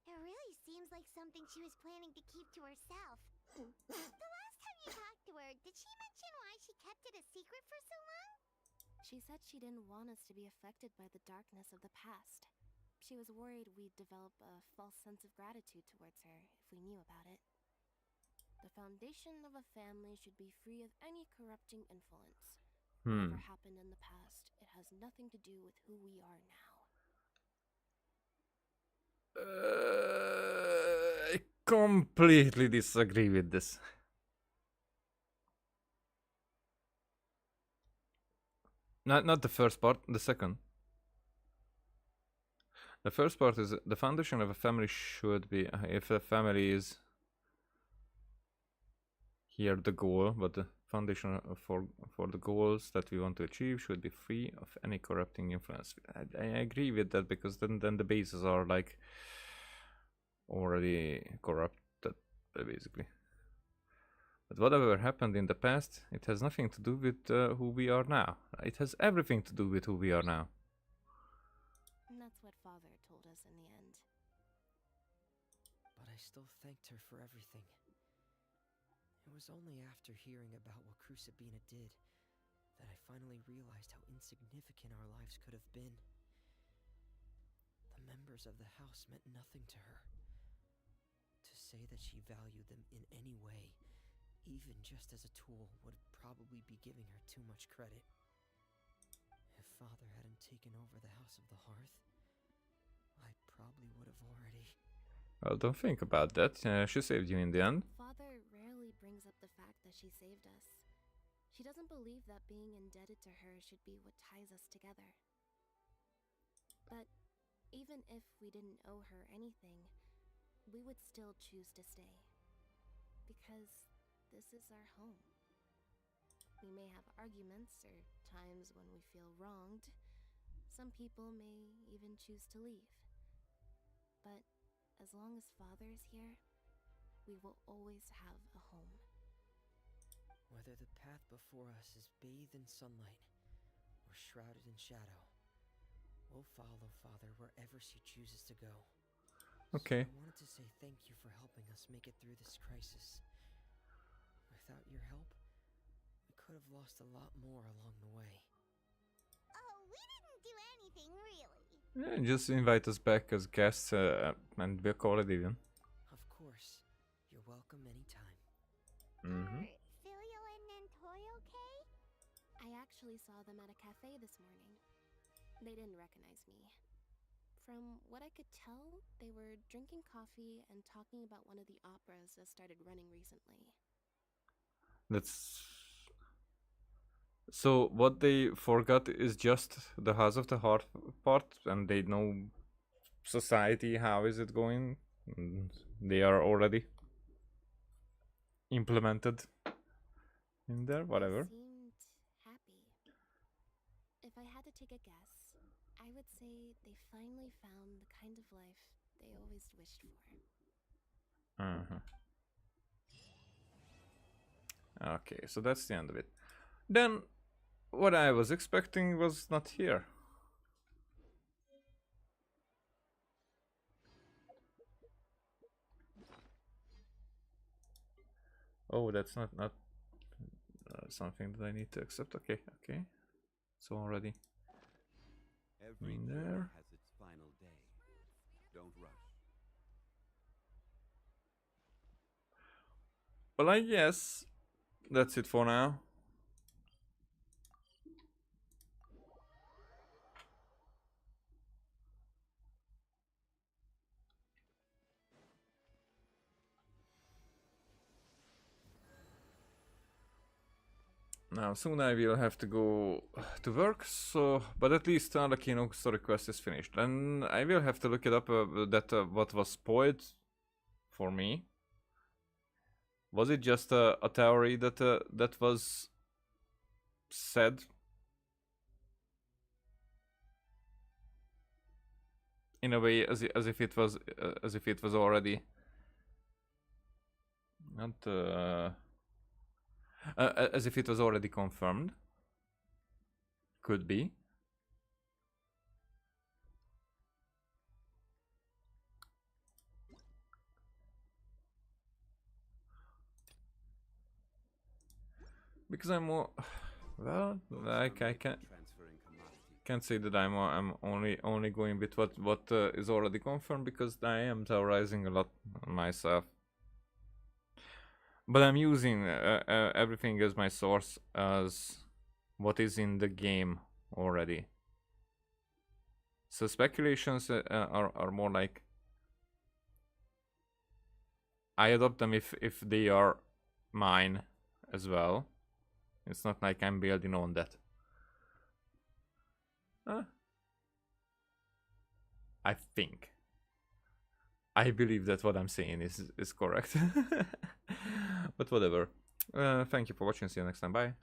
C: It really seems like something she was planning to keep to herself. The last time you talked to her, did she mention why she kept it a secret for so long?
K: She said she didn't want us to be affected by the darkness of the past. She was worried we'd develop a false sense of gratitude towards her if we knew about it. The foundation of a family should be free of any corrupting influence.
A: Hmm.
K: Whatever happened in the past, it has nothing to do with who we are now.
A: I completely disagree with this. Not the first part, the second. The first part is the foundation of a family should be, if a family is here the goal, but the foundation for the goals that we want to achieve should be free of any corrupting influence. I agree with that, because then the bases are like already corrupted, basically. But whatever happened in the past, it has nothing to do with who we are now. It has everything to do with who we are now.
K: And that's what Father told us in the end.
J: But I still thanked her for everything. It was only after hearing about what Crucibina did that I finally realized how insignificant our lives could have been. The members of the house meant nothing to her. To say that she valued them in any way, even just as a tool, would probably be giving her too much credit. If Father hadn't taken over the House of the Hearth, I probably would have already...
A: Well, don't think about that. She saved you in the end.
K: Father rarely brings up the fact that she saved us. She doesn't believe that being indebted to her should be what ties us together. But even if we didn't owe her anything, we would still choose to stay. Because this is our home. We may have arguments or times when we feel wronged. Some people may even choose to leave. But as long as Father is here, we will always have a home.
J: Whether the path before us is bathed in sunlight or shrouded in shadow, we'll follow Father wherever she chooses to go.
A: Okay.
J: So I wanted to say thank you for helping us make it through this crisis. Without your help, we could have lost a lot more along the way.
C: Oh, we didn't do anything, really.
A: Yeah, just invite us back as guests and we'll call it even.
J: Of course. You're welcome anytime.
A: Mm-hmm.
C: Are Filio and Nantoy okay?
K: I actually saw them at a cafe this morning. They didn't recognize me. From what I could tell, they were drinking coffee and talking about one of the operas that started running recently.
A: That's... So what they forgot is just the House of the Heart part, and they know society, how is it going? They are already implemented in there, whatever.
K: They seemed happy. If I had to take a guess, I would say they finally found the kind of life they always wished for.
A: Uh-huh. Okay, so that's the end of it. Then, what I was expecting was not here. Oh, that's not something that I need to accept. Okay, okay. So already
F: Every
A: in
F: journey
A: there.
F: has its final day. Don't rush.
A: Well, I guess that's it for now. Now, soon I will have to go to work, so... But at least Arlecchino story quest is finished. And I will have to look it up, what was spoiled for me. Was it just a theory that that was said? In a way, as if it was already... Not... as if it was already confirmed. Could be. Because I'm more... Well, like I can't say that I'm only going with what is already confirmed, because I am theorizing a lot myself. But I'm using everything as my source as what is in the game already. So speculations are more like I adopt them if they are mine as well. It's not like I'm building on that. I think. I believe that what I'm saying is correct. But whatever. Thank you for watching. See you next time. Bye.